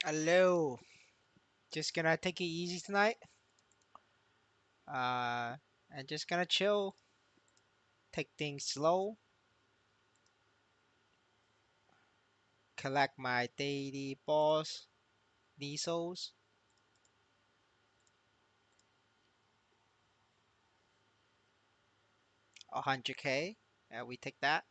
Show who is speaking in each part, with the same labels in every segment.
Speaker 1: Hello. Just gonna take it easy tonight. And just gonna chill, take things slow, collect my daily boss, Nisos, 100k. We take that.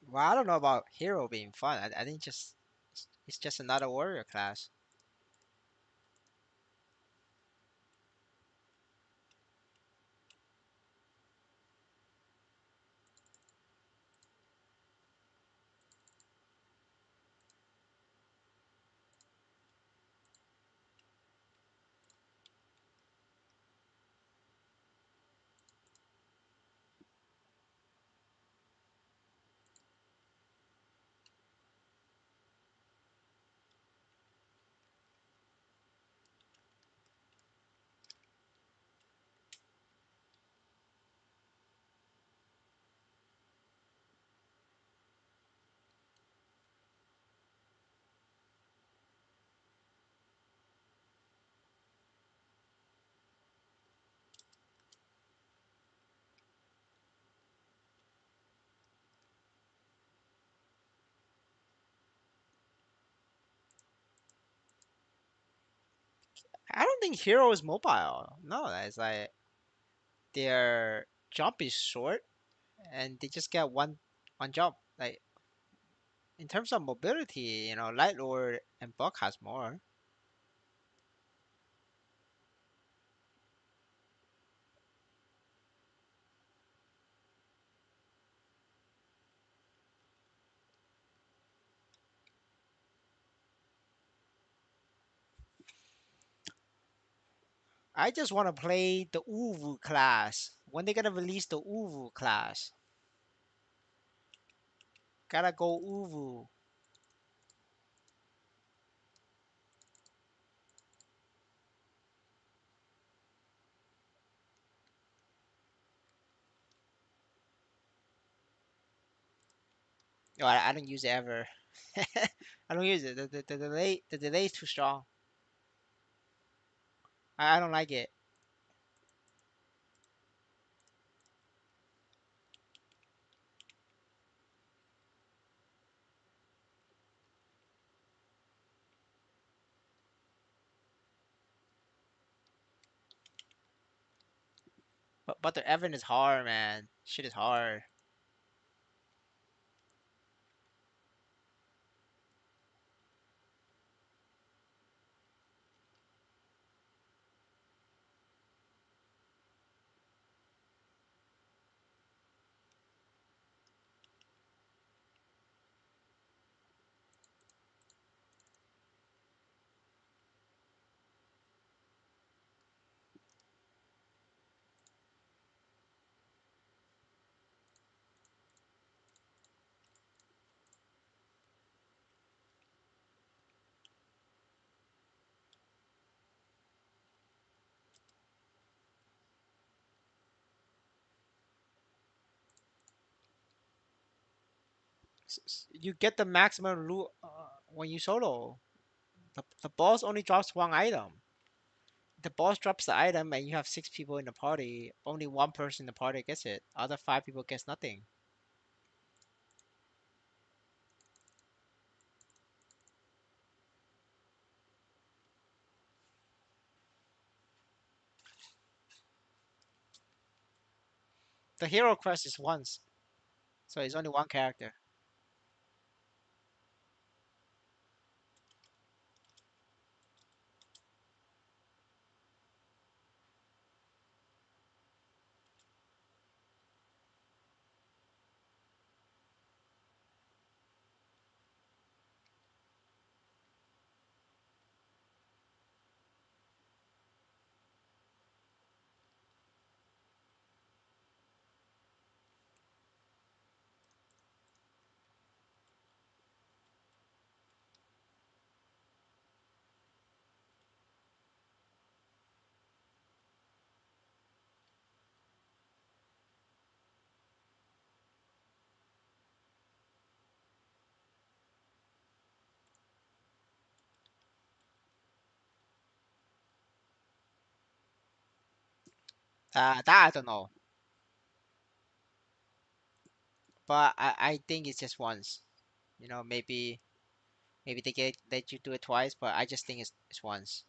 Speaker 1: Well, I don't know about hero being fun. I think it's just another warrior class. I don't think hero is mobile. No, it's like their jump is short and they just get one jump. Like in terms of mobility, Light Lord and Buck has more. I just want to play the Uwu class. When they gonna release the Uwu class? Gotta go Uwu. No, I don't use it ever. I don't use it. The delay is too strong. I don't like it. But the Evan is hard, man. Shit is hard. You get the maximum loot when you solo. The boss only drops one item. The boss drops the item and you have six people in the party. Only one person in the party gets it. Other five people gets nothing. The hero quest is once, so it's only one character. That I don't know, but I think it's just once. Maybe they get let you do it twice, but I just think it's once.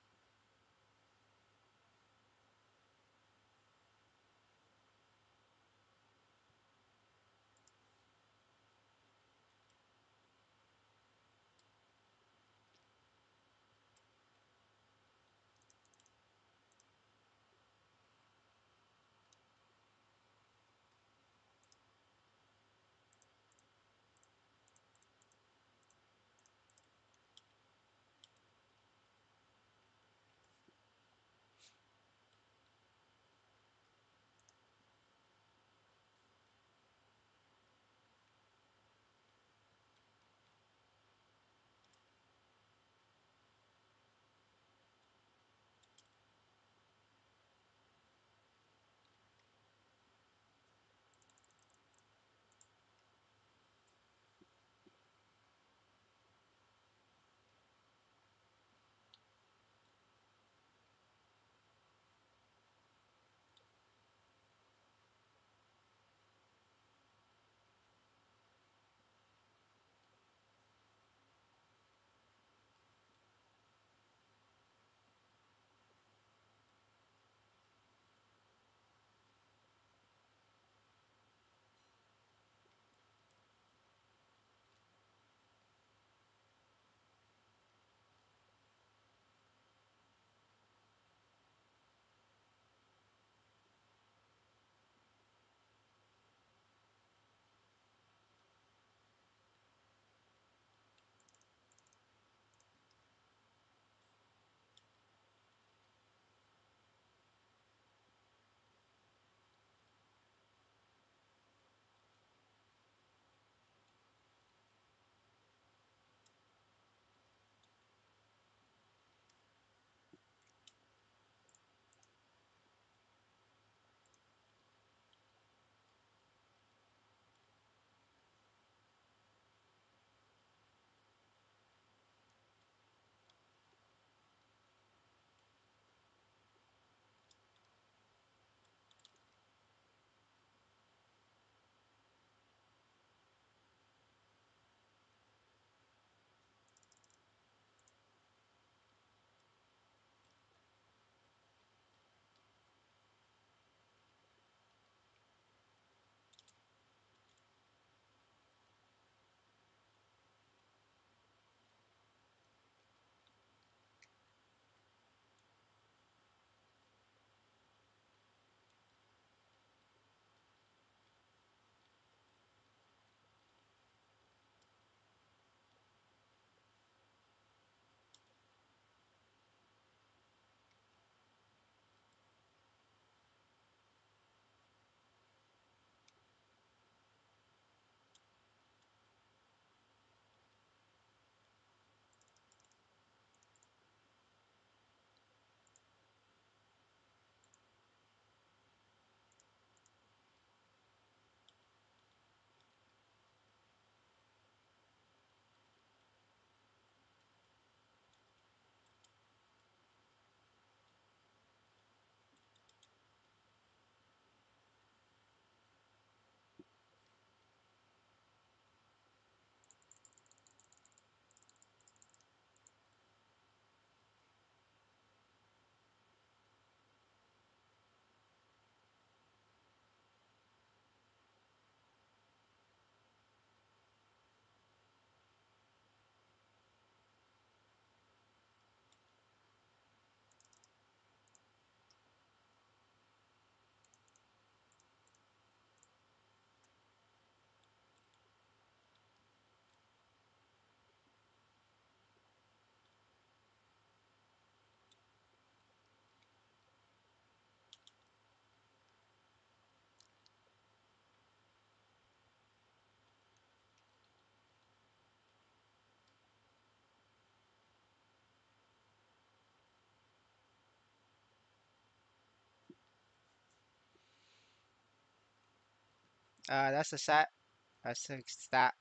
Speaker 1: That's a set. That's a stat.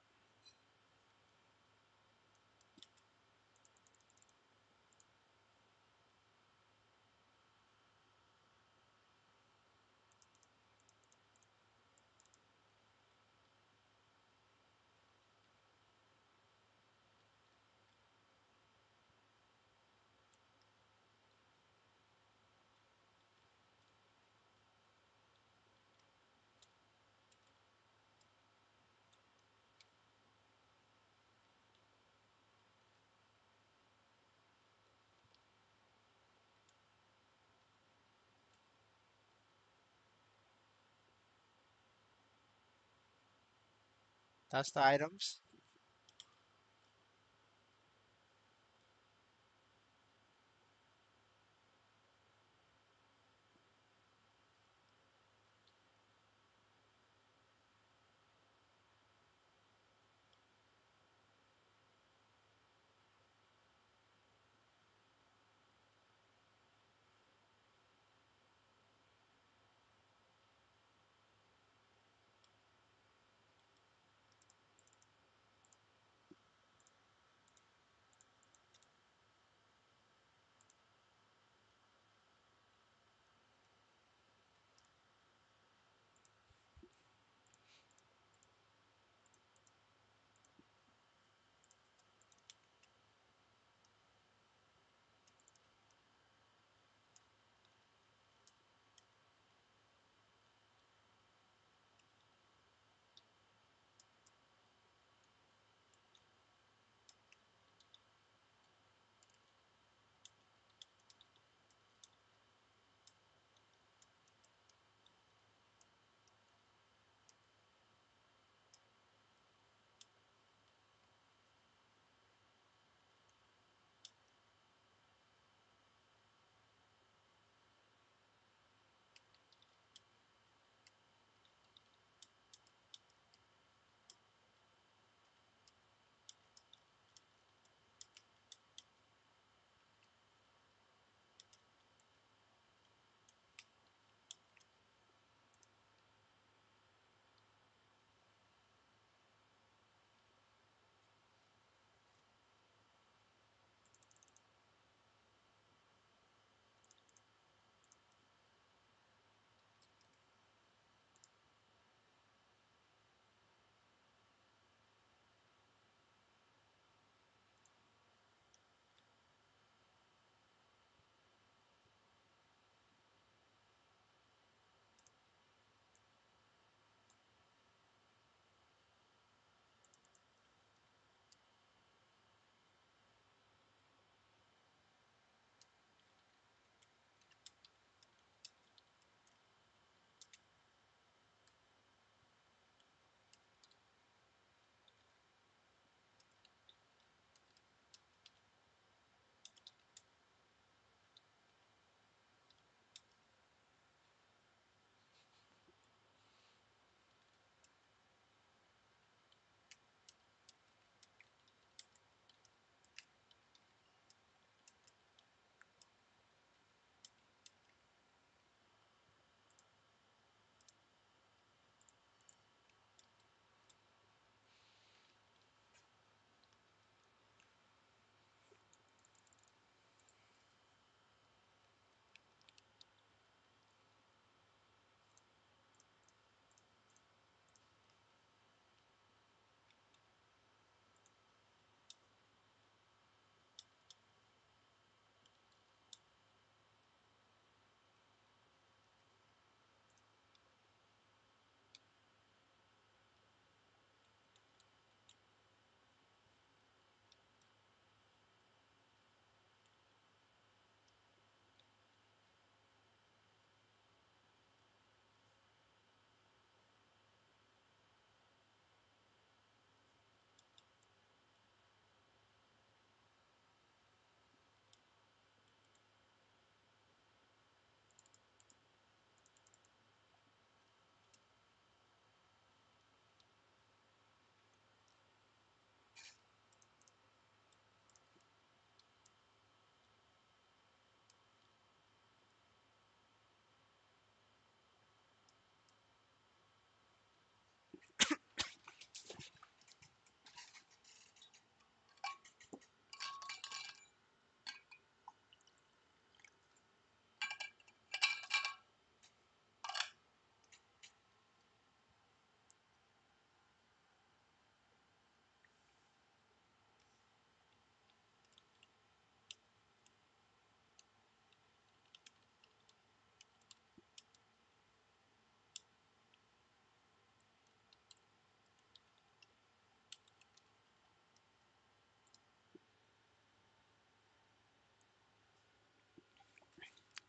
Speaker 1: That's the items.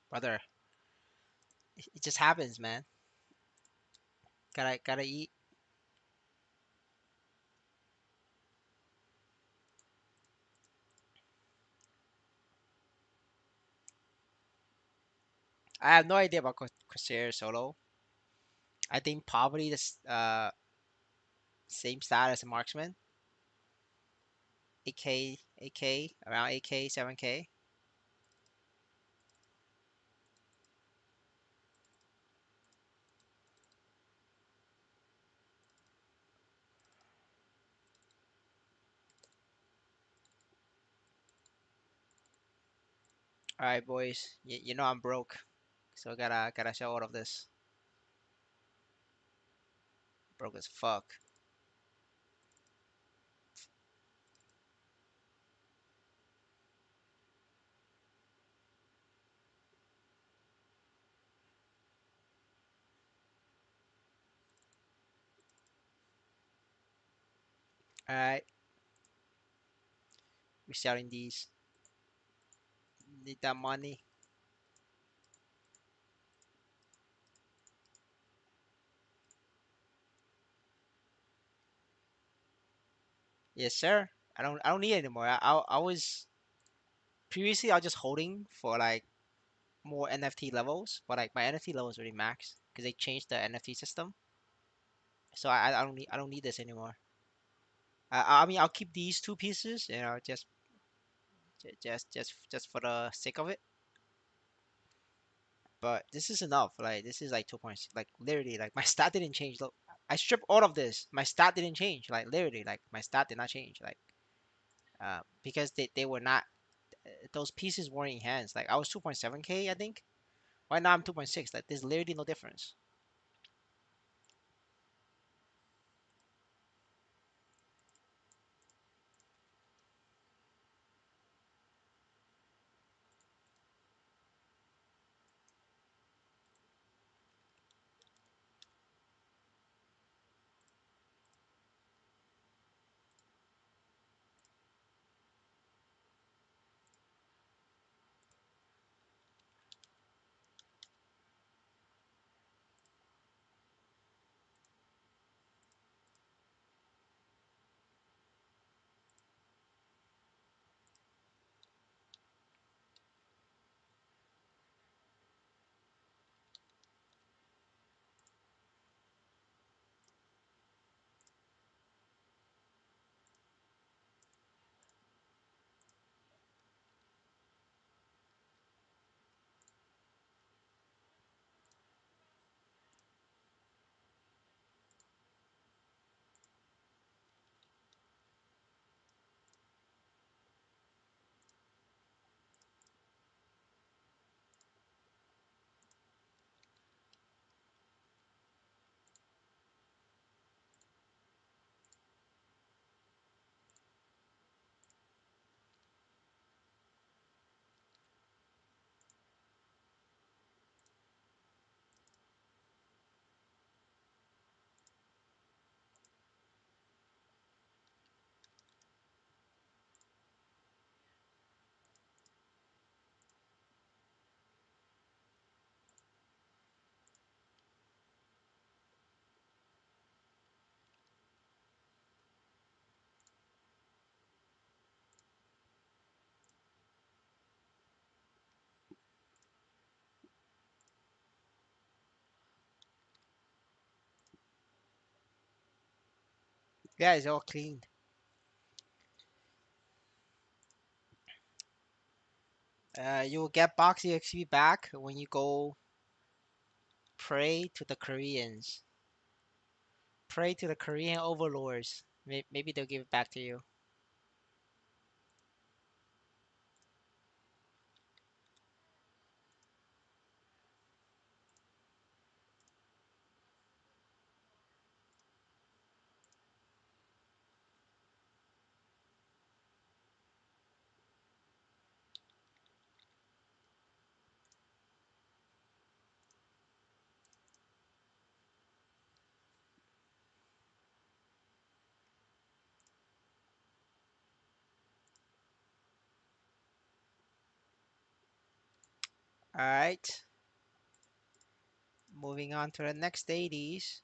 Speaker 1: brother. It just happens, man. Gotta eat. I have no idea about Corsair solo. I think probably this same stat as a marksman. 8K, 8K, around 8K, 7K. All right, boys. You know I'm broke, so gotta show all of this. Broke as fuck. All right, we selling these. Need that money. Yes, sir. I don't need it anymore. I was previously I was just holding for like more NFT levels, but like my NFT level is already maxed because they changed the NFT system. So I don't need this anymore. I mean I'll keep these two pieces, just for the sake of it. But this is enough. Like this is like 2 points. Like literally, like my stat didn't change. Look, I stripped all of this. My stat didn't change. Like literally, like my stat did not change. Like because they were not those pieces weren't enhanced. Like I was 2.7K, I think. Right now I'm 2.6. Like there's literally no difference. Yeah, it's all clean. You will get Box EXP back when you go pray to the Koreans. Pray to the Korean overlords. Maybe they'll give it back to you. All right. Moving on to the next dailies.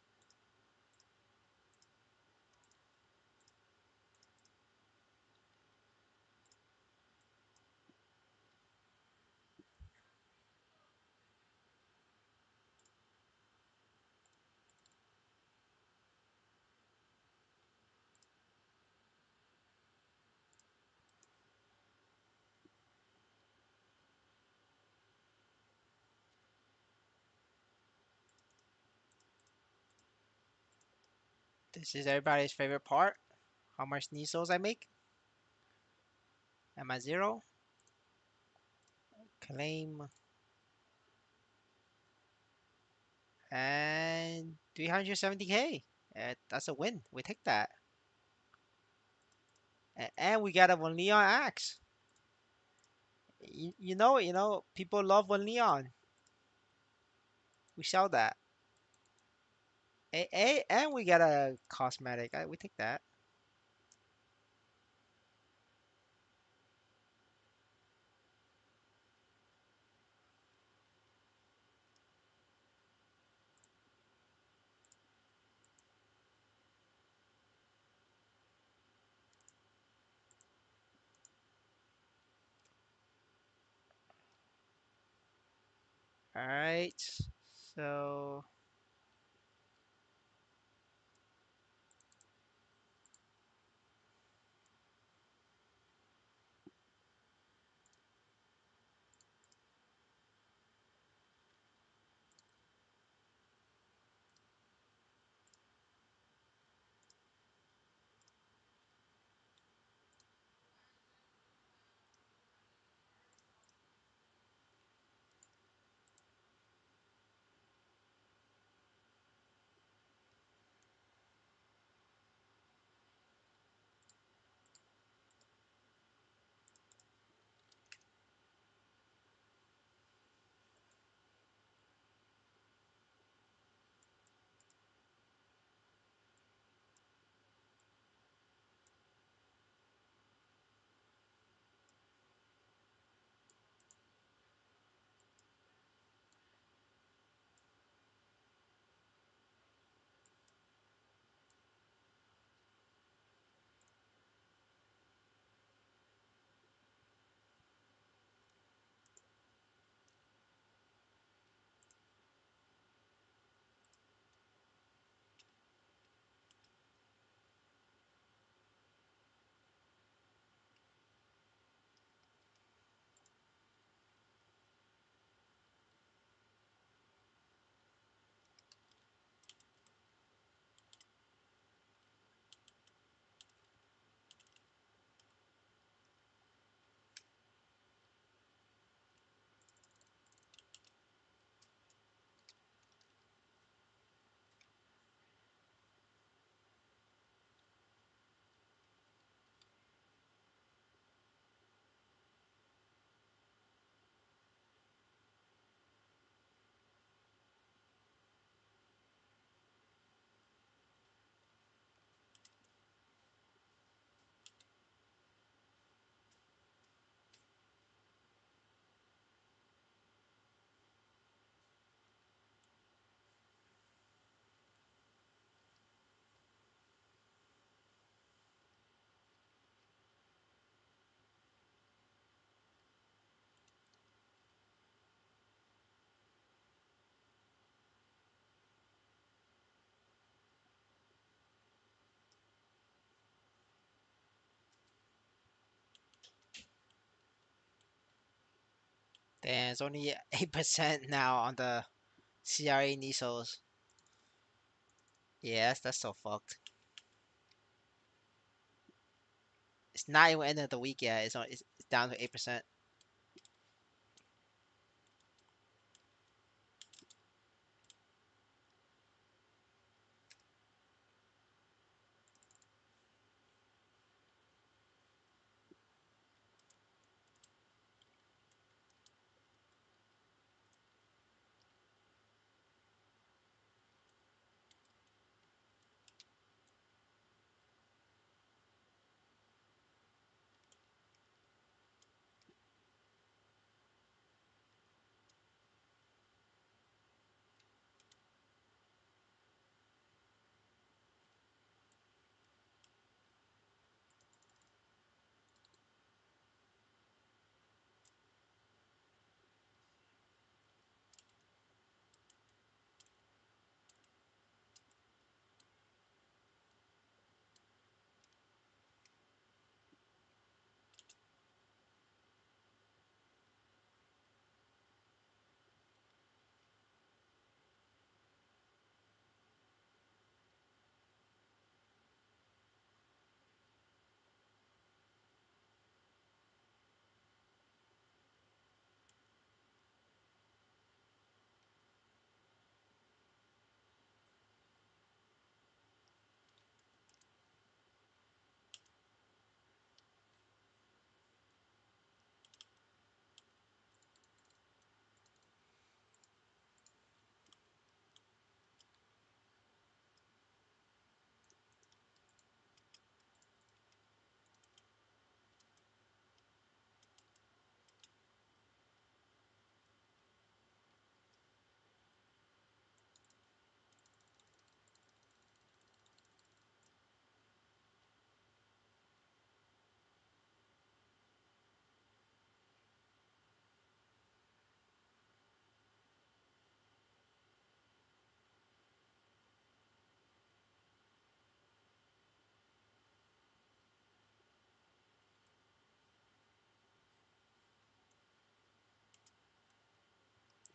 Speaker 1: This is everybody's favorite part. How much Nisos I make? Am I zero? Claim and 370k. That's a win. We take that. And we got a one Leon axe. You know, people love one Leon. We sell that. And we got a cosmetic. We take that. All right. So there's only 8% now on the CRA Nisos. Yes, that's so fucked. It's not even end of the week yet. It's down to 8%.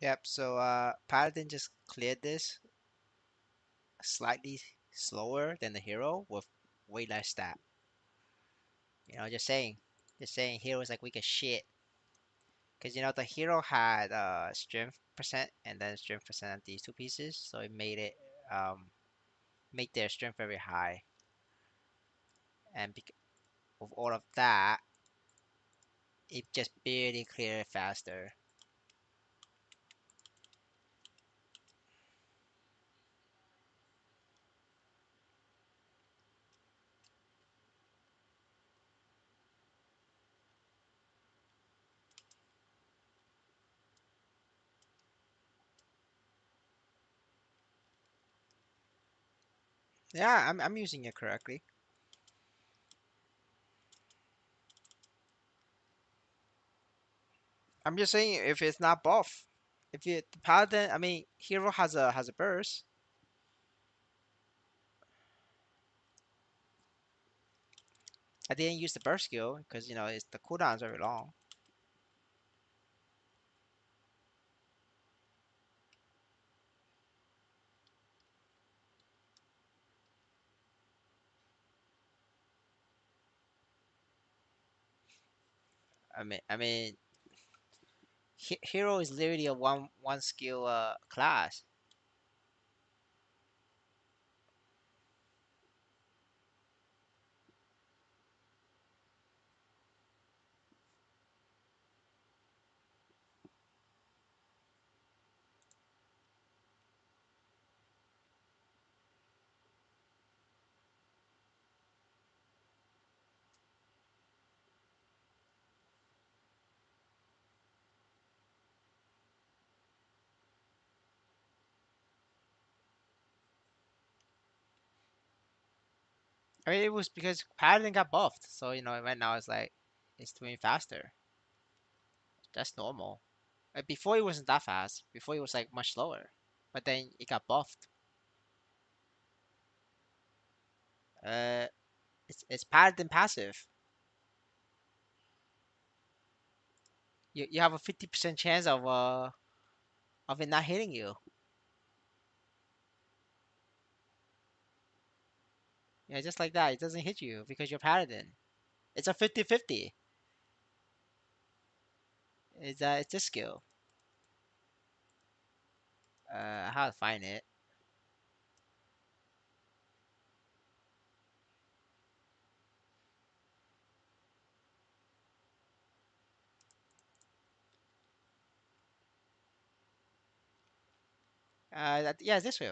Speaker 1: Yep. So Paladin just cleared this slightly slower than the hero with way less stat. Just saying. Just saying, hero is like weak as shit. Because the hero had strength percent and then strength percent on these two pieces, so it made it make their strength very high. And with all of that, it just barely cleared it faster. Yeah, I'm using it correctly. I'm just saying if it's not buff. If the paladin, I mean, hero has a burst. I didn't use the burst skill because it's the cooldown's very long. I mean, hero is literally a one skill class. I mean, it was because paladin got buffed, so right now it's doing faster. That's normal. Before it wasn't that fast. Before it was like much slower, but then it got buffed. Uh, it's paladin passive. You have a 50% chance of it not hitting you. Yeah, just like that. It doesn't hit you because you're paladin. It's a 50-50. It's a skill. How to find it? Yeah, it's this way.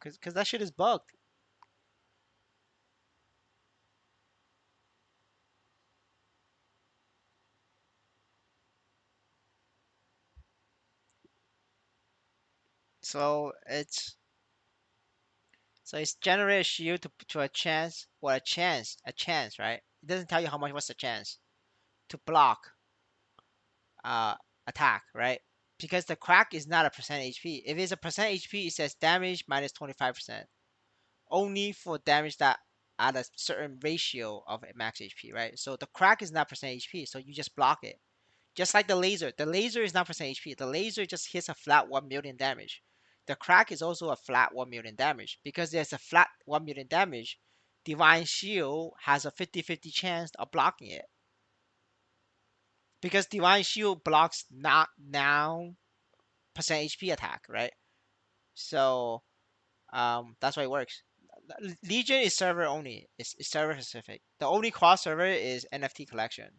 Speaker 1: Cause that shit is bugged. So it's generate a shield to a chance or a chance, right? It doesn't tell you how much. What's the chance to block uh attack, right? Because the crack is not a percent HP. If it's a percent HP, it says damage minus 25%. Only for damage that at a certain ratio of max HP, right? So the crack is not percent HP, so you just block it. Just like the laser. The laser is not percent HP. The laser just hits a flat 1 million damage. The crack is also a flat 1 million damage. Because there's a flat 1 million damage, Divine Shield has a 50-50 chance of blocking it. Because Divine Shield blocks not now percent HP attack, right? So that's why it works. Legion is server only. It's server specific. The only cross server is NFT collection.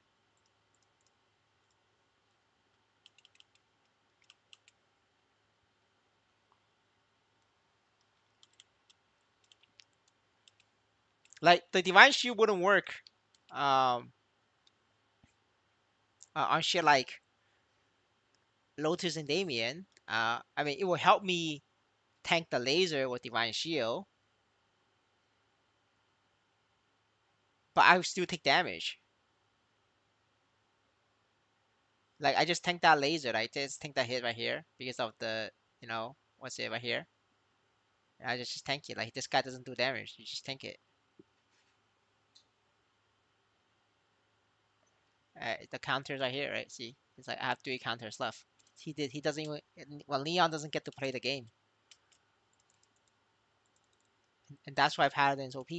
Speaker 1: Like the divine shield wouldn't work um on shit like Lotus and Damien. I mean, it will help me tank the laser with divine shield, but I would still take damage. Like I just tank that laser. I just tank that hit right here because of the, what's it right here. I just tank it. Like this guy doesn't do damage. You just tank it. The counters are here, right? See, it's like I have three counters left. He doesn't even. Well, Leon doesn't get to play the game, and that's why Paladin's OP.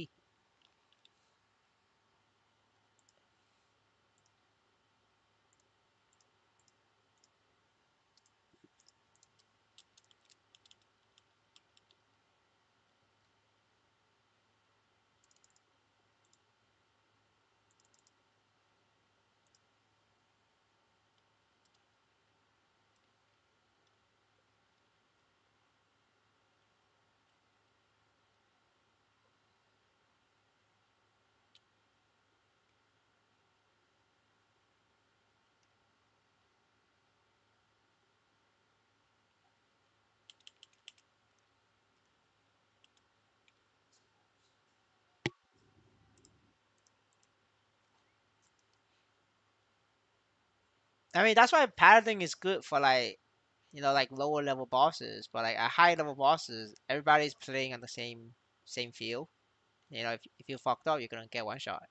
Speaker 1: I mean, that's why Paladin is good for like, like lower level bosses, but like at high level bosses, everybody's playing on the same field. If you fucked up, you're gonna get one shot.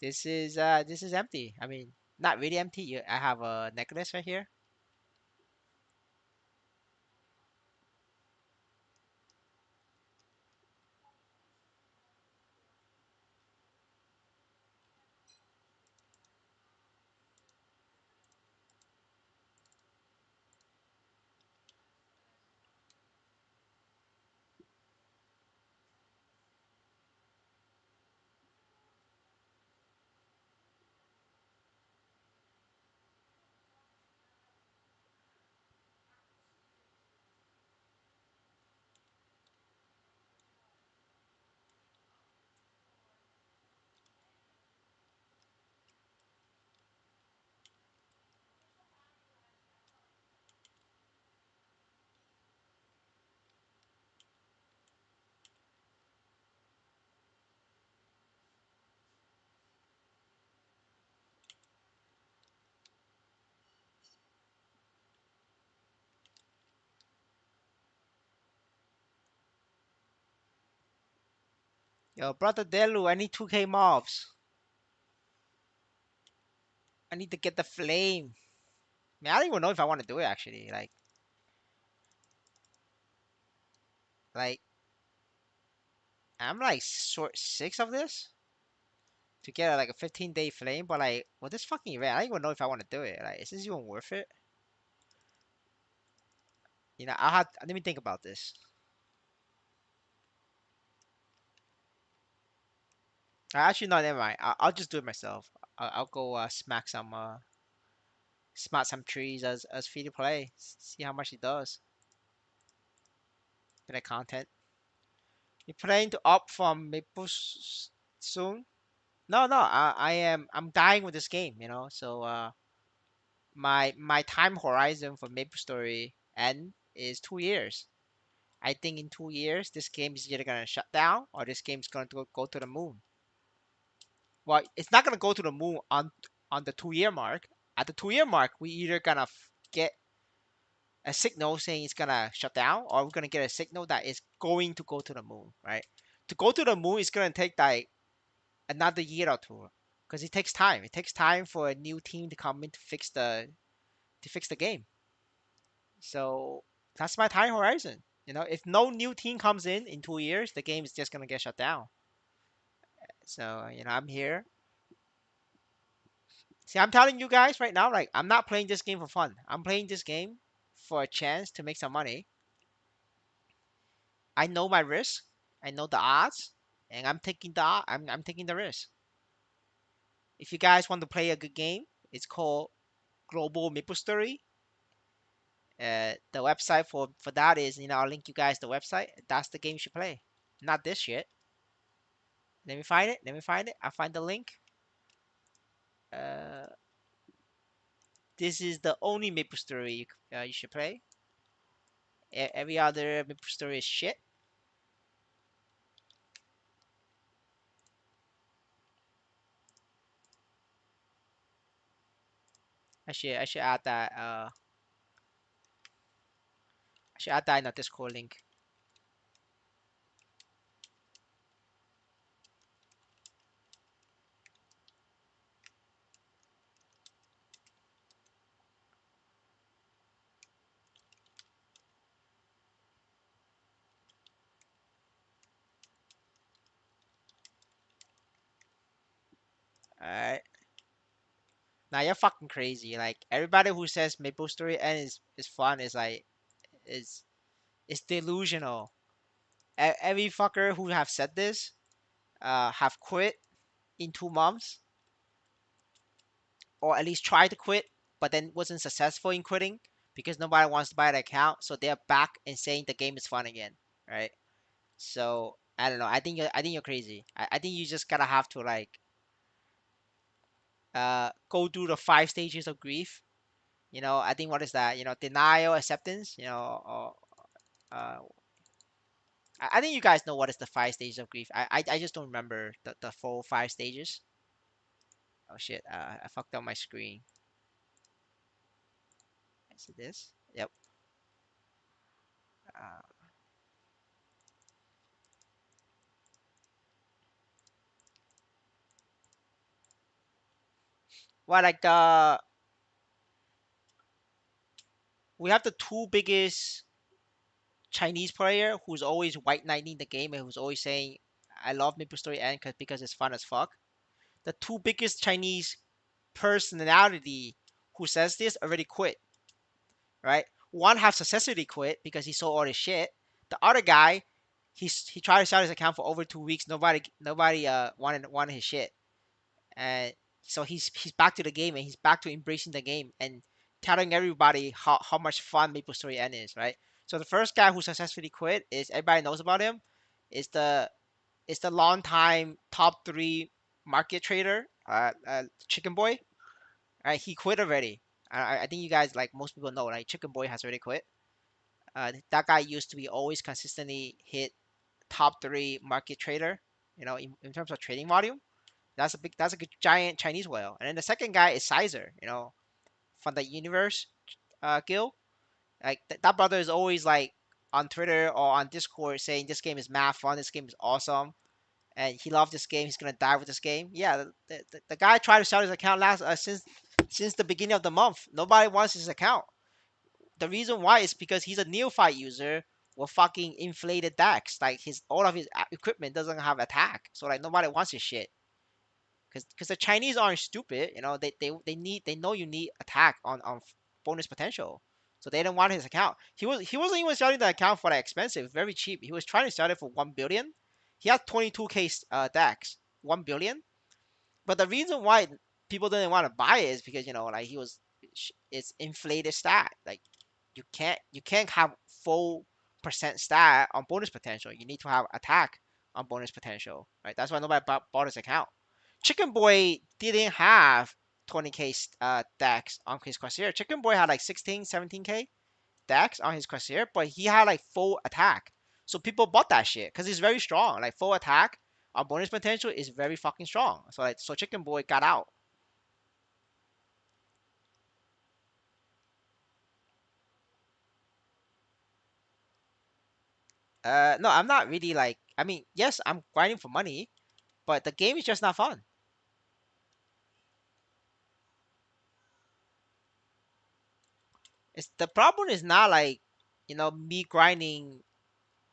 Speaker 1: This is empty. I mean, not really empty. I have a necklace right here. Yo, brother Delu, I need 2K mobs. I need to get the flame. Man, I don't even know if I want to do it actually. Like I'm like short six of this to get like a 15-day flame, but like with this fucking event, I don't even know if I want to do it. Like, is this even worth it? Let me think about this. Actually, no, never mind. I'll just do it myself. I'll go smack some trees as free to play. See how much it does. Get the content. You planning to opt from soon? No, no. I'm dying with this game. So my time horizon for Maple Story end is 2 years. I think in 2 years this game is either gonna shut down or this game's gonna go to the moon. Well, it's not gonna go to the moon on the 2 year mark. At the 2 year mark, we either gonna get a signal saying it's gonna shut down, or we're gonna get a signal that it's going to go to the moon, right? To go to the moon is gonna take like another year or two, because it takes time. It takes time for a new team to come in to fix the game. So that's my time horizon. If no new team comes in 2 years, the game is just gonna get shut down. So I'm here. See, I'm telling you guys right now, like I'm not playing this game for fun. I'm playing this game for a chance to make some money. I know my risk. I know the odds, and I'm taking the risk. If you guys want to play a good game, it's called Global Maple Story, The website for that is, I'll link you guys the website. That's the game you should play, not this shit. Let me find it. Let me find it. I'll find the link. Uh, this is the only Maple Story you should play. Every other Maple Story is shit. I should add that. I should add that in the Discord link. All right. Now you're fucking crazy. Like everybody who says Maple Story N is fun is is delusional. Every fucker who have said this have quit in 2 months, or at least tried to quit, but then wasn't successful in quitting because nobody wants to buy the account. So they're back and saying the game is fun again, right? So I don't know. I think you're crazy. I think you just gotta have to like go through the 5 stages of grief. I think what is that? Denial, acceptance. I think you guys know what is the 5 stages of grief. I just don't remember the full 5 stages. Oh shit! I fucked up my screen. Is it this? Yep. Uh, well, like we have the two biggest Chinese player who's always white knighting the game and who's always saying, "I love Maple Story N because it's fun as fuck." The two biggest Chinese personality who says this already quit, right? One has successfully quit because he sold all his shit. The other guy, he tried to sell his account for over 2 weeks. Nobody wanted his shit, and so he's back to the game and he's back to embracing the game and telling everybody how much fun Maple Story N is, right? So the first guy who successfully quit is everybody knows about him. Is the long time top 3 market trader, Chicken Boy. Right, he quit already. I think you guys like most people know, like Chicken Boy has already quit. That guy used to be always consistently hit top 3 market trader. In terms of trading volume, that's a good giant Chinese whale. And then the second guy is Sizer. From the Universe guild. Like that brother is always like on Twitter or on Discord saying this game is mad fun, this game is awesome, and he loves this game. He's gonna die with this game. Yeah, the guy tried to sell his account last since the beginning of the month. Nobody wants his account. The reason why is because he's a neophyte user with fucking inflated decks. Like his all of his equipment doesn't have attack, so like nobody wants his shit. Because the Chinese aren't stupid. They know you need attack on bonus potential. So they don't want his account. He wasn't even selling the account for that expensive, very cheap. He was trying to sell it for 1 billion. He had 22k decks, 1 billion. But the reason why people didn't want to buy it is because like it's inflated stat. Like you can't have full percent stat on bonus potential. You need to have attack on bonus potential, right? That's why nobody bought his account. Chicken Boy didn't have 20k decks on his Corsair. Chicken Boy had like 16, 17k decks on his Corsair, but he had like full attack. So people bought that shit because it's very strong. Like full attack on bonus potential is very fucking strong. So Chicken Boy got out. No, I'm not really like. I mean, yes, I'm grinding for money, but the game is just not fun. It's the problem is not like me grinding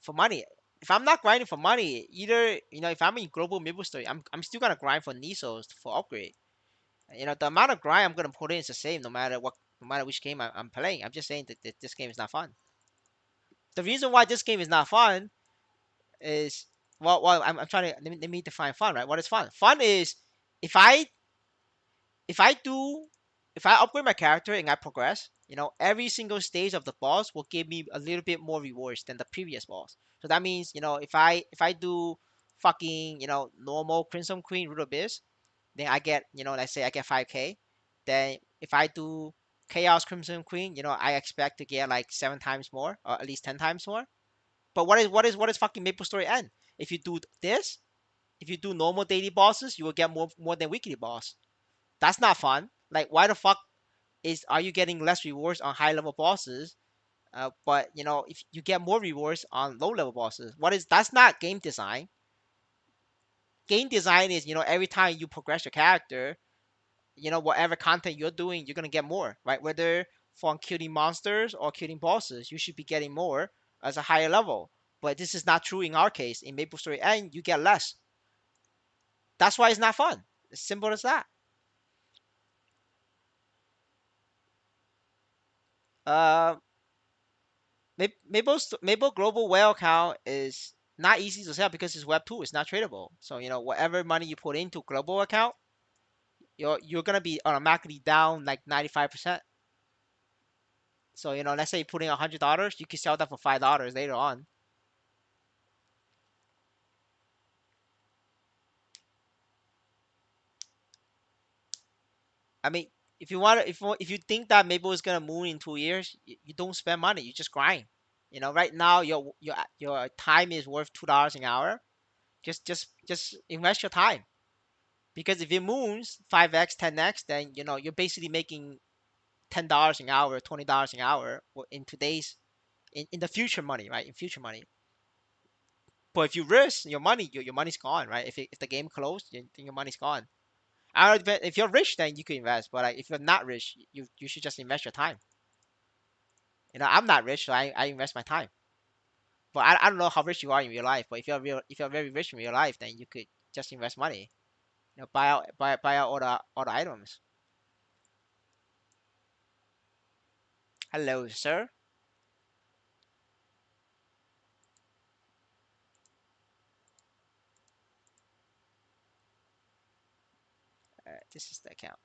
Speaker 1: for money. If I'm not grinding for money, either if I'm in global middle story, I'm still gonna grind for Nisos for upgrade. The amount of grind I'm gonna put in is the same no matter which game I'm playing. I'm just saying that this game is not fun. The reason why this game is not fun is I'm trying to let me define fun, right? What is fun? Fun is if I if I do if I upgrade my character and I progress, every single stage of the boss will give me a little bit more rewards than the previous boss. So that means, if I do fucking, normal Crimson Queen Root Abyss, then I get, let's say I get 5k. Then if I do Chaos Crimson Queen, I expect to get like 7 times more, or at least 10 times more. But what is fucking Maple Story End? If you do this, if you do normal daily bosses, you will get more than weekly boss. That's not fun. Like, why the fuck are you getting less rewards on high level bosses? But if you get more rewards on low level bosses, that's not game design. Game design is, every time you progress your character, whatever content you're doing, you're gonna get more, right? Whether from killing monsters or killing bosses, you should be getting more as a higher level. But this is not true in our case. In Maple Story and you get less. That's why it's not fun. As simple as that. Uh, Maple Global Whale account is not easy to sell because it's Web 2. It's not tradable. So whatever money you put into global account, you're gonna be automatically down like 95%. So let's say you put in $100, you can sell that for $5 later on. I mean, if you think that Maple is gonna move in 2 years, you don't spend money. You just grind. Right now your time is worth $2 an hour. Just invest your time, because if it moves 5x, 10x, then you're basically making $10 an hour, $20 an hour in today's in the future money, right? In future money. But if you risk your money, your money's gone, right? If the game closed, then your money's gone. I don't know, if you're rich, then you can invest. But like, if you're not rich, you should just invest your time. I'm not rich, so I invest my time. But I don't know how rich you are in real life. But if you're very rich in real life, then you could just invest money. Buy out all the items. Hello, sir. This is the account.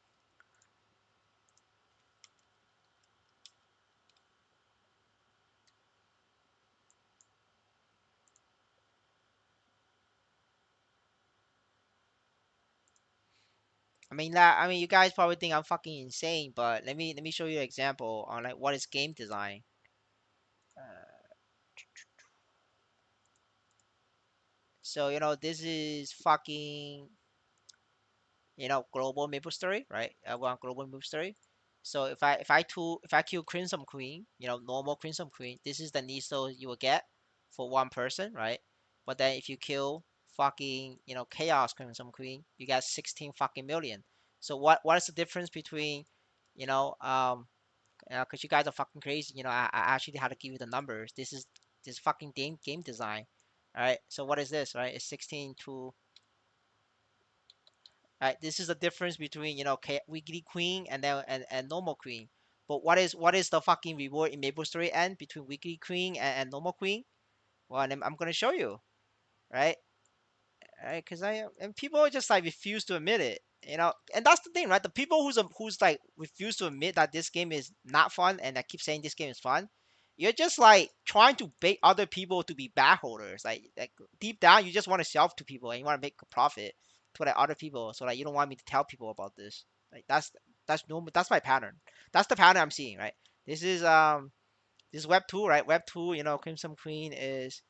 Speaker 1: I mean, you guys probably think I'm fucking insane, but let me show you an example on like what is game design. Uh, so this is fucking global Maple Story, right? We're on global Maple Story. So if I kill Crimson Queen, normal Crimson Queen, this is the Niso you will get for one person, right? But then if you kill fucking Chaos Crimson Queen, you get 16 fucking million. So what is the difference between you know because you guys are fucking crazy. I actually had to give you the numbers. This fucking game design. All right. So what is this? Right? It's 16 to. Right. This is the difference between weekly queen and normal queen. But what is the fucking reward in Maple Story end between weekly queen and normal queen? Well, I'm gonna show you. Right. Right? Because and people just like refuse to admit it, and that's the thing, right? The people who's like refuse to admit that this game is not fun and that keep saying this game is fun, you're just like trying to bait other people to be bad holders. Like deep down, you just want to sell to people and you want to make a profit to like other people, so like you don't want me to tell people about this. Like that's normal. That's my pattern. That's the pattern I'm seeing, right? This is Web 2, right? Web 2, Crimson Queen is.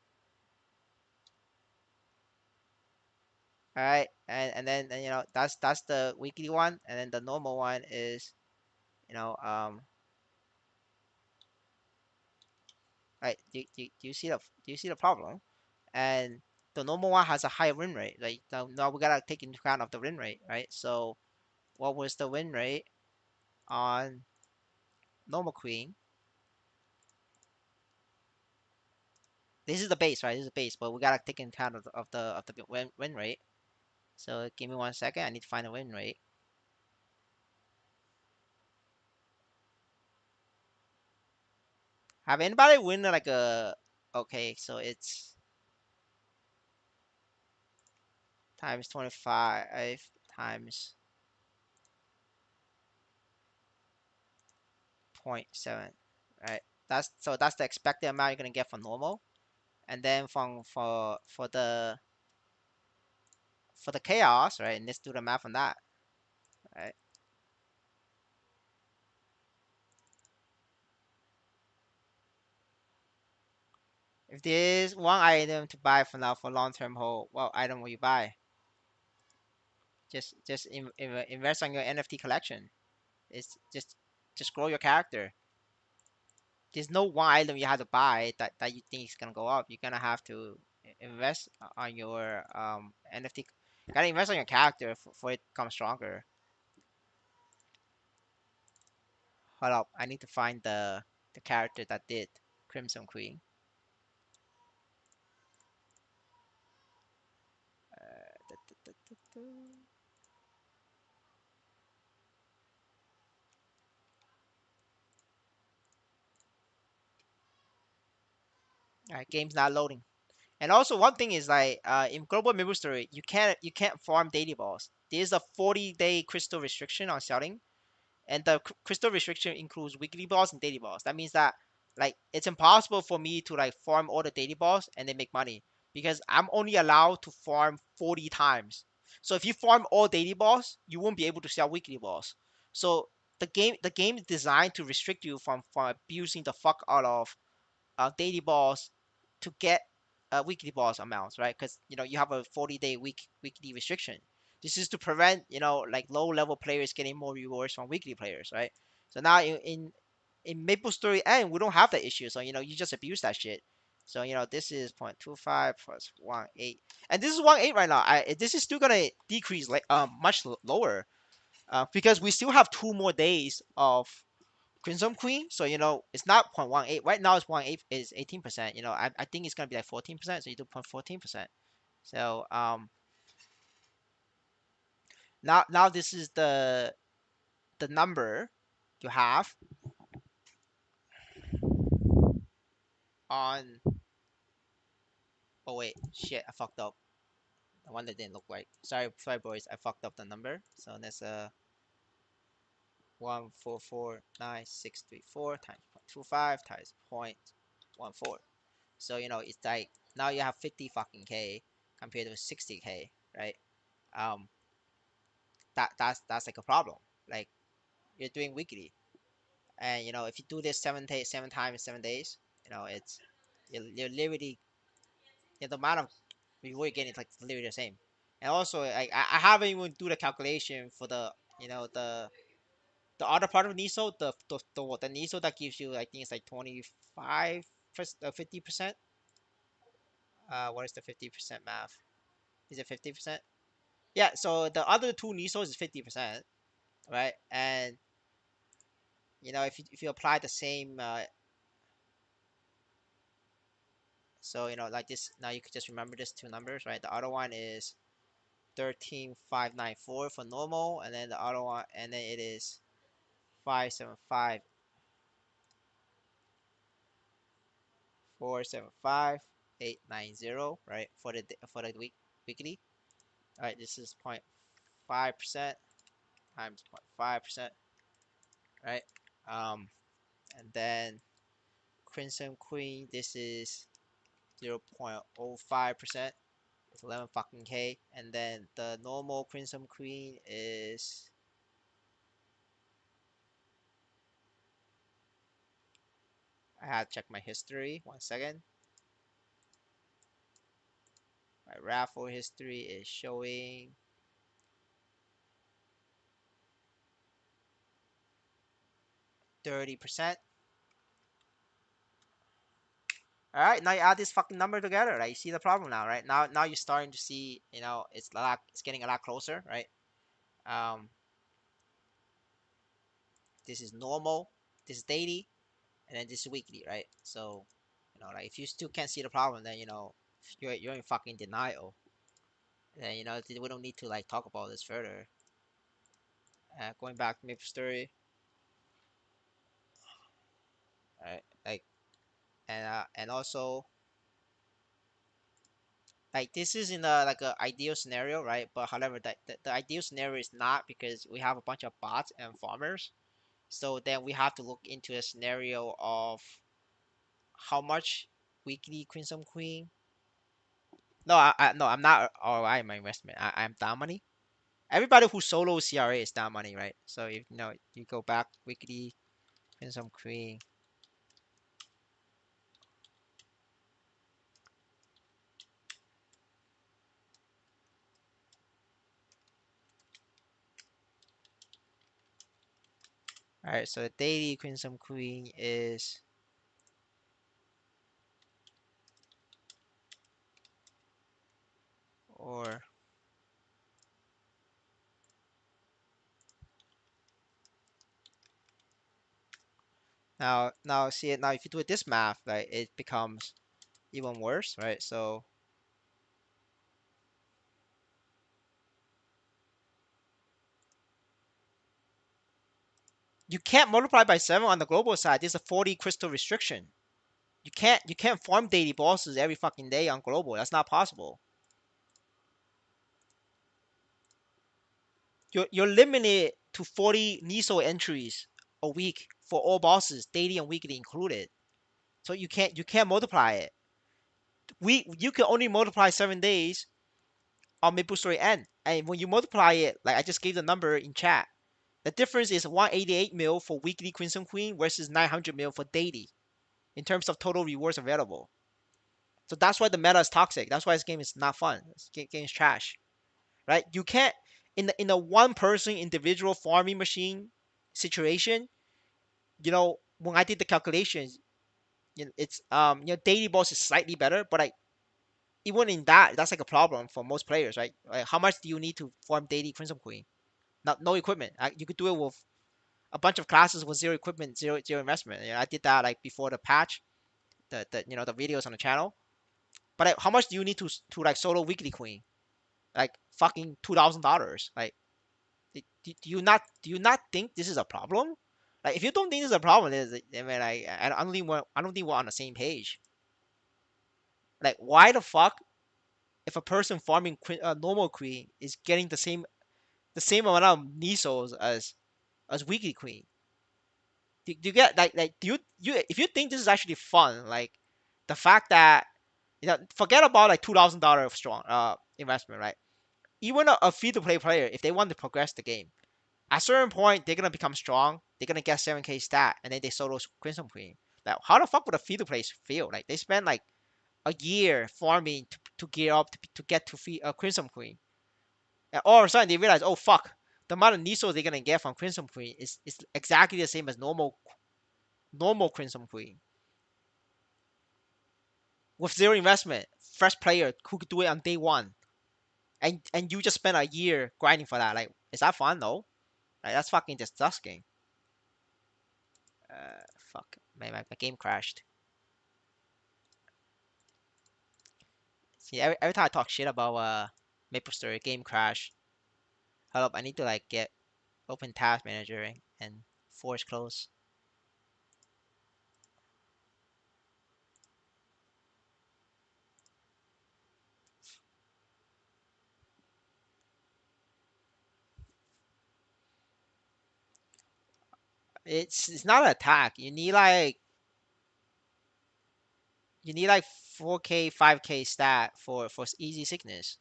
Speaker 1: All right, and then that's the weekly one, and then the normal one is you know right. Do you see the problem? And the normal one has a higher win rate. Like now we gotta take into account of the win rate, right? So what was the win rate on normal queen? This is the base, right? This is the base, but we gotta take into account of the win rate. So give me 1 second. I need to find the win rate. Have anybody win like a? Okay, so it's times 25 times 0.7, right? That's the expected amount you're gonna get for normal, and then for the chaos, right? And let's do the math on that, right? If there's one item to buy for now for long-term hold, what item will you buy? Just invest on your NFT collection. It's just grow your character. There's no one item you have to buy that you think is gonna go up. You're gonna have to invest on your NFT. You gotta invest on your character for it to become stronger. Hold up, I need to find the character that did Crimson Queen. Alright, game's not loading. And also one thing is like in global Maple Story, you can't farm daily balls. There's a 40-day crystal restriction on selling, and the crystal restriction includes weekly balls and daily balls. That means that like it's impossible for me to like farm all the daily balls and then make money because I'm only allowed to farm 40 times. So if you farm all daily balls, you won't be able to sell weekly balls. So the game is designed to restrict you from abusing the fuck out of daily balls to get weekly balls amounts, right? Because you have a 40-day weekly restriction. This is to prevent like low level players getting more rewards from weekly players, right? So now in Maple Story N, we don't have that issue. So you just abuse that shit. So this is 0.25 plus 1.8, and this is 1.8 right now. This is still gonna decrease like much lower because we still have 2 more days of Crimson Queen. So it's not 0.18 right now. It's 0.8 is 18%. I think it's gonna be like 14%. So you do 0.14%. So now this is the number you have on. Oh wait, shit, I fucked up. The one that didn't look right. Sorry, boys, I fucked up the number. So that's 1449634 times 0.25 times 0.14. So it's like now you have 50 fucking k compared to 60k, right? Um, that's like a problem. Like you're doing weekly, and if you do this 7 times in 7 days, you're literally the amount of reward you're getting is like literally the same. And also, like I haven't even do the calculation for the the other part of Niso, the Niso that gives you I think it's like 25 50%. What is the 50% math? Is it 50%? Yeah. So the other two Nisos is 50%, right? And if you apply the same so like this, now you could just remember these two numbers, right? The other one is 13594 for normal, and then the other one, and then it is 575,475,890, right? For the weekly. All right, this is 0.5% times 0.5%, right? Um, and then Crimson Queen, this is 0.05%. It's 11 fucking K. And then the normal Crimson Queen is. I had to check my history. 1 second. My raffle history is showing 30%. All right, now you add this fucking number together, right? You see the problem now, right? Now you're starting to see, it's getting a lot closer, right? Um, this is normal, this is daily, and then this is weekly, right? So, like if you still can't see the problem, then you're in fucking denial. And we don't need to like talk about this further. Going back to Maple Story, right? Like, and also like this is in a like a ideal scenario, right? But however, the ideal scenario is not because we have a bunch of bots and farmers. So then we have to look into a scenario of how much weekly Crimson Queen. No, no, I'm not ROI my investment. I'm down money. Everybody who solo CRA is down money, right? So if you go back weekly Crimson Queen. All right, so the daily Crimson Queen is or now see it now if you do it this math, right, it becomes even worse, right? So you can't multiply by 7 on the global side. There's a 40 crystal restriction. You can't farm daily bosses every fucking day on global. That's not possible. You're limited to 40 Niso entries a week for all bosses, daily and weekly included. So you can't multiply it. You can only multiply 7 days on MapleStory N. And when you multiply it, like I just gave the number in chat, the difference is 188 mil for weekly Crimson Queen versus 900 mil for daily in terms of total rewards available. So that's why the meta is toxic. That's why this game is not fun. This game is trash, right? You can't in a one person individual farming machine situation. When I did the calculations, it's daily boss is slightly better, but like even in that's like a problem for most players, right? Like, how much do you need to farm daily Crimson Queen? Not no equipment. You could do it with a bunch of classes with zero equipment, zero investment. I did that like before the patch, the videos on the channel. But like, how much do you need to like solo weekly queen? Like fucking $2,000. Like, do you not think this is a problem? Like, if you don't think this is a problem, I mean, I don't think we're on the same page. Like, why the fuck if a person farming normal queen is getting the same amount of Nisos as weekly queen? Do you get like do you if you think this is actually fun, like the fact that forget about like $2,000 strong investment, right? Even a free to play player, if they want to progress the game, at a certain point they're gonna become strong. They're gonna get 7K stat, and then they solo Crimson Queen. Like, how the fuck would a free to play feel? Like, they spend like a year farming to gear up to get to free Crimson Queen, and all of a sudden they realize, oh fuck, the amount of Nisos they're gonna get from Crimson Queen is exactly the same as normal Crimson Queen with zero investment, fresh player who could do it on day one, and you just spend a year grinding for that. Like, is that fun? No, like, that's fucking disgusting. Fuck, man, my game crashed. See, every time I talk shit about MapleStory, game crash. Hold up, I need to like get open task manager and force close. It's not an attack. You need like 4K 5K stat for easy sickness.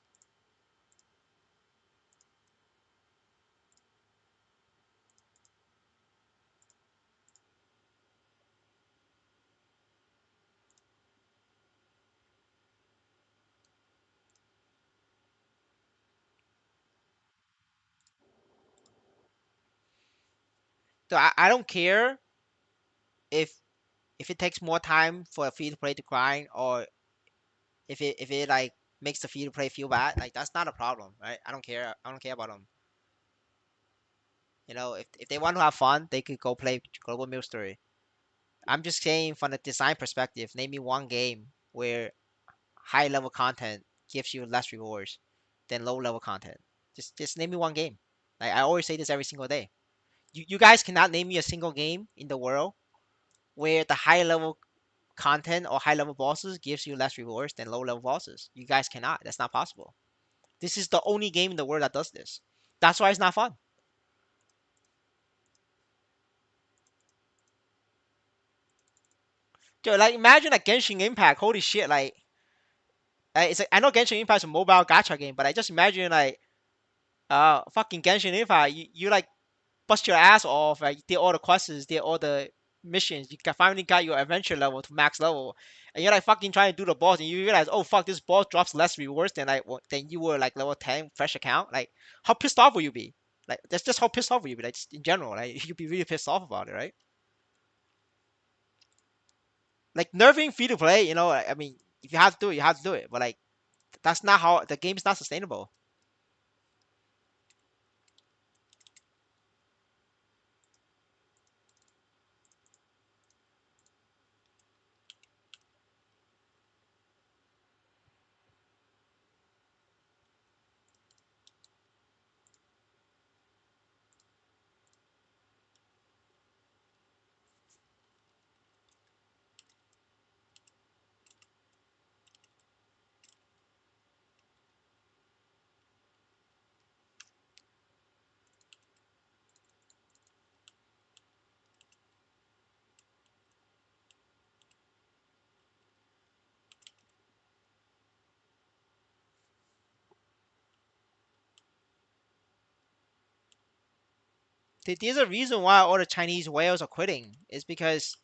Speaker 1: So I don't care if if it takes more time for a free to play to grind, or if it like makes the free to play feel bad. Like, that's not a problem, right? I don't care about them. If they want to have fun, they could go play Global Mill Story. I'm just saying, from the design perspective, name me one game where high level content gives you less rewards than low level content. Just name me one game. Like, I always say this every single day. You guys cannot name me a single game in the world where the high level content or high level bosses gives you less rewards than low level bosses. You guys cannot. That's not possible. This is the only game in the world that does this. That's why it's not fun. Dude, like imagine like Genshin Impact. Holy shit! It's like I know Genshin Impact is a mobile gacha game, but I just imagine like fucking Genshin Impact. You like bust your ass off. Like, you did all the quests, did all the missions. Finally got your adventure level to max level, and you're like fucking trying to do the boss, and you realize, oh fuck, this boss drops less rewards than than you were like level 10 fresh account. Like, how pissed off will you be? Like, that's just how pissed off will you be? Like, just in general, like you'd be really pissed off about it, right? Like nerfing free to play, I mean, if you have to do it, you have to do it. But like, that's not how the game is not sustainable. There's a reason why all the Chinese whales are quitting. Is because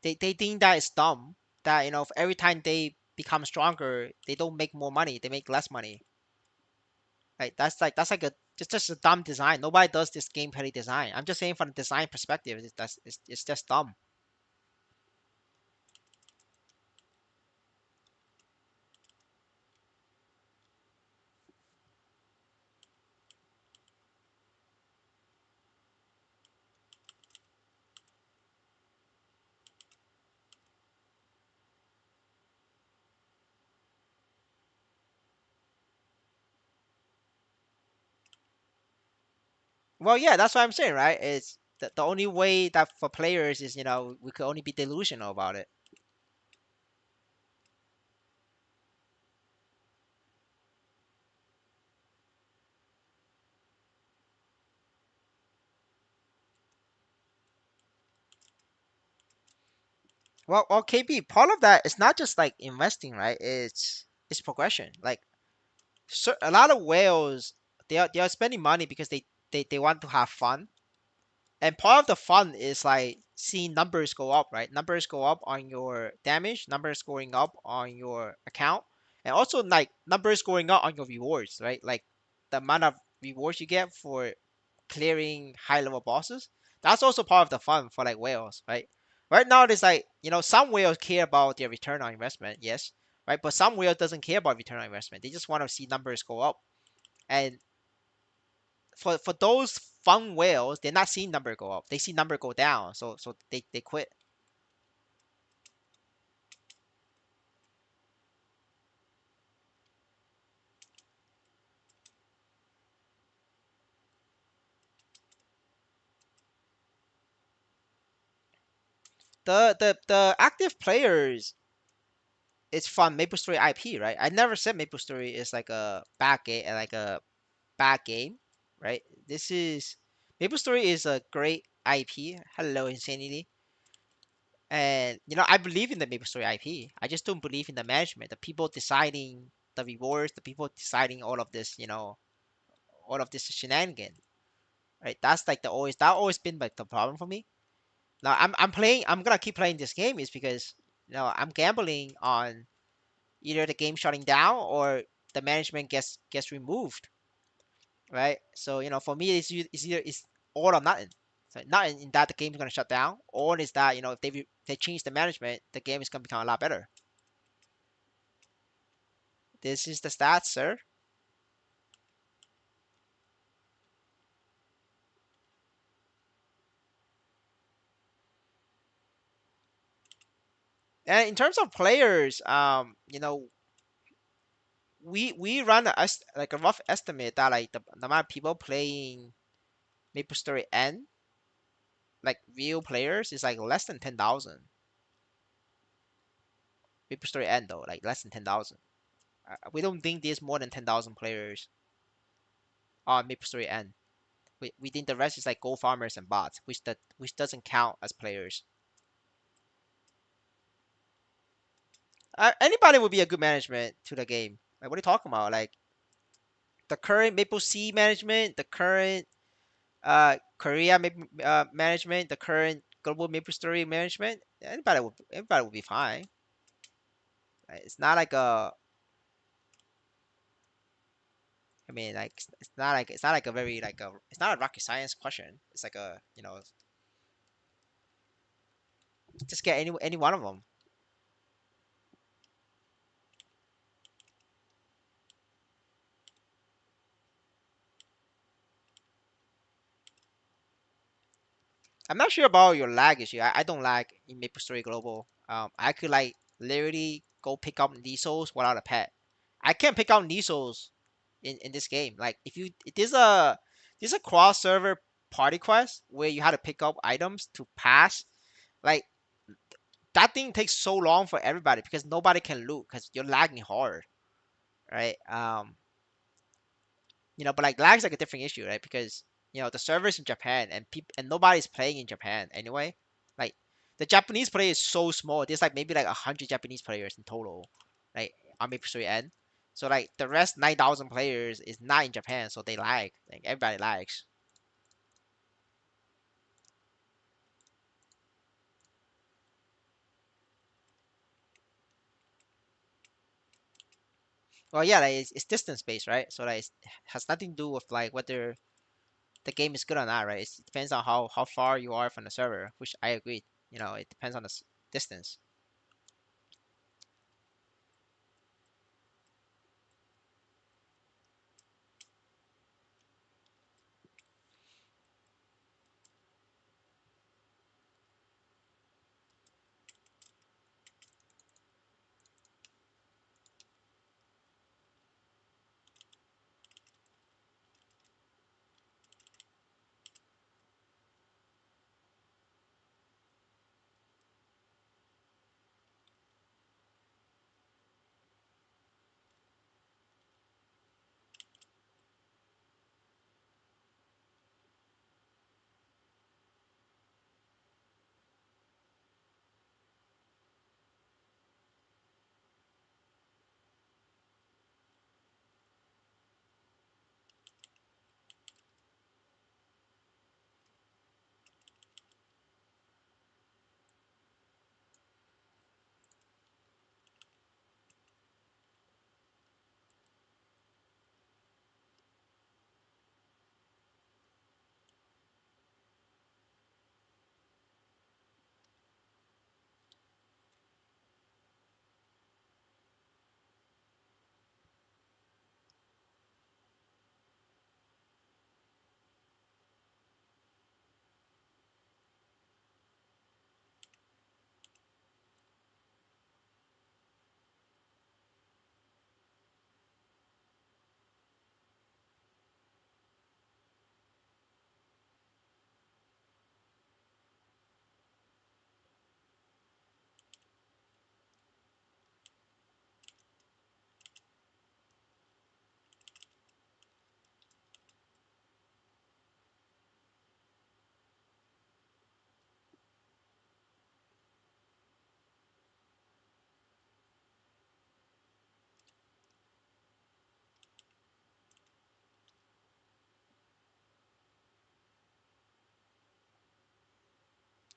Speaker 1: they think that it's dumb. That every time they become stronger, they don't make more money. They make less money. Right? That's like just a dumb design. Nobody does this gameplay design. I'm just saying from the design perspective, it's just dumb. Well, yeah, that's what I'm saying, right? It's the only way that for players is we could only be delusional about it. Well, KB, part of that is not just like investing, right? It's progression. Like, a lot of whales, they are spending money because they want to have fun, and part of the fun is like seeing numbers go up, right? Numbers go up on your damage, numbers going up on your account, and also like numbers going up on your rewards, right? Like the amount of rewards you get for clearing high level bosses. That's also part of the fun for like whales, right? Right now, there's like some whales care about their return on investment, yes, right? But some whales doesn't care about return on investment. They just want to see numbers go up, and for those fun whales, they're not seeing number go up. They see number go down. So they quit. The active players, it's from MapleStory IP, right? I never said MapleStory is like a bad game, right? This is MapleStory is a great IP. Hello, Insanity. And I believe in the MapleStory IP. I just don't believe in the management, the people deciding the rewards, the people deciding all of this shenanigan. Right? That's like that always been like the problem for me. Now I'm gonna keep playing this game is because I'm gambling on either the game shutting down or the management gets removed, right? So for me it's either it's all or nothing. So not in that the game's gonna shut down, or is that if they change the management, the game is gonna become a lot better. This is the stats, sir. And in terms of players, we run like a rough estimate that like the amount of people playing MapleStory N, like real players, is like less than 10,000. MapleStory N though, like less than 10,000. We don't think there's more than 10,000 players on MapleStory N. We think the rest is like gold farmers and bots, which doesn't count as players. Anybody would be a good management to the game. Like, what are you talking about? Like the current Maple Sea management, the current Korea management, the current global Maple Story management. Anybody would be fine. Right? It's not like a. I mean, like it's not like a very like a. It's not a rocket science question. It's like a just get any one of them. I'm not sure about your lag issue. I don't lag in MapleStory Global. I could like literally go pick up Nisos without a pet. I can't pick up Nisos in this game. Like if there's a cross server party quest where you had to pick up items to pass. Like that thing takes so long for everybody because nobody can loot because you're lagging hard, right? But like lag's like a different issue, right? Because the servers in Japan and people and nobody's playing in Japan anyway. Like the Japanese player is so small. There's like maybe like 100 Japanese players in total, like on MapleStory N. So like the rest 9,000 players is not in Japan, so they lag. Like everybody lags. Well, yeah, like it's distance based, right? So like it has nothing to do with like whether the game is good or not, right? It depends on how far you are from the server, which I agree. It depends on the distance.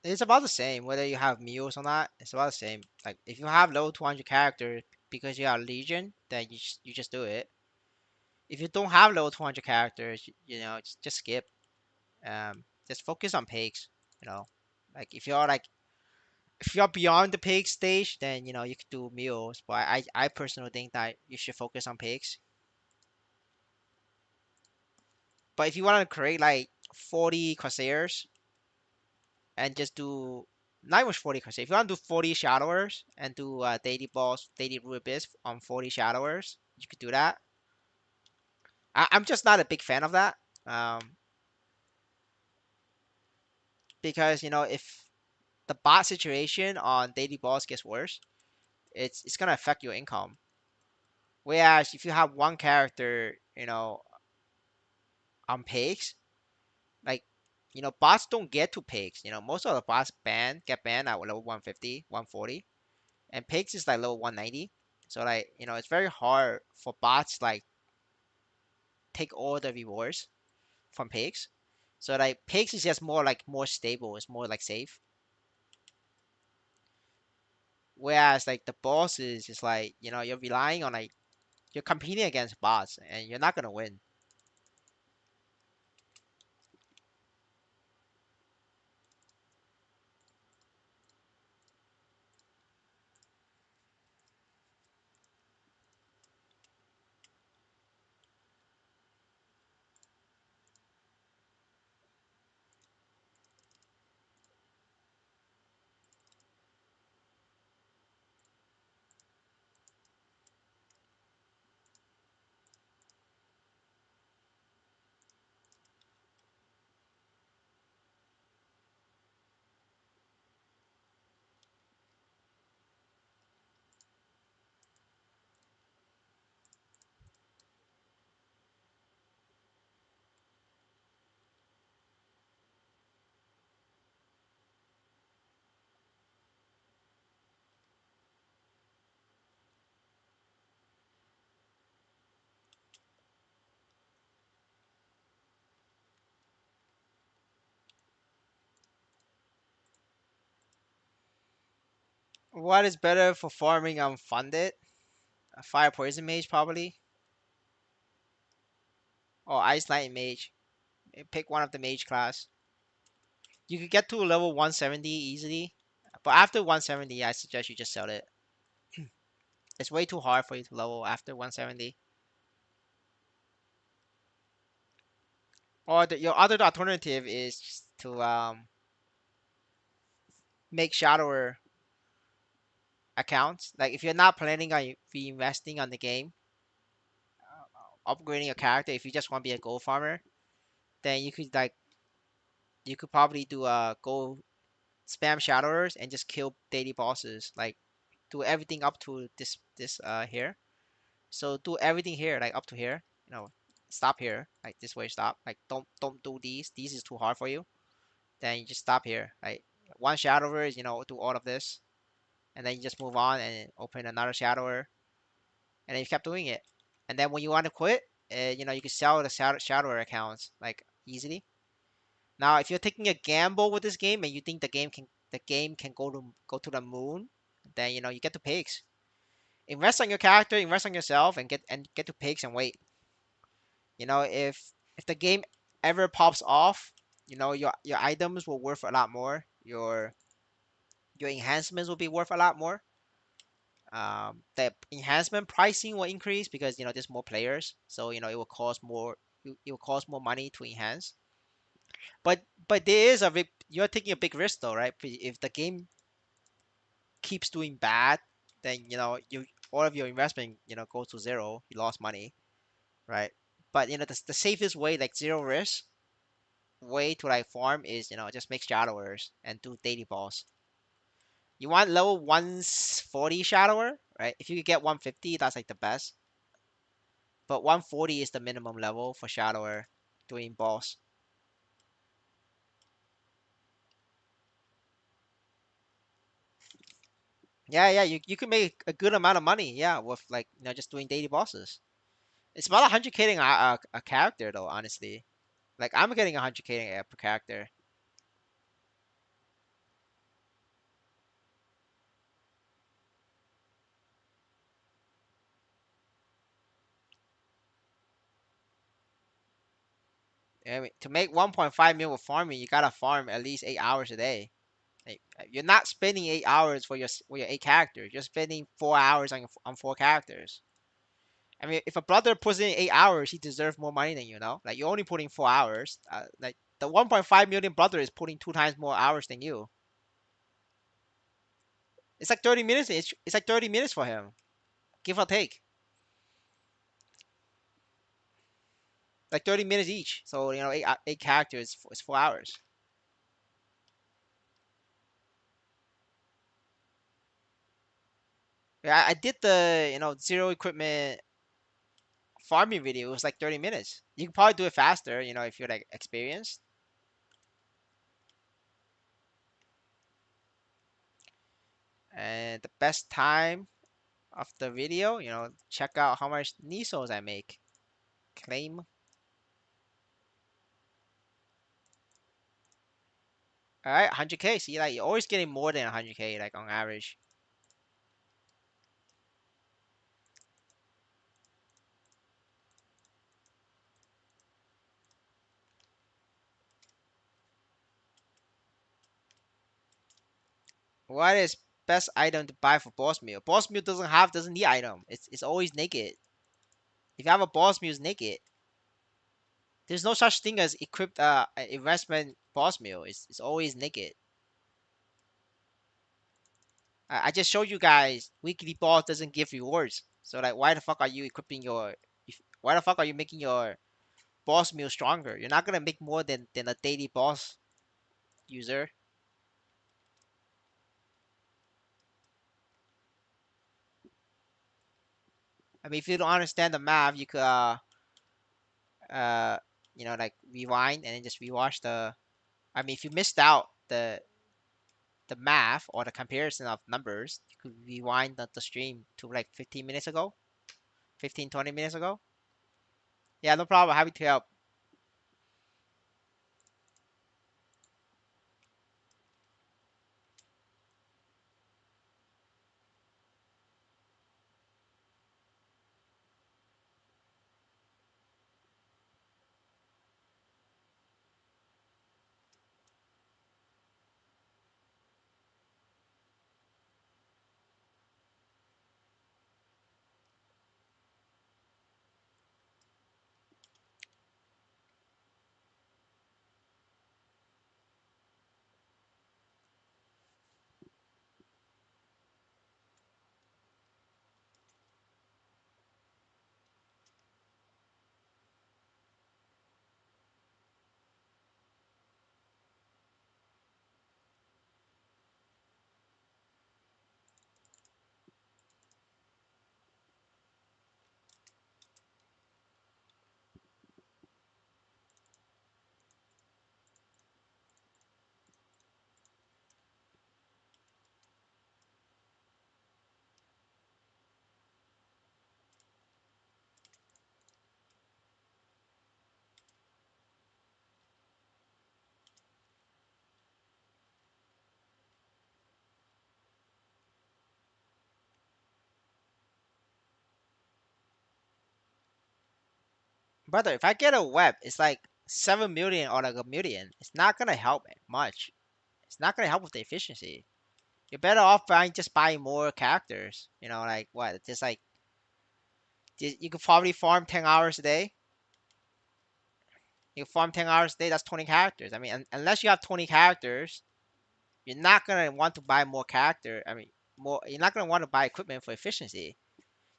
Speaker 1: It's about the same whether you have mules or not. It's about the same. Like if you have low 200 characters because you are Legion, then you just do it. If you don't have low 200 characters, just skip. Just focus on pigs. You know, like if you're beyond the pig stage, then you could do mules. But I personally think that you should focus on pigs. But if you want to create like 40 Corsairs and just do not even 40 Crusade. If you want to do 40 Shadowers and do daily boss, daily Rubius on 40 Shadowers, you could do that. I'm just not a big fan of that. Because if the bot situation on daily boss gets worse, it's gonna affect your income. Whereas if you have one character, on pigs, like bots don't get to pigs. Most of the bots get banned at level 150, 140. and pigs is like level 190. So like it's very hard for bots like take all the rewards from pigs. So like pigs is just more like more stable. It's more like safe. Whereas like the bosses is like you're relying on like you're competing against bots and you're not gonna win. What is better for farming unfunded? A fire poison mage probably, or ice light mage. Pick one of the mage class. You could get to level 170 easily, but after 170, I suggest you just sell it. It's way too hard for you to level after 170. Or your other alternative is just to make shadower accounts. Like if you're not planning on reinvesting on the game, upgrading a character, if you just want to be a gold farmer, then you could probably do a gold spam shadowers and just kill daily bosses. Like do everything up to this here. So do everything here, like up to here. Stop here. Like this way, stop. Like don't do these. These is too hard for you. Then you just stop here. Like one shadower is do all of this, and then you just move on and open another shadower, and then you kept doing it. And then when you want to quit, you can sell the shadower accounts like easily. Now, if you're taking a gamble with this game and you think the game can go to the moon, then you get to pigs. Invest on your character, invest on yourself, and get to pigs and wait. If the game ever pops off, your items will worth a lot more. Your enhancements will be worth a lot more. The enhancement pricing will increase because there's more players, so it will cost more. It will cost more money to enhance. But you're taking a big risk though, right? If the game keeps doing bad, then you all of your investment goes to zero. You lost money, right? But the safest way, like zero risk way to like farm is just make shadowers and do daily boss. You want level 140 shadower, right? If you could get 150, that's like the best. But 140 is the minimum level for shadower doing boss. Yeah, yeah, you can make a good amount of money, yeah, with like just doing daily bosses. It's about 100k a character though, honestly. Like I'm getting 100k per character. I mean, to make 1.5 mil with farming, you gotta farm at least 8 hours a day. Like, you're not spending 8 hours for your 8 characters. You're spending 4 hours on four characters. I mean, if a brother puts in 8 hours, he deserves more money than Like you're only putting 4 hours. Like the 1.5 million brother is putting two times more hours than you. It's like 30 minutes. It's like 30 minutes for him, give or take. Like 30 minutes each. So eight characters is 4 hours. Yeah, I did the zero equipment farming video. It was like 30 minutes. You can probably do it faster. If you're like experienced. And the best time of the video, check out how much Nisos I make. Claim. All right, 100K. See, like you're always getting more than 100K, like on average. What is best item to buy for boss meal? Boss meal doesn't need item. It's always naked. If you have a boss meal, it's naked. There's no such thing as equipped investment boss meal. It's always naked. I just showed you guys weekly boss doesn't give rewards. So like, why the fuck are you equipping your? Why the fuck are you making your boss meal stronger? You're not gonna make more than a daily boss user. I mean, if you don't understand the math, you could uh like rewind and then just rewatch the. I mean, if you missed out the math or the comparison of numbers, you could rewind the stream to like 15 minutes ago, 15 20 minutes ago. Yeah, no problem. Happy to help. Brother, if I get a web, it's like 7 million or like a million. It's not gonna help much. It's not gonna help with the efficiency. You're better off just buying more characters. Like what? It's just like you could probably farm 10 hours a day. You farm 10 hours a day, that's 20 characters. I mean, unless you have 20 characters, you're not going to want to buy more character. I mean, you're not going to want to buy equipment for efficiency.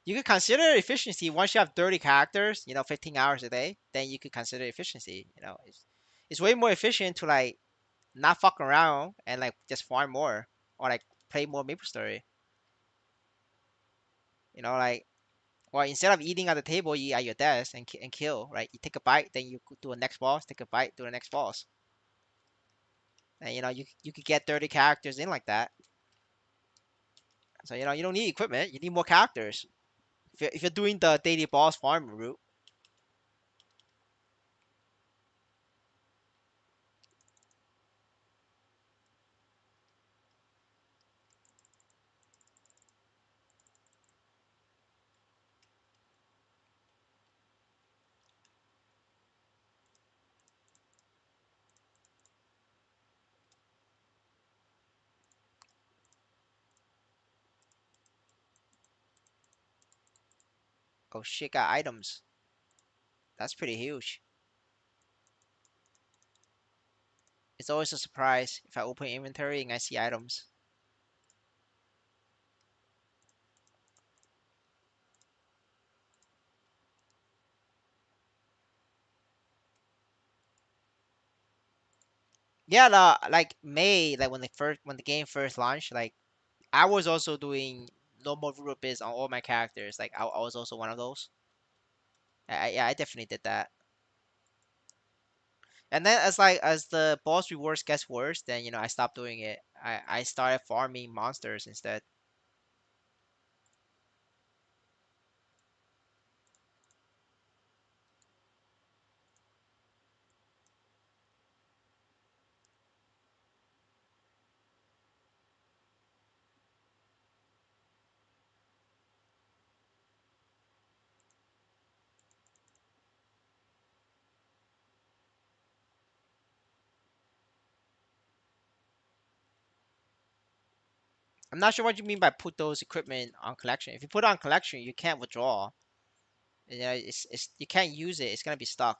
Speaker 1: You could consider efficiency once you have 30 characters, 15 hours a day, then you could consider efficiency. It's way more efficient to like not fuck around and like just farm more or like play more maplestory. Like, well, instead of eating at the table, you eat at your desk and kill, right? You take a bite, then you do a next boss, take a bite, do the next boss. And you could get 30 characters in like that. So you don't need equipment, you need more characters. If you're doing the daily boss farm route. Oh shit, got items. That's pretty huge. It's always a surprise if I open inventory and I see items. Yeah, like May, like when the game first launched, like I was also doing normal rupees on all my characters. Like I was also one of those. Yeah, I definitely did that. And then as the boss rewards gets worse, then I stopped doing it. I started farming monsters instead. I'm not sure what you mean by put those equipment on collection. If you put it on collection, you can't withdraw. You know, it's you can't use it. It's gonna be stuck.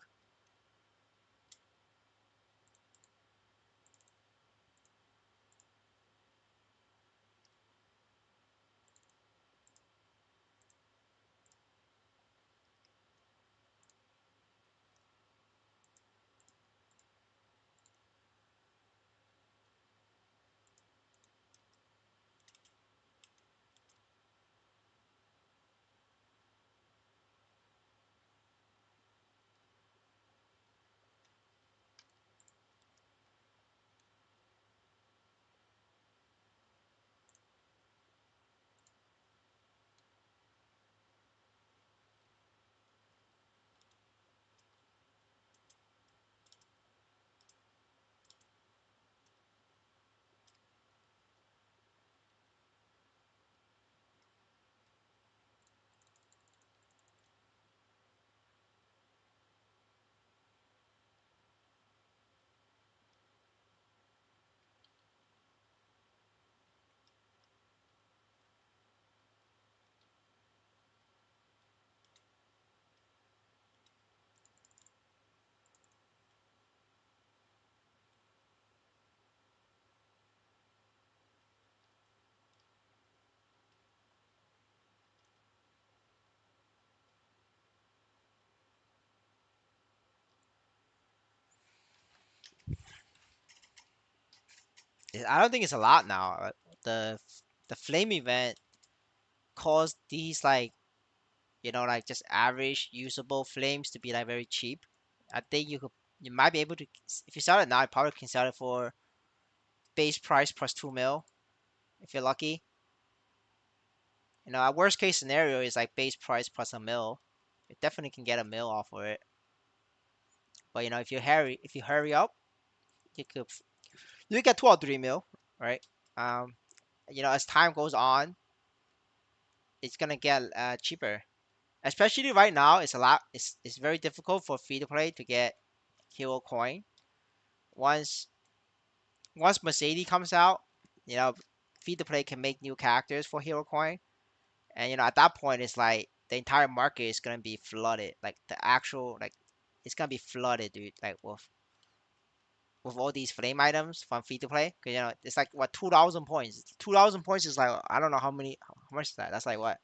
Speaker 1: I don't think it's a lot now. The the flame event caused these like like just average usable flames to be like very cheap. I think you might be able to if you sell it now, you probably can sell it for base price plus 2 mil if you're lucky. A worst case scenario is like base price plus a mil. You definitely can get a mil off of it. But if you hurry up, you could you get 2 or 3 mil, right? Um, as time goes on, it's gonna get cheaper. Especially right now, it's very difficult for free to play to get hero coin. Once once Mercedes comes out, you know, free to play can make new characters for hero coin, and at that point, it's like the entire market is gonna be flooded. Like the actual like, it's gonna be flooded, dude. Like with all these flame items from free to play, because it's like what 2,000 points. 2,000 points is like I don't know how much is that. That's like what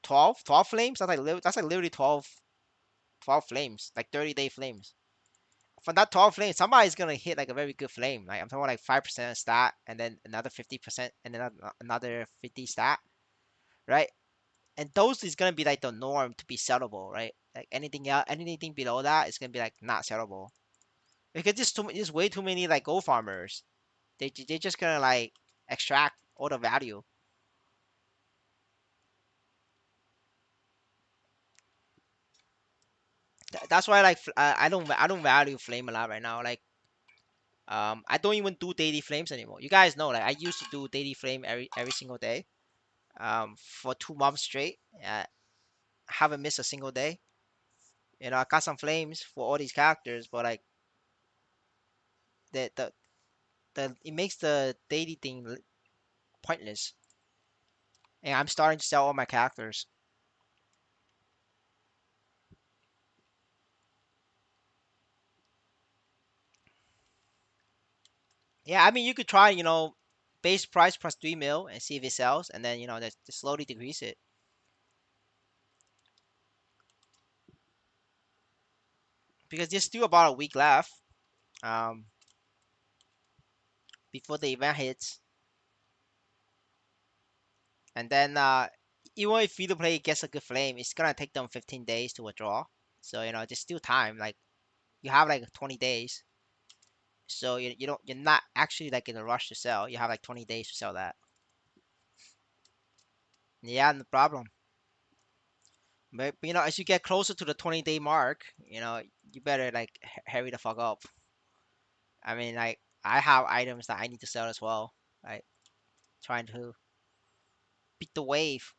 Speaker 1: 12 flames. That's like literally 12 flames, like 30-day flames. From that 12 flames, somebody's gonna hit like a very good flame. Like I'm talking about like 5% stat, and then another 50%, and then another 50 stat, right? And those is gonna be like the norm to be sellable, right? Like anything else, anything below that is gonna be like not sellable because there's way too many like gold farmers. They're just gonna like extract all the value. That's why like I don't value flame a lot right now. Like I don't even do daily flames anymore. You guys know like I used to do daily flame every single day for 2 months straight. Haven't missed a single day. I got some flames for all these characters, but like the it makes the daily thing pointless. And I'm starting to sell all my characters. Yeah, I mean you could try base price plus 3 mil and see if it sells, and then just slowly decrease it because there's still about a week left um before the event hits, and then even if free to play gets a good flame, it's gonna take them 15 days to withdraw. So there's still time. Like you have like 20 days. So you're not actually like in a rush to sell. You have like 20 days to sell that. Yeah, no problem. But as you get closer to the 20-day mark, you better like hurry the fuck up. I mean, like I have items that I need to sell as well. Like trying to beat the wave.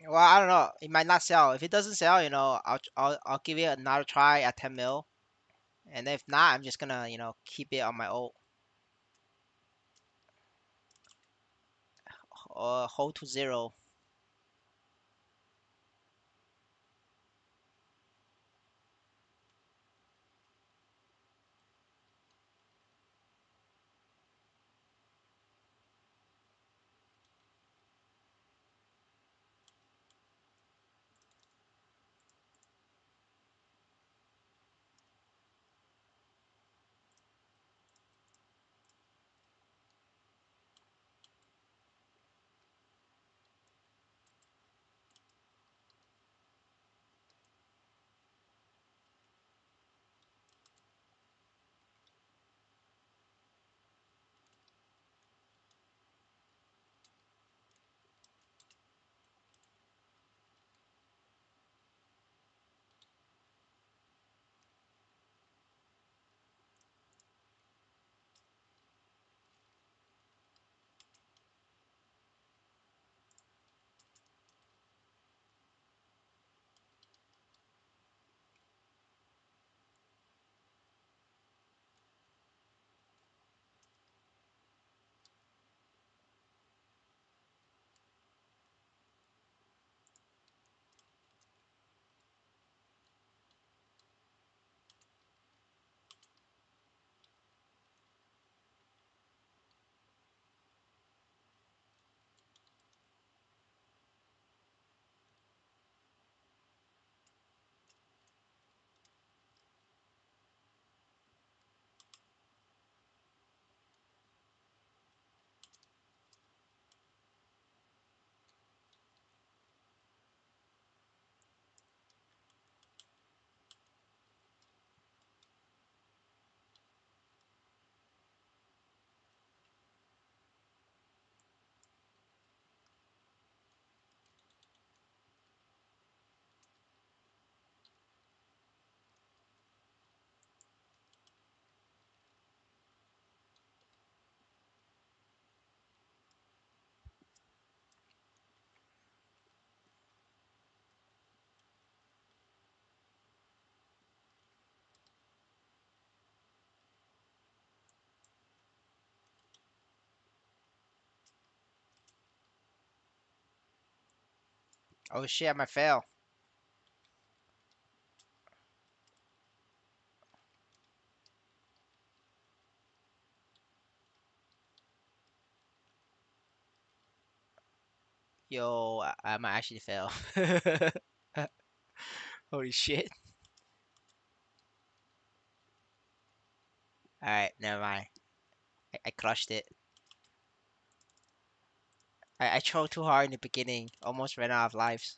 Speaker 1: Well, I don't know. It might not sell. If it doesn't sell, I'll give it another try at 10 mil. And if not, I'm just gonna, keep it on my old hold to zero. Oh shit, I might fail. Yo, I might actually fail. Holy shit. Alright, never mind. I crushed it. I tried too hard in the beginning. Almost ran out of lives.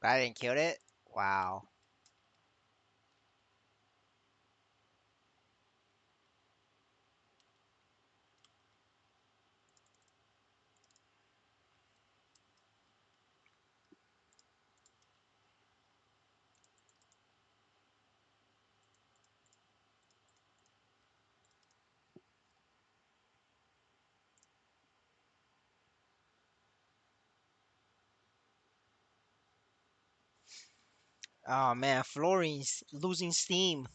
Speaker 1: But I didn't kill it. Wow. Oh man, Florence losing steam.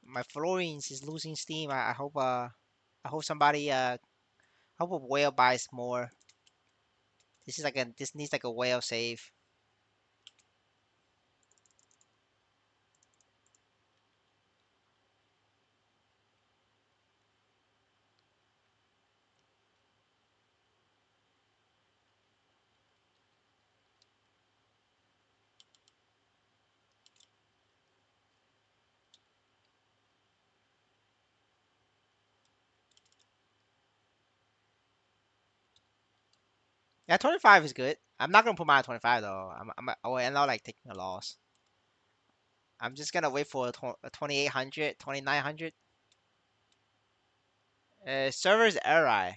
Speaker 1: My Florence is losing steam. I hope somebody I hope a whale buys more. This needs like a whale save. Yeah, 25 is good. I'm not gonna put mine at 25 though. Oh, and I like taking a loss. I'm just gonna wait for a 2800, 2900. Servers error.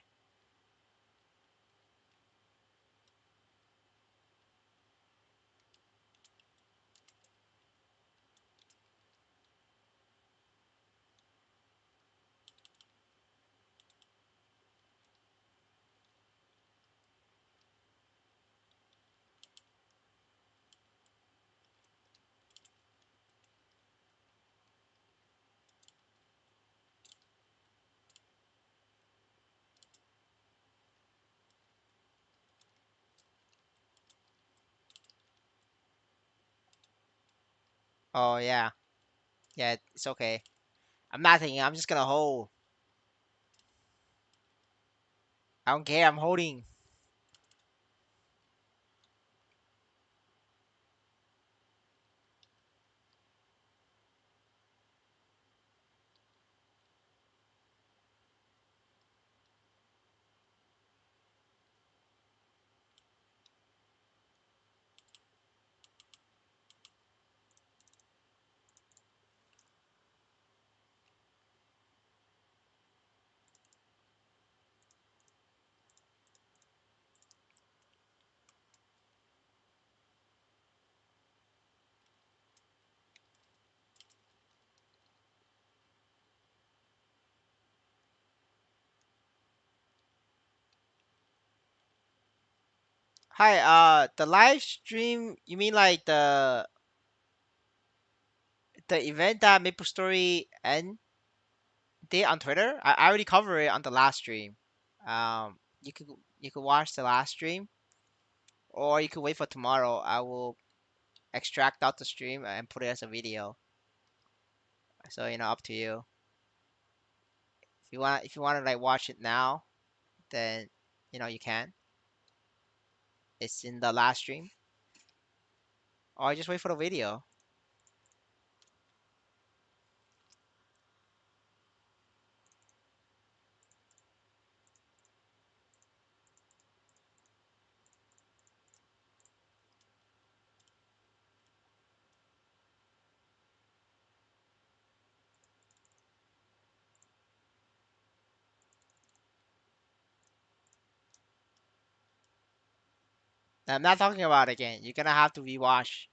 Speaker 1: Oh yeah, yeah, it's okay. I'm not taking. I'm just gonna hold. I don't care. I'm holding. Hi. The live stream. You mean like the event that Maple Story and did on Twitter? I already covered it on the last stream. You could watch the last stream, or you could wait for tomorrow. I will extract out the stream and put it as a video. So up to you. If you want to like watch it now, then you can. It's in the last stream, or just wait for the video. I'm not talking about it again. You're gonna have to rewatch.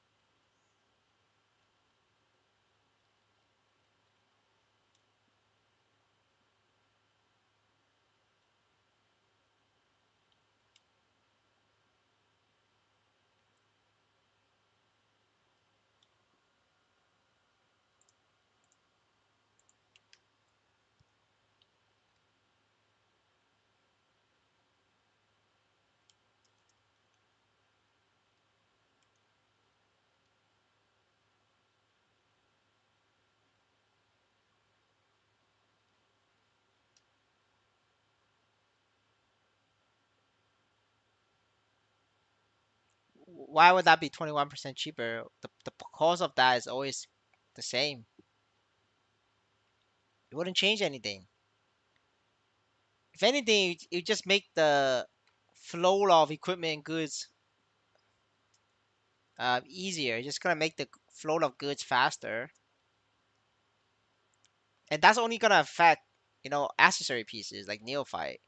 Speaker 1: Why would that be 21% cheaper? The cost of that is always the same. It wouldn't change anything. If anything, it just make the flow of equipment and goods easier. Just gonna make the flow of goods faster, and that's only gonna affect accessory pieces like neophyte.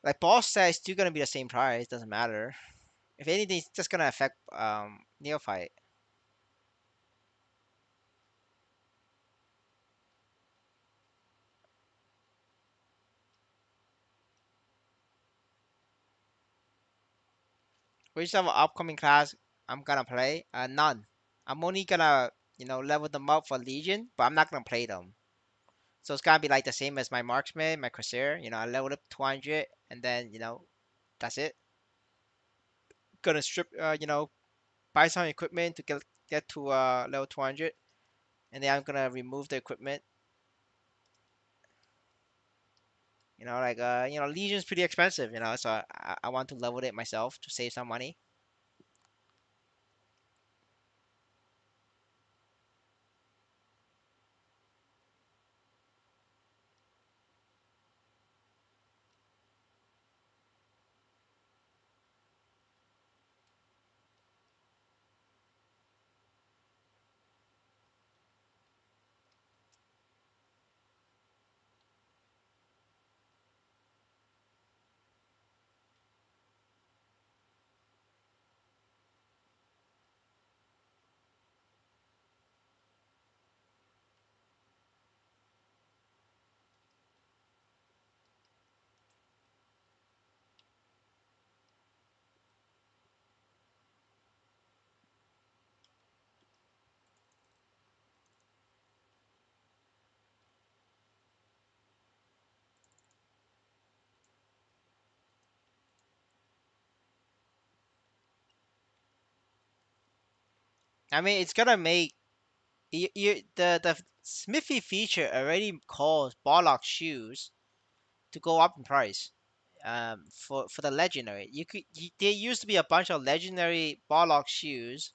Speaker 1: Like boss says, still gonna be the same price. Doesn't matter. If anything, it's just gonna affect neophyte. Which of upcoming class I'm gonna play? None. I'm only gonna level them up for Legion, but I'm not gonna play them. So it's gonna be like the same as my marksman, my Corsair. I leveled up 200, and then that's it. Gonna strip, buy some equipment to get to level 200, and then I'm gonna remove the equipment. Like Legion's pretty expensive. So I want to level it myself to save some money. I mean, it's gonna make the Smithy feature already calls Barlock shoes to go up in price. For the legendary, there used to be a bunch of legendary Barlock shoes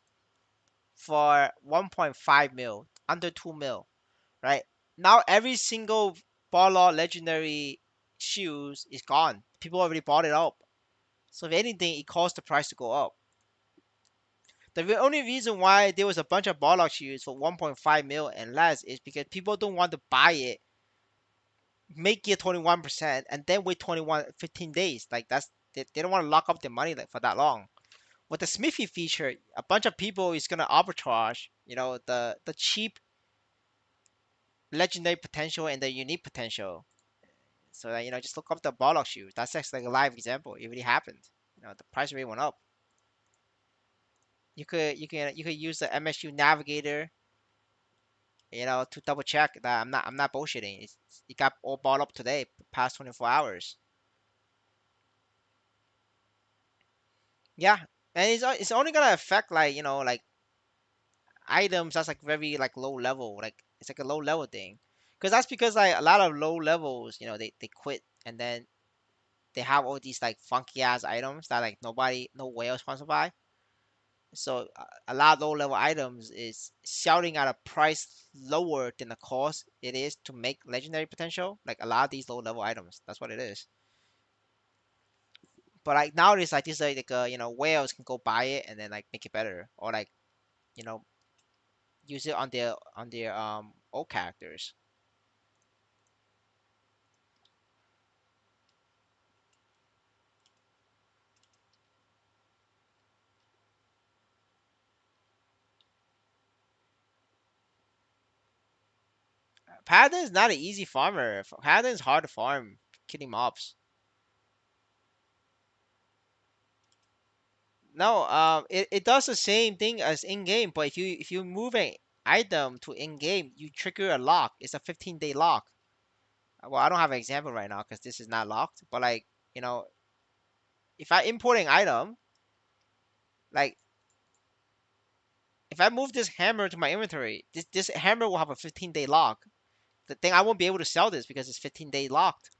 Speaker 1: for 1.5 mil, under 2 mil, right? Now every single Barlock legendary shoes is gone. People already bought it up. So if anything, it caused the price to go up. Only reason why there was a bunch of Barlock shoes for 1.5 mil and less is because people don't want to buy it, make it 21%, and then wait 15 days. Like they don't want to lock up their money like for that long. With the Smithy feature, a bunch of people is gonna arbitrage, the cheap legendary potential and the unique potential. So that, just look up the Barlock shoes. That's actually like a live example. It really happened. The price really went up. You could use the MSU Navigator, to double check that I'm not bullshitting. It got all bought up today, past 24 hours. Yeah, and it's only gonna affect like like items that's like very like low level, like it's like a low level thing, because like a lot of low levels, they quit, and then they have all these like funky ass items that like no whale wants to buy. So a lot of low level items is shouting at a price lower than the cost it is to make legendary potential. Like a lot of these low level items, that's what it is. But like nowadays, like this like whales can go buy it and then like make it better, or like you know use it on their old characters. Paladin is not an easy farmer. Paladin is hard to farm, killing mobs. No, it does the same thing as in game, but if you move an item to in game, you trigger a lock. It's a 15-day lock. Well, I don't have an example right now because this is not locked. But like you know, if I import an item, like if I move this hammer to my inventory, this hammer will have a 15-day lock. The thing I won't be able to sell this because it's 15-day locked.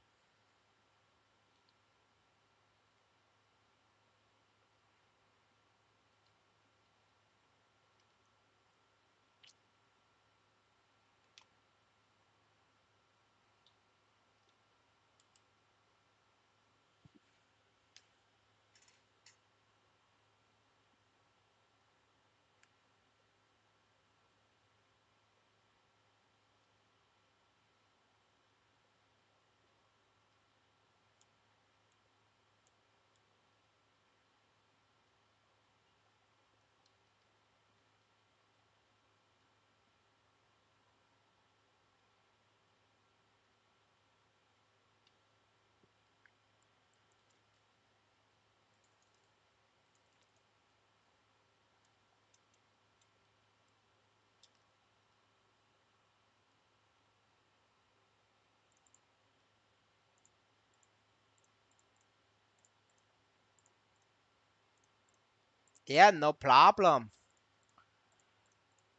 Speaker 1: Yeah, no problem.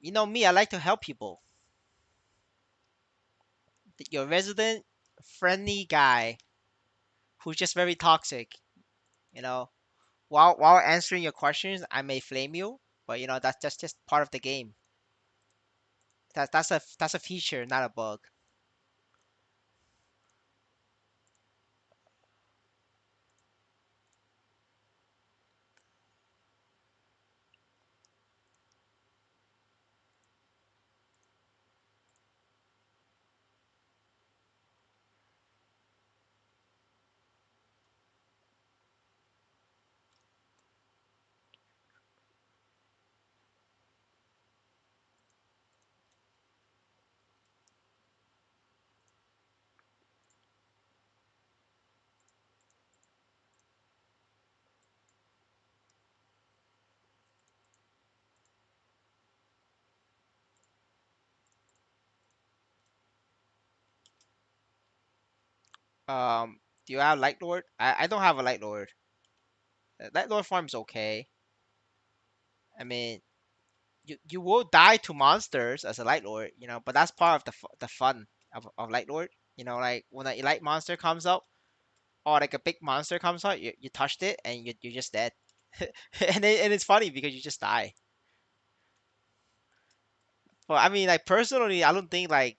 Speaker 1: You know me, I like to help people. Your resident friendly guy who's just very toxic. You know, while answering your questions, I may flame you, but you know that's just part of the game. That's a feature, not a bug. Do you have Light Lord? I don't have a Light Lord. Light Lord farm's okay. I mean, you will die to monsters as a Light Lord, you know, but that's part of the fun of Light Lord. You know, like when an elite monster comes up or like a big monster comes out, you touched it and you're just dead. And it's funny because you just die. But I mean, like personally, I don't think Light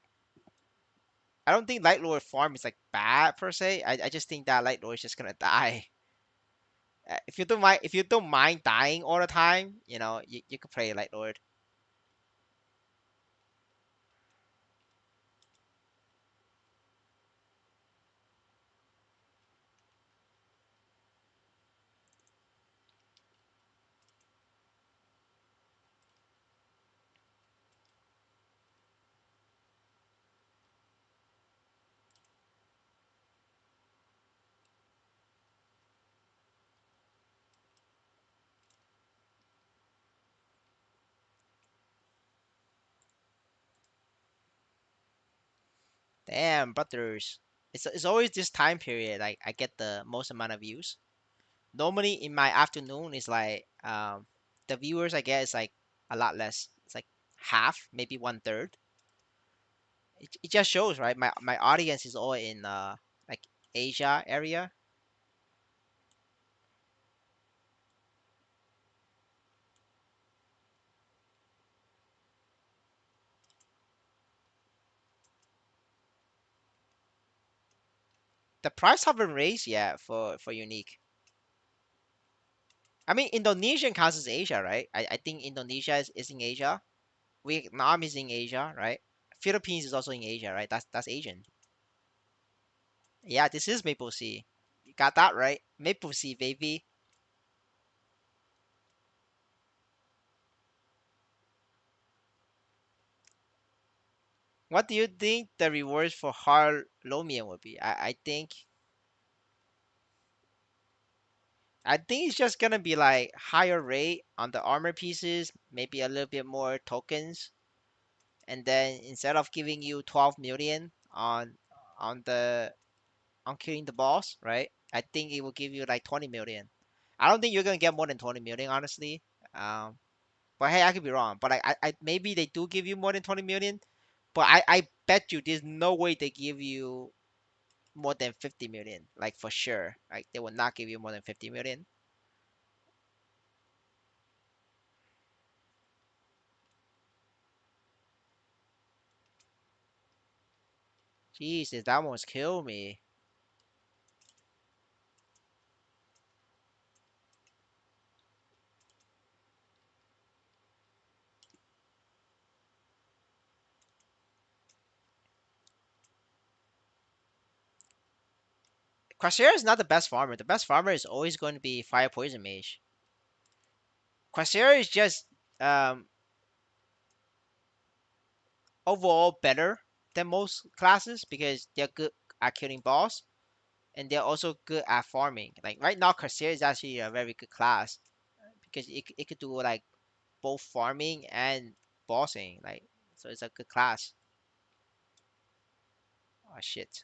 Speaker 1: Lord farm is like bad per se. I just think that Light Lord is just gonna die. If you don't mind dying all the time, you know, you could play Light Lord. Damn, brothers. It's always this time period like I get the most amount of views. Normally in my afternoon is like the viewers I get is like a lot less. It's like half, maybe one third. It just shows, right? My audience is all in like Asia area. The price haven't raised yet for unique. I mean Indonesian counts as Asia, right? I think Indonesia is in Asia. Vietnam is in Asia, right? Philippines is also in Asia, right? That's Asian. Yeah, this is Maple Sea. You got that right. Maple Sea, baby. What do you think the rewards for hard Lomian would be? I think it's just gonna be like higher rate on the armor pieces, maybe a little bit more tokens, and then instead of giving you 12 million on the on killing the boss, right? I think it will give you like 20 million. I don't think you're gonna get more than 20 million, honestly. Um, but hey, I could be wrong. But I maybe they do give you more than 20 million. But I bet you there's no way they give you more than 50 million, like for sure. Like they will not give you more than 50 million. Jesus, that almost killed me. Quasira is not the best farmer. The best farmer is always going to be Fire Poison Mage. Quasira is just um overall better than most classes because they're good at killing boss and they're also good at farming. Like right now, Quasira is actually a very good class because it could do like both farming and bossing. Like so, it's a good class. Oh shit.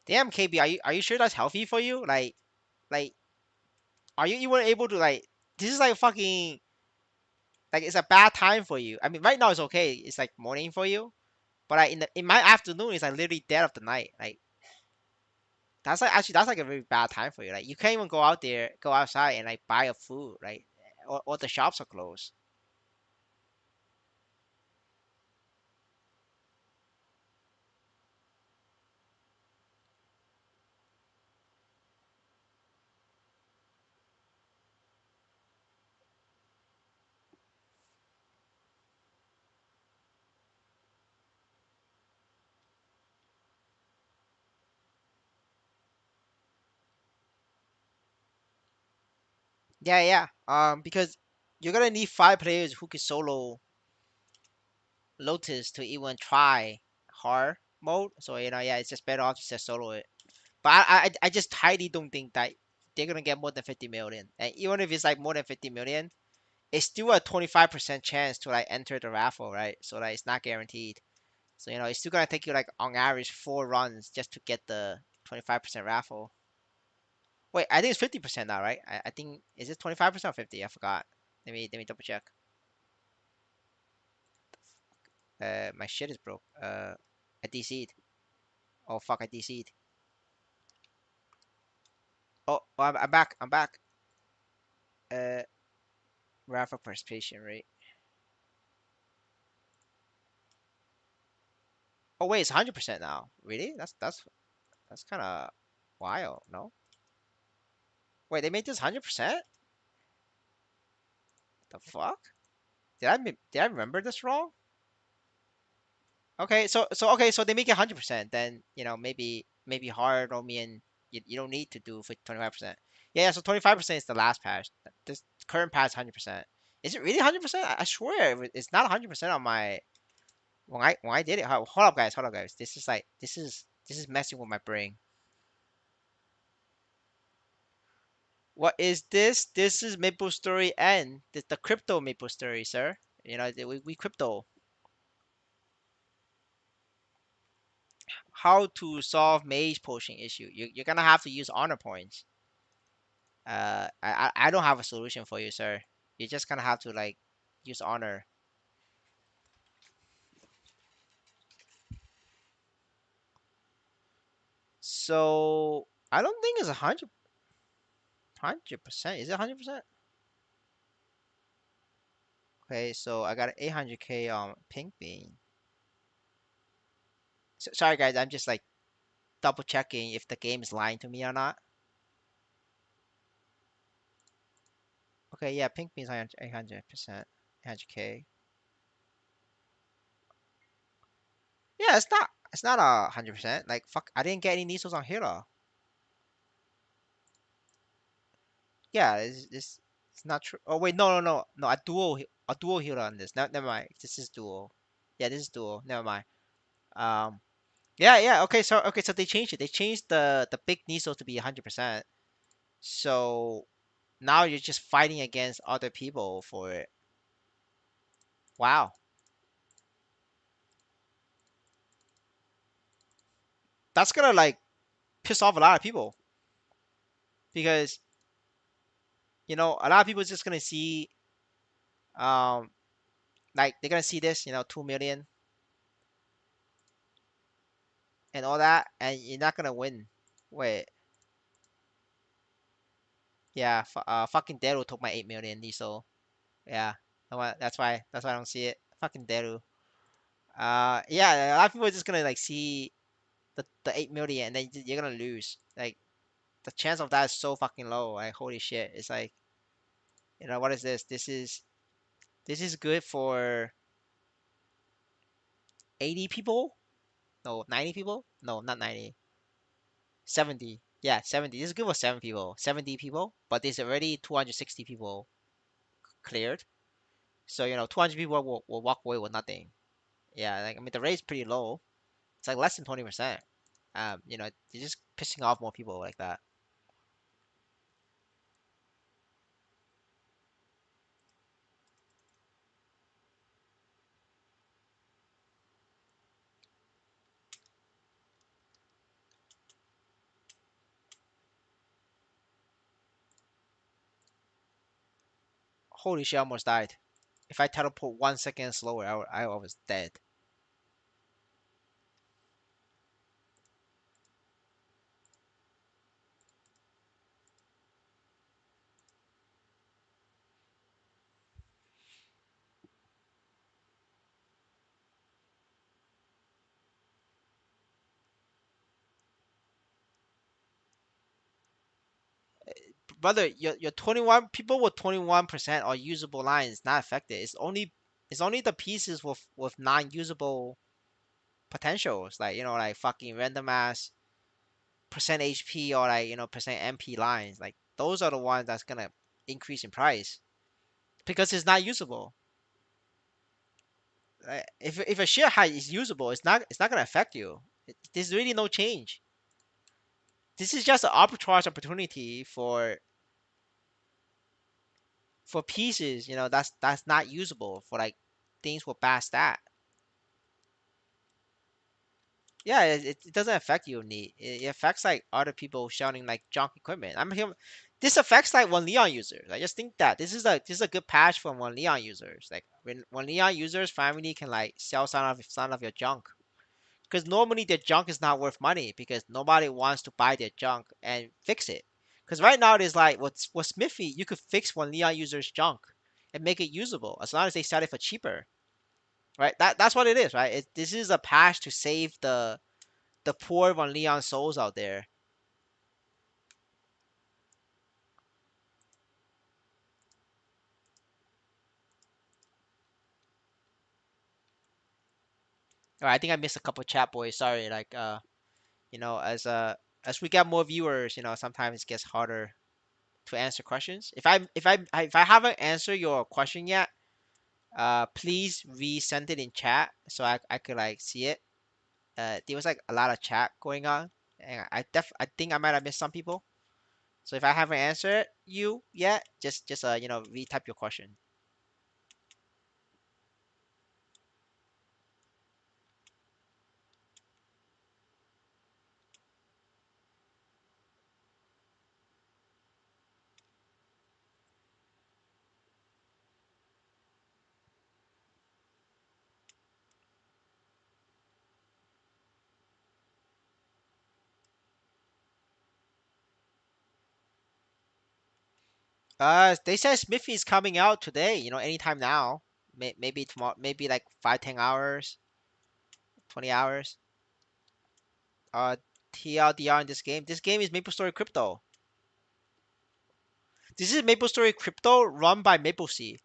Speaker 1: Damn, KB, are you sure that's healthy for you? Like, are you even able to like? This is like fucking like it's a bad time for you. I mean, right now it's okay. It's like morning for you, but like in my afternoon, it's like literally dead of the night. Like that's like actually that's like a very bad time for you. Like you can't even go out there, go outside and like buy a food, right? Or the shops are closed. Yeah, yeah. Because you're gonna need 5 players who can solo Lotus to even try hard mode. So yeah, it's just better off to just solo it. But I just highly don't think that they're gonna get more than 50 million. And even if it's like more than 50 million, it's still a 25% chance to like enter the raffle, right? So like it's not guaranteed. So it's still gonna take you like on average 4 runs just to get the 25% raffle. Wait, I think it's 50% now, right? I think is it 25% or 50? I forgot. Let me double check. My shit is broke. I DC'd. Oh fuck, I DC'd. Oh, I'm back. I'm back. Uh, raffle participation rate. Oh wait, it's 100% now. Really? That's kind of wild. No? Wait, they made this 100%? The fuck? Did I remember this wrong? Okay, so they make it 100%. Then maybe hard or me and you don't need to do for 25%. Yeah, so 25% is the last patch. This current patch 100%. Is it really 100%? I swear it's not 100% on my when I did it. Hold up, guys. Hold up, guys. This is messing with my brain. What is this? This is Maple Story N. The crypto Maple Story, sir. We crypto. How to solve mage potion issue. You're gonna have to use honor points. I don't have a solution for you, sir. You're just gonna have to like use honor. So I don't think it's 100%. Is it 100%? Okay, so I got 800k on pink bean. Sorry guys, I'm just like double checking if the game is lying to me or not. Okay, yeah, pink bean's 800%, 800k. Yeah, it's not 100%. Like fuck, I didn't get any Nisos on Hero. Yeah, it's not true. Oh wait, no, a dual Hero on this. No, never mind. This is dual. Yeah, this is dual. Never mind. Um, yeah. Okay, so they changed it. They changed the big Niso to be 100%. So now you're just fighting against other people for it. Wow, that's gonna like piss off a lot of people because a lot of people just gonna see um like they're gonna see this 2 million and all that, and you're not gonna win. Wait, yeah, fucking Deru took my 8 million Niso. Yeah, that's why I don't see it. Fucking Deru. Yeah, a lot of people are just gonna like see the 8 million, and then you're gonna lose. Like the chance of that is so fucking low. Like holy shit, it's like what is this? This is good for 80 people. No, 90 people. No, not 90. 70. Yeah, 70. This is good for 7 people. 70 people, but there's already 260 people cleared. So 200 people will walk away with nothing. Yeah, like I mean the rate's pretty low. It's like less than 20%. You're just pissing off more people like that. Holy shit, I almost died. If I teleport 1 second slower, I was dead. Brother, your 21 people with 21% are usable lines not affected. It's only the pieces with non-usable potentials, like like fucking random ass percent HP or like percent MP lines. Like those are the ones that's gonna increase in price because it's not usable. If a share height is usable, it's not gonna affect you. There's really no change. This is just an arbitrage opportunity for pieces, that's not usable for like things with bad stat. Yeah, it doesn't affect you, neat. It affects like other people shouting like junk equipment. This affects like one Leon users. I just think that this is a good patch for one Leon users. Like when one Leon users finally can like sell some of your junk. Because normally their junk is not worth money because nobody wants to buy their junk and fix it. Because right now there's like what's Smithy, you could fix one Leon user's junk and make it usable as long as they sell it for cheaper. Right? That's what it is, right? This is a patch to save the poor Von Leon souls out there. All right, I think I missed a couple chat boys. Sorry, like as we get more viewers, sometimes it gets harder to answer questions. If I haven't answered your question yet, please resend it in chat so I could like see it. There was like a lot of chat going on, and I think I might have missed some people. So if I haven't answered you yet, just retype your question. They said Smithy is coming out today. Anytime now. Maybe tomorrow. Maybe like 5, 10 hours, 20 hours. Uh, TLDR in this game. This game is MapleStory Crypto. This is MapleStory Crypto run by MapleSeed.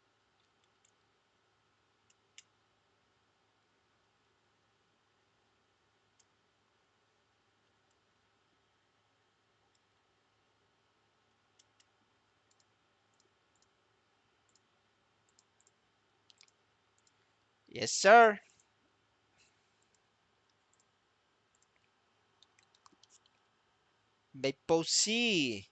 Speaker 1: Yes, sir. MapleSeed.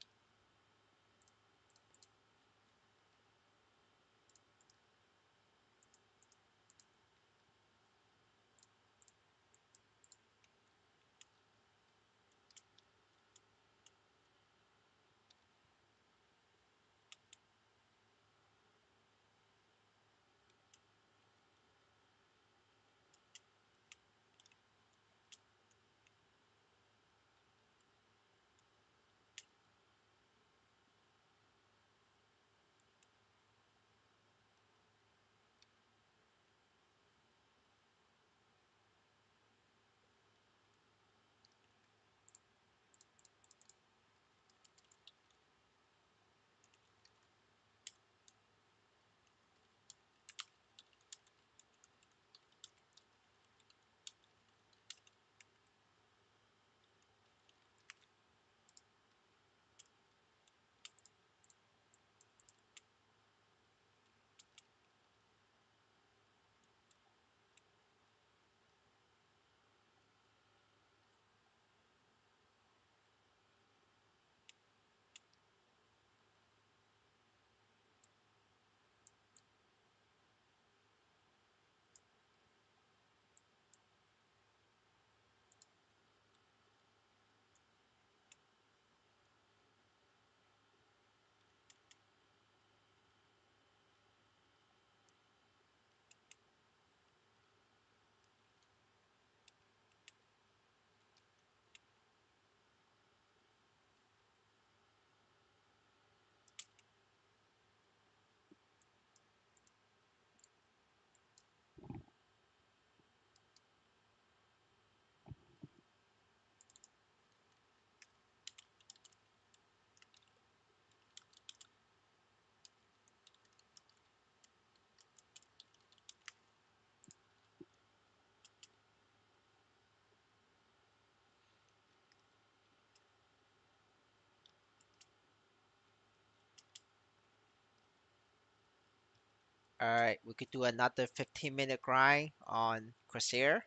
Speaker 1: All right, we could do another 15-minute grind on Corsair,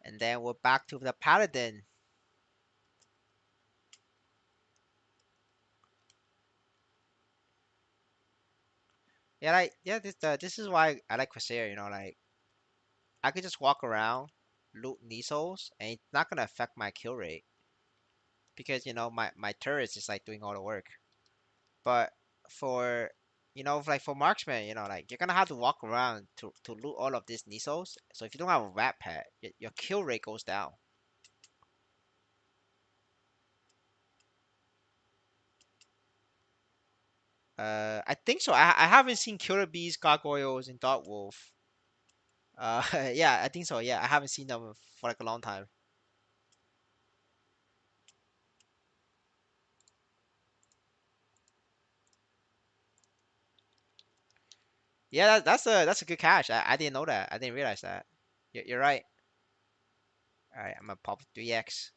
Speaker 1: and then we're back to the Paladin. Yeah, this is why I like Corsair. Like I could just walk around, loot Nisos, and it's not gonna affect my kill rate because my turrets is like doing all the work. But for like for marksman, like you're gonna have to walk around to loot all of these Nisos. So if you don't have a rat pet, your kill rate goes down. I think so. I haven't seen killer bees, gargoyles, and dog wolf. Yeah, I think so. Yeah, I haven't seen them for like a long time. Yeah, that's a good catch. I didn't know that. I didn't realize that. You're right. All right, I'm gonna pop 3x.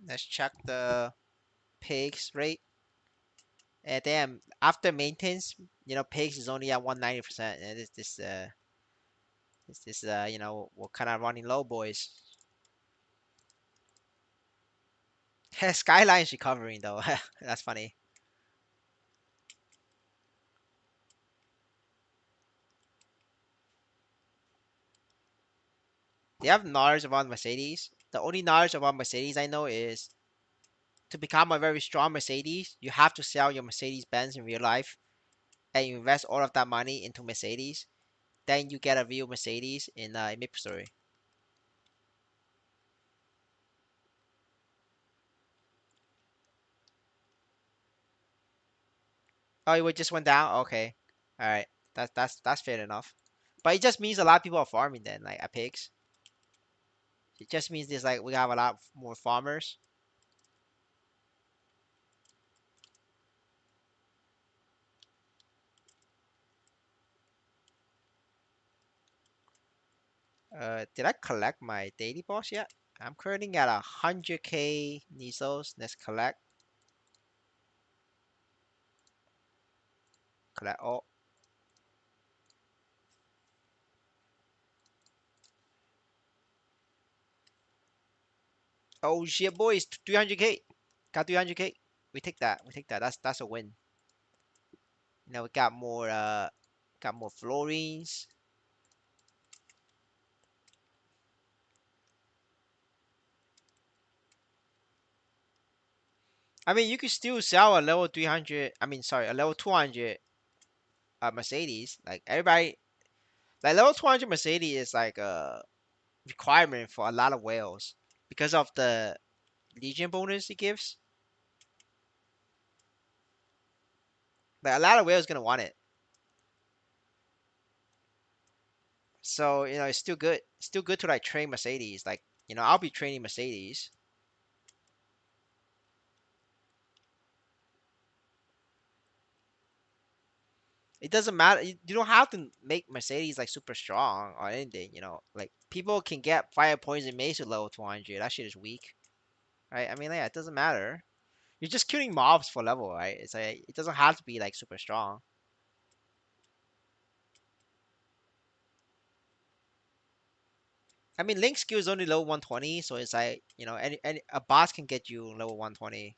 Speaker 1: Let's check the pigs rate. And damn, after maintenance, pigs is only at 190%. And we're kind of running low, boys. Skyline's recovering though. That's funny. Do you have knowledge about Mercedes? The only knowledge about Mercedes I know is to become a very strong Mercedes, you have to sell your Mercedes Benz in real life and you invest all of that money into Mercedes. Then you get a real Mercedes in maplestory. Oh, it just went down. Okay, all right, that's fair enough. But it just means a lot of people are farming then, like at pigs. It just means there's like we have a lot more farmers. Did I collect my daily boss yet? I'm currently at 100k Nisos. Let's collect all. Oh shit, boys, 300k. Got 300k. We take that. We take that. That's a win. We got more florines. I mean, you could still sell a level 300. I mean, sorry, a level 200 Mercedes. Like everybody, like level 200 Mercedes is like a requirement for a lot of whales because of the Legion bonus it gives. Like a lot of whales gonna want it. So it's still good. Still good to like train Mercedes. Like I'll be training Mercedes. It doesn't matter. You don't have to make Mercedes like super strong or anything. Like people can get fire poison mace with level 200. That shit is weak, right? I mean, yeah, it doesn't matter. You're just killing mobs for level, right? It's like it doesn't have to be like super strong. I mean, Link skill is only level 120, so it's like any a boss can get you level 120.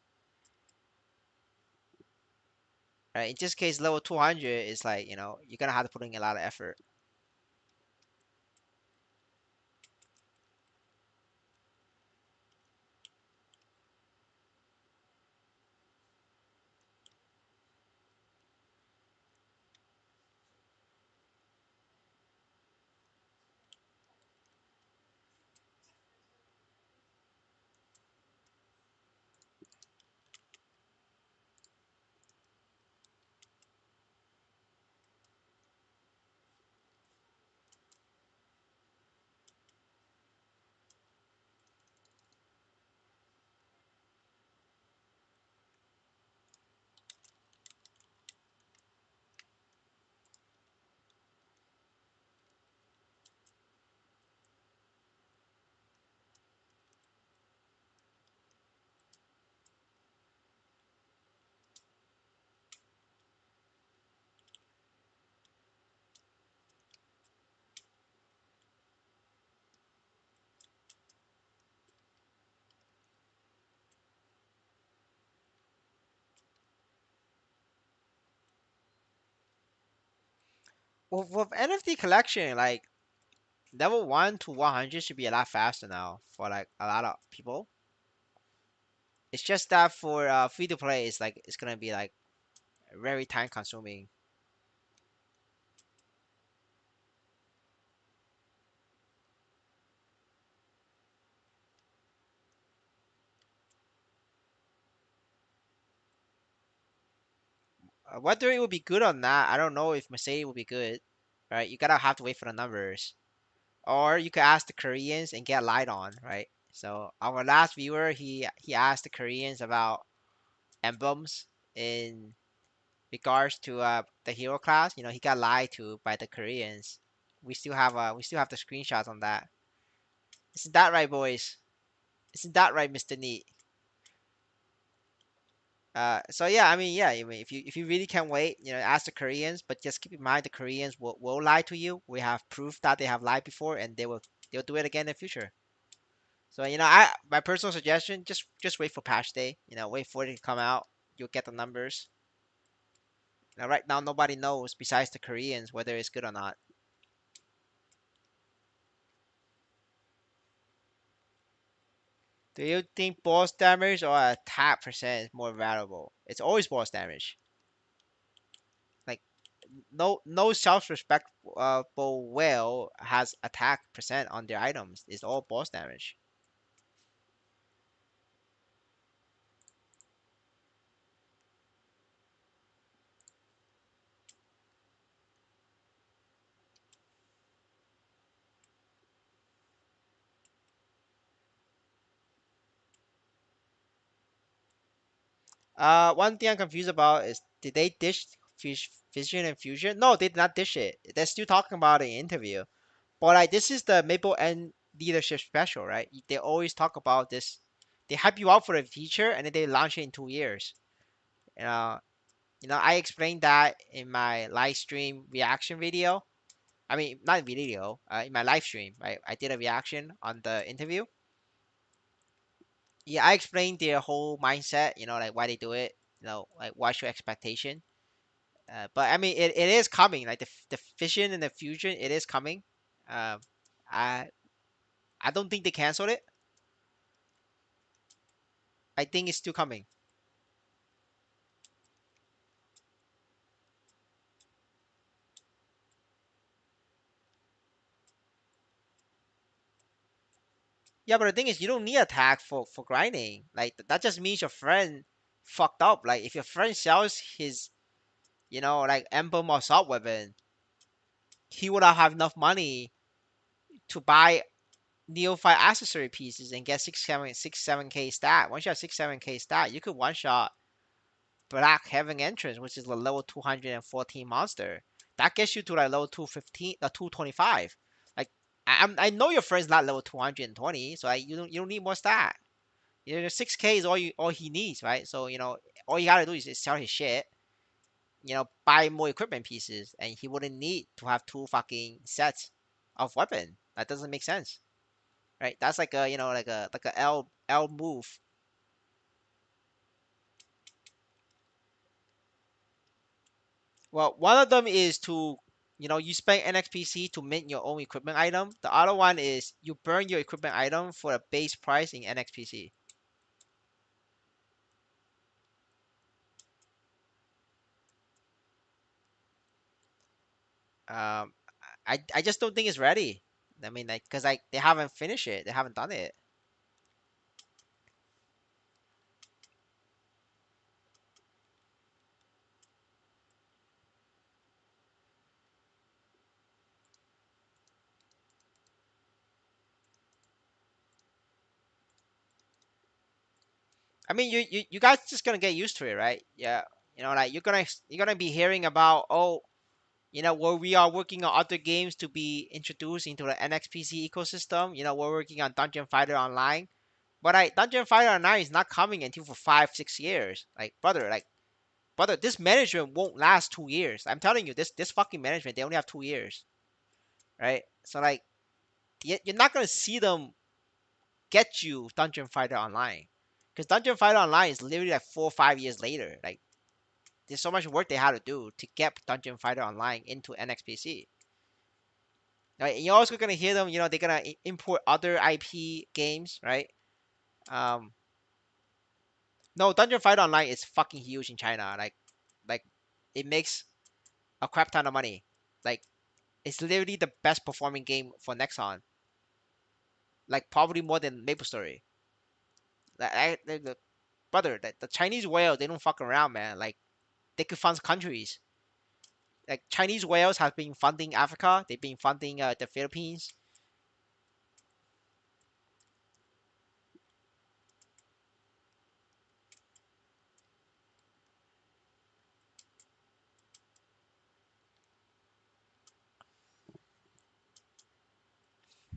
Speaker 1: Right? In this case, level 200 is like you're gonna have to put in a lot of effort. with NFT collection, like level 1 to 100 should be a lot faster now for like a lot of people. It's just that for free to play, it's like it's gonna be like very time consuming. Whether it will be good or not, I don't know if Mercedes will be good. Right? You gotta have to wait for the numbers, or you could ask the Koreans and get light on. Right? So our last viewer, he asked the Koreans about emblems in regards to the hero class. You know, he got lied to by the Koreans. We still have the screenshots on that. Isn't that right, boys? Isn't that right, Mr. Neat? So yeah, I mean, yeah, I mean, if you really can't wait, ask the Koreans, but just keep in mind the Koreans will lie to you. We have proof that they have lied before, and they'll do it again in the future. So I my personal suggestion, just wait for patch day. Wait for it to come out. You'll get the numbers. Now, right now, nobody knows besides the Koreans whether it's good or not. Do you think boss damage or attack percent is more valuable? It's always boss damage. Like no self-respectable whale has attack percent on their items. It's all boss damage. One thing I'm confused about is did they dish fission and fusion? No, they did not dish it. They're still talking about it in interview. But like this is the Maple N leadership special, right? They always talk about this. They hype you out for the feature and then they launch it in 2 years. You know, I explained that in my live stream reaction video. I mean, not video, in my live stream, right? I did a reaction on the interview. Yeah, I explained their whole mindset, like why they do it, like what's your expectation. But I mean, it is coming. Like the fission and the fusion, it is coming. Um, I I don't think they canceled it. I think it's still coming. Yeah, but the thing is, you don't need attack for grinding. Like that just means your friend fucked up. Like if your friend sells his, like emblem or assault weapon, he would not have enough money to buy neophyte accessory pieces and get 6 7 stat. Once you have 6 7 stat, you could one shot Black Heaven Entrance, which is the level 214 monster. That gets you to like level 215, 225. Like I know your friend's not level 220, so like, you don't need more stat. 6K is all he needs, right? So all you gotta do is sell his shit. Buy more equipment pieces, and he wouldn't need to have two fucking sets of weapon. That doesn't make sense, right? That's like a like a L move. Well, one of them is to you spend NXPC to mint your own equipment item. The other one is you burn your equipment item for a base price in NXPC. Um, I just don't think it's ready. I mean, like, cause like they haven't finished it, they haven't done it. I mean, you guys just gonna get used to it, right? Yeah, like you're gonna be hearing about, oh, where we are working on other games to be introduced into the NXPC ecosystem. We're working on Dungeon Fighter Online, but like Dungeon Fighter Online is not coming until for 5 6 years. Like brother, this management won't last 2 years. I'm telling you, this fucking management, they only have 2 years, right? So like you're not gonna see them get you Dungeon Fighter Online, because Dungeon Fighter Online is literally like 4 or 5 years later. Like there's so much work they had to do to get Dungeon Fighter Online into NXPC. Right? And you're also gonna hear them. They're gonna import other IP games, right? Um, no, Dungeon Fighter Online is fucking huge in China. Like it makes a crap ton of money. Like it's literally the best performing game for Nexon. Like probably more than MapleStory. Brother, the Chinese whale, they don't fuck around, man. Like they could fund countries. Like Chinese whales have been funding Africa. They've been funding the Philippines.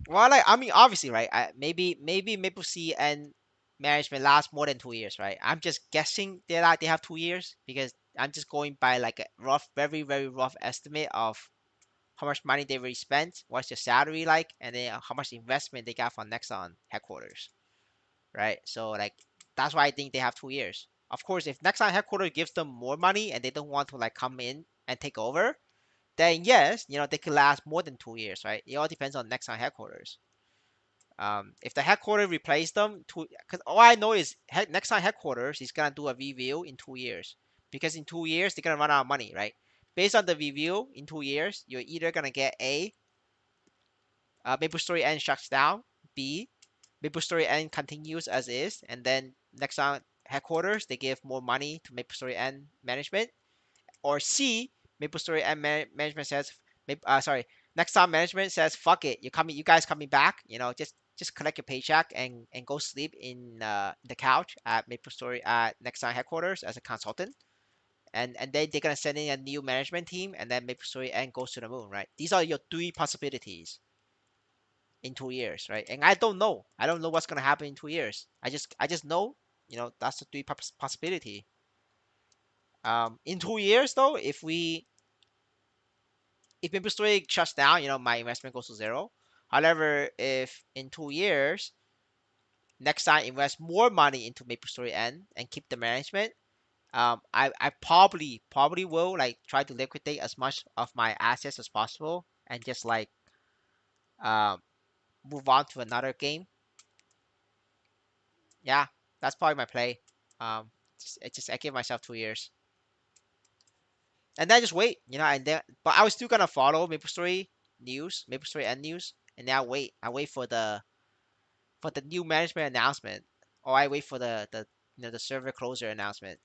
Speaker 1: Well, like I mean, obviously, right? Maybe Maple Sea and management last more than 2 years, right? I'm just guessing they have 2 years because I'm just going by like a rough, very very rough estimate of how much money they already spent, what's their salary like, and then how much investment they got from Nexon headquarters, right? So like that's why I think they have 2 years. Of course, if Nexon headquarters gives them more money and they don't want to like come in and take over, then yes, they could last more than 2 years, right? It all depends on Nexon headquarters. If the headquarters replace them, because all I know is Nexon headquarters is gonna do a review in 2 years, because in 2 years they're gonna run out of money, right? Based on the review in 2 years, you're either gonna get A, MapleStory N shuts down, B, MapleStory N continues as is, and then Nexon headquarters they give more money to MapleStory N management, or C, MapleStory N management says, sorry, Nexon management says, fuck it, you guys coming back, just collect your paycheck and go sleep in the couch at MapleStory at Nexon headquarters as a consultant. And then they're gonna send in a new management team, and then MapleStory N goes to the moon, right? These are your three possibilities in 2 years, right? And I don't know. I don't know what's gonna happen in 2 years. I just know, that's the three possibility. In 2 years though, if MapleStory shuts down, my investment goes to zero. However, if in 2 years next time invest more money into MapleStory and keep the management, I probably will like try to liquidate as much of my assets as possible and just like um move on to another game. Yeah, that's probably my play. I give myself 2 years, and then just wait, and then but I was still gonna follow MapleStory news, MapleStory End news, and then I wait for the new management announcement, or I wait for the server closure announcement.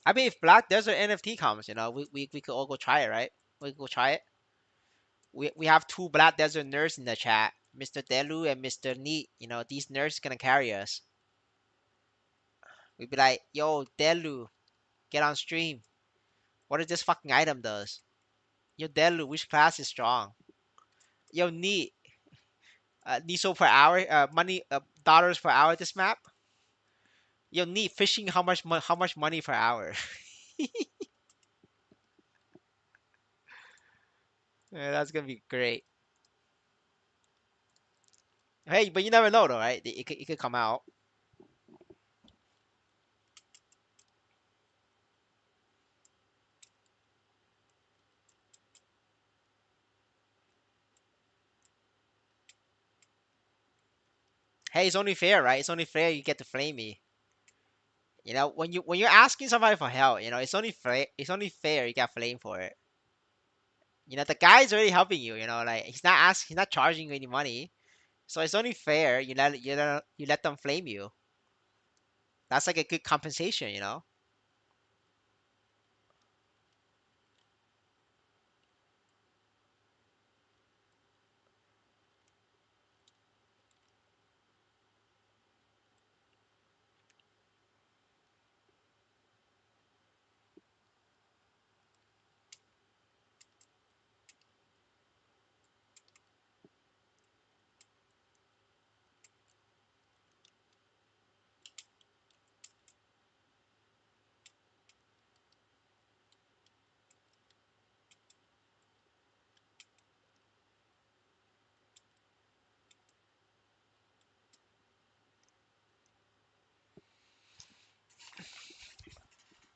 Speaker 1: I mean, if Black Desert NFT comes, we could all go try it, right? We could go try it. We have two Black Desert nerds in the chat, Mr. Delu and Mr. Neat. These nerds gonna carry us. We'd be like, yo, Delu, get on stream. What is this fucking item does? Yo, Delu, which class is strong? Yo, Neat, Niso per hour, money, dollars per hour this map. Yo, Neat, fishing how much money per hour? Yeah, that's gonna be great. Hey, but you never know though, right? It could come out. Hey, it's only fair, right? It's only fair you get to flame me. When you're asking somebody for help, it's only fair. It's only fair you get flame for it. The guy's already helping you. Like he's not charging you any money, so it's only fair you let them flame you. That's like a good compensation.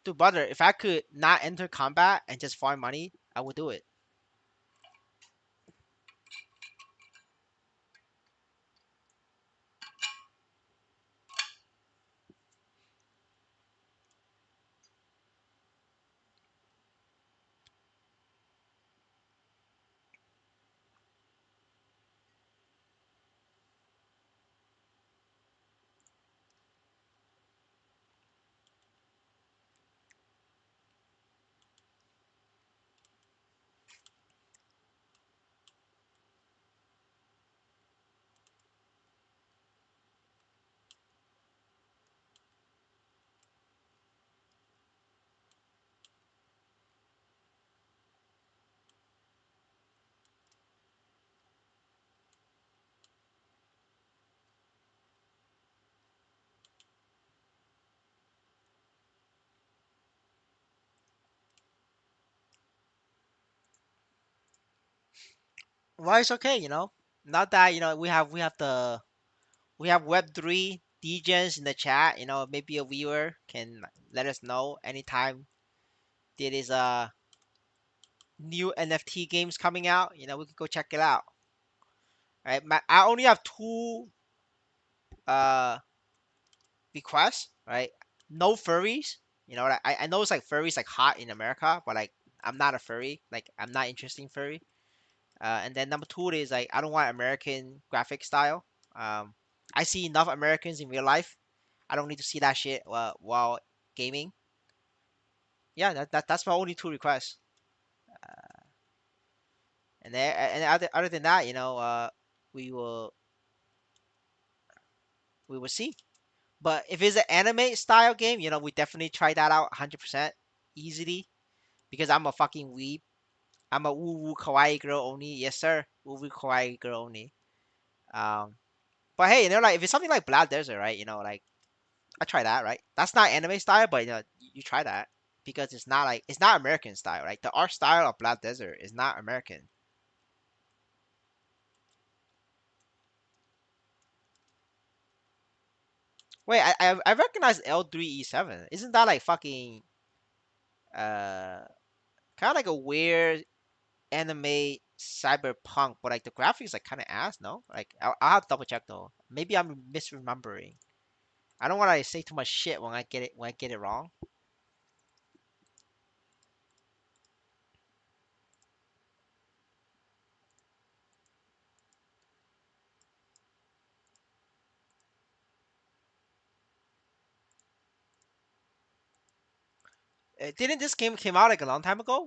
Speaker 1: Dude, brother, if I could not enter combat and just farm money, I would do it. Well, it's okay, Not that we have Web3 DJs in the chat. Maybe a viewer can let us know anytime there is a new NFT games coming out. We could go check it out. Right? I only have two uh requests. Right? No furries. Like, I know it's like furries like hot in America, but like I'm not a furry. Like I'm not interested in furry. And then number two is like I don't want American graphic style. Um, I see enough Americans in real life. I don't need to see that shit while gaming. Yeah, that's my only two requests. And other than that, we will we will see. But if it's an anime style game, we definitely try that out 100% easily because I'm a fucking weeb. I'm a woo woo kawaii girl only. Yes, sir. Woo woo kawaii girl only. Um, but hey, like if it's something like Black Desert, right? Like I try that, right? That's not anime style, but you try that because it's not American style, right? The art style of Black Desert is not American. Wait, I recognize L3E7. Isn't that like fucking uh kind of like a weird anime cyberpunk, but like the graphics like kind of ass, no? Like I'll have to double check though. Maybe I'm misremembering. I don't want to say too much shit when I get it wrong. Didn't this game came out like a long time ago?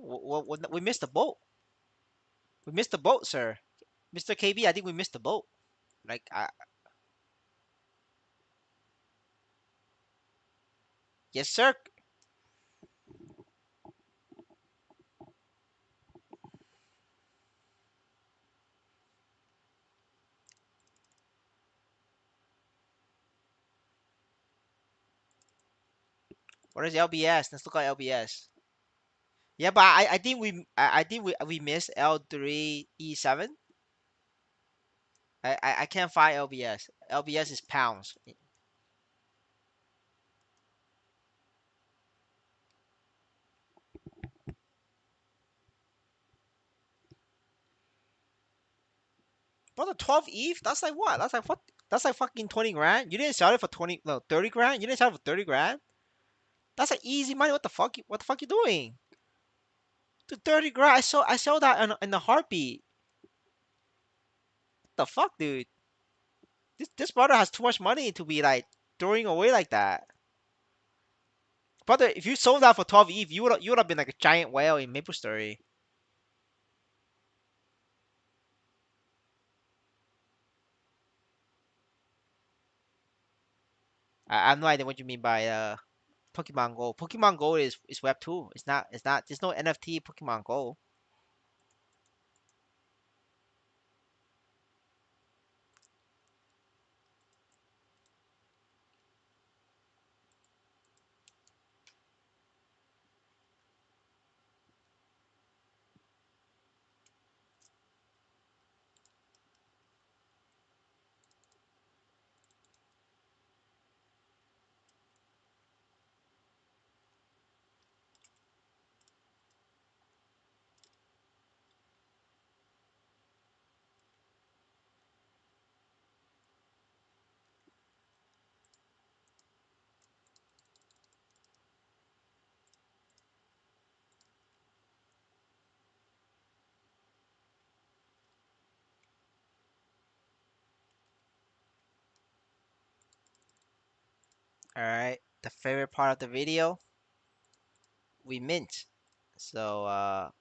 Speaker 1: We missed the boat. We missed the boat, sir. Mr. KB, I think we missed the boat. Like, yes, sir. What is LBS? Let's look at LBS. Yeah, but I think we missed L3E7. I can't find LBS. LBS is pounds. But the 12 ETH, that's like what? That's like what? That's like fucking 20 grand. You didn't sell it for 20, no, 30 grand. You didn't sell it for 30 grand. That's like easy money. What the fuck? What the fuck you doing? To 30 grand. I sold that in a heartbeat. What the fuck, dude? This brother has too much money to be like throwing away like that. Brother, if you sold that for 12 ETH, you would have been like a giant whale in maplestory. I have no idea what you mean by Pokemon Go. Pokemon Go is Web 2. It's not there's no NFT Pokemon Go. All right. The favorite part of the video, we mint. So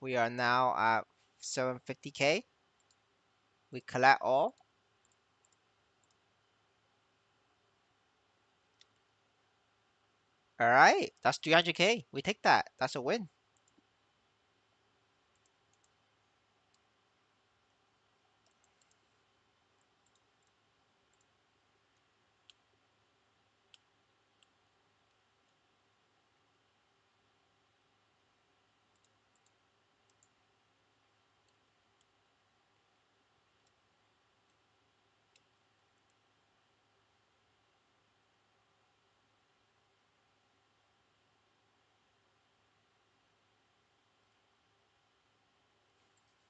Speaker 1: we are now at 750K. We collect all. All right. That's 300K. We take that. That's a win.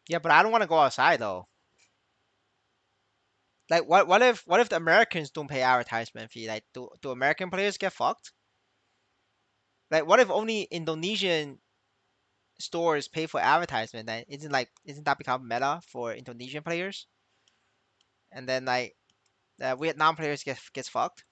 Speaker 1: Yeah, but I don't want to go outside though. Like what if the Americans don't pay advertisement fee? Like do American players get fucked? Like what if only Indonesian stores pay for advertisement? Then isn't that become meta for Indonesian players? And then like the Vietnam players gets fucked.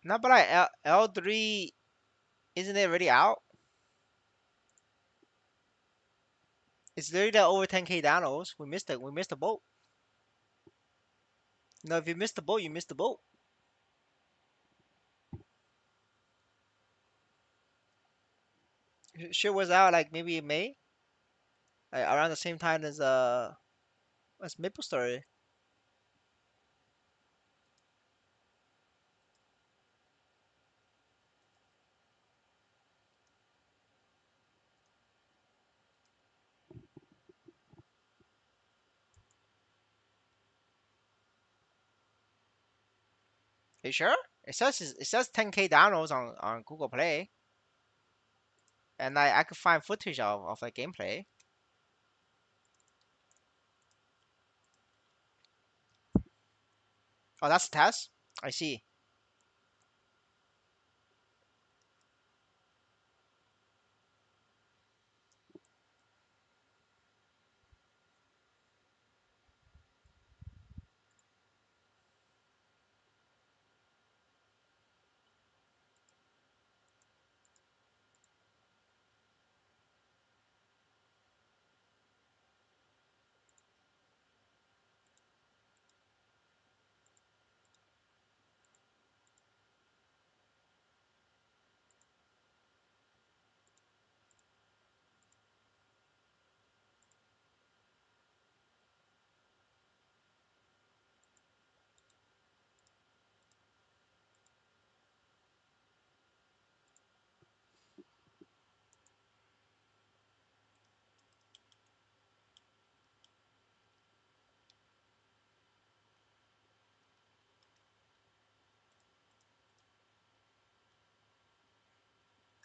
Speaker 1: No, but L3 isn't it already out? It's literally over 10K downloads. We missed it. We missed the boat. No, if you missed the boat, you missed the boat. Shit was out like maybe in May, like around the same time as maplestory. You sure? It says 10K downloads on Google Play, and I could find footage of the gameplay. Oh, that's a test. I see.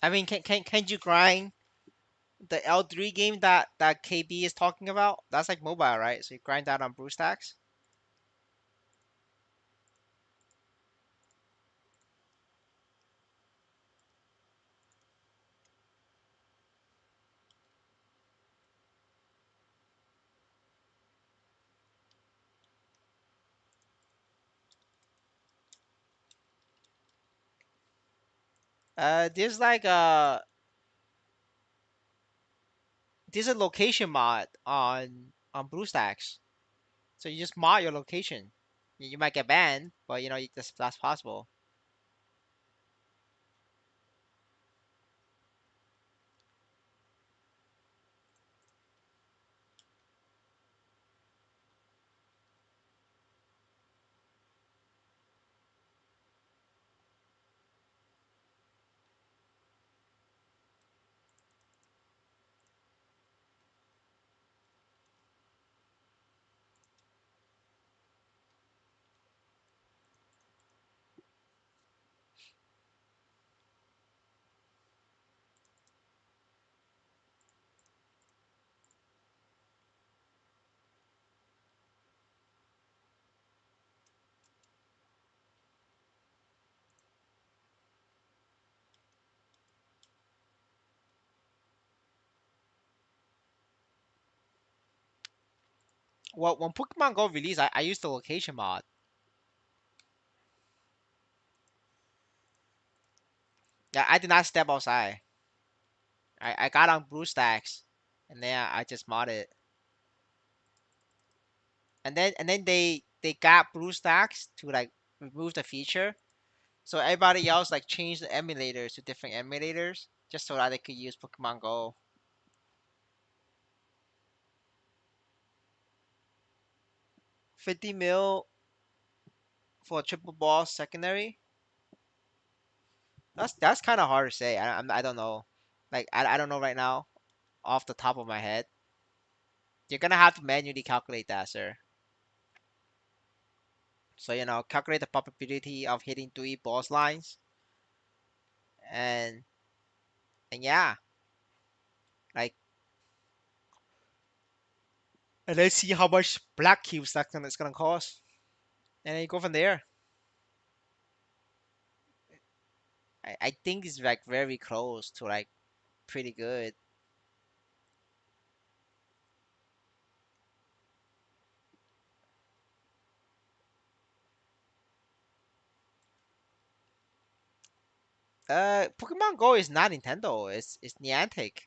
Speaker 1: I mean, can you grind the L3 game that KB is talking about? That's like mobile, right? So you grind that on BlueStacks. There's like there's a location mod on BlueStacks. So you just mod your location. You might get banned, but that's possible. Well, when Pokemon Go released, I used the location mod. Yeah, I did not step outside. I got on BlueStacks, and then I just modded. And then they got BlueStacks to like remove the feature, so everybody else like changed the emulators to different emulators just so that they could use Pokemon Go. 50 mil for a triple ball secondary. That's kind of hard to say. I don't know. Like I don't know right now off the top of my head. You're gonna have to manually calculate that, sir. So calculate the probability of hitting three boss lines, and yeah, like, and let's see how much black cubes it's gonna cost, and then you go from there. I think it's like very close to like pretty good. Pokemon Go is not Nintendo. It's Niantic.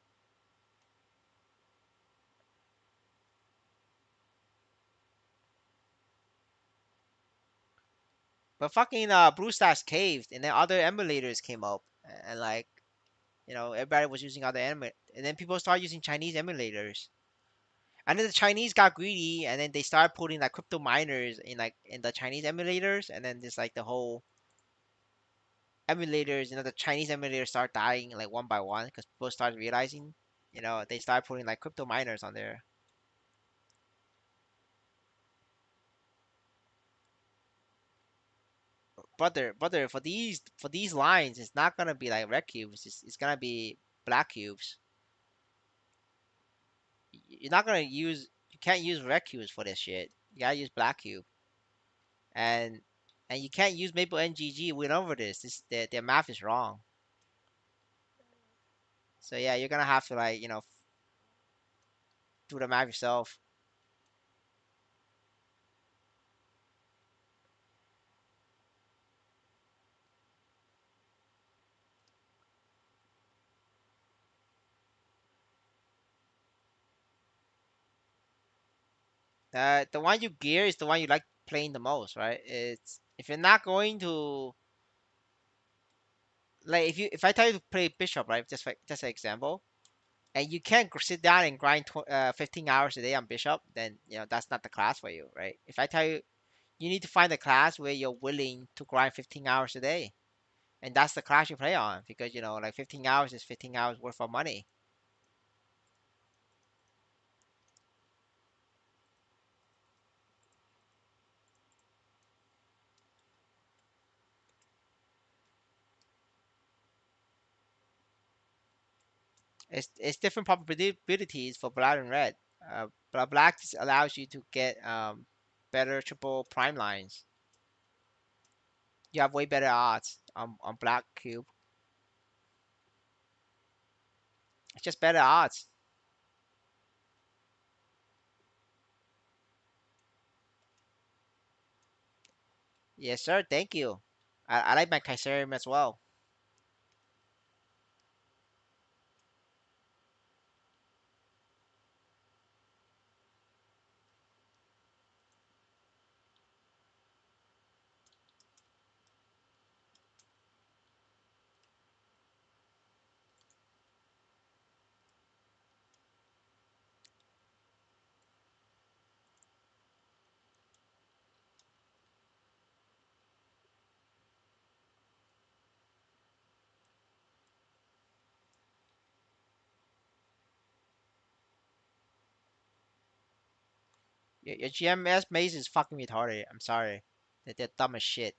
Speaker 1: But fucking BlueStacks caved, and then other emulators came up, and like everybody was using other and then people started using Chinese emulators, and then the Chinese got greedy, and then they started putting like crypto miners in like in the Chinese emulators, and then just like the whole emulators, the Chinese emulators start dying like one by one because people started realizing, they started putting like crypto miners on there. Brother, for these lines, it's not gonna be like red cubes. It's gonna be black cubes. You're not gonna use. You can't use red cubes for this shit. You gotta use black cube, and you can't use Maple NGG win over this. Their math is wrong. So yeah, you're gonna have to like do the math yourself. The one you gear is the one you like playing the most, right? It's if you're not going to like if I tell you to play Bishop, right? Just an example, and you can't sit down and grind 15 hours a day on Bishop, then that's not the class for you, right? If I tell you you need to find a class where you're willing to grind 15 hours a day, and that's the class you play on because like 15 hours is 15 hours worth of money. It's different probabilities for black and red. But black just allows you to get better triple prime lines. You have way better odds on black cube. It's just better odds. Yes, sir. Thank you. I like my Kaiserium as well. Your GMS maze is fucking retarded. I'm sorry. They're dumb as shit.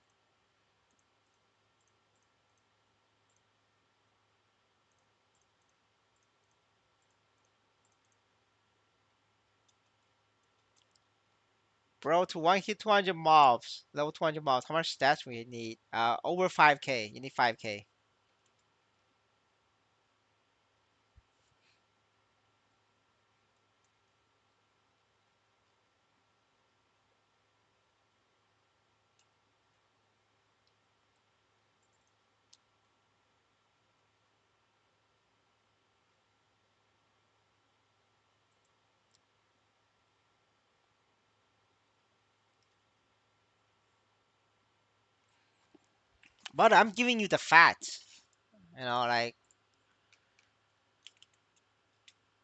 Speaker 1: Bro, to one hit 200 mobs, level 200 mobs, how much stats we need? Over 5k. You need 5k. But I'm giving you the facts. Like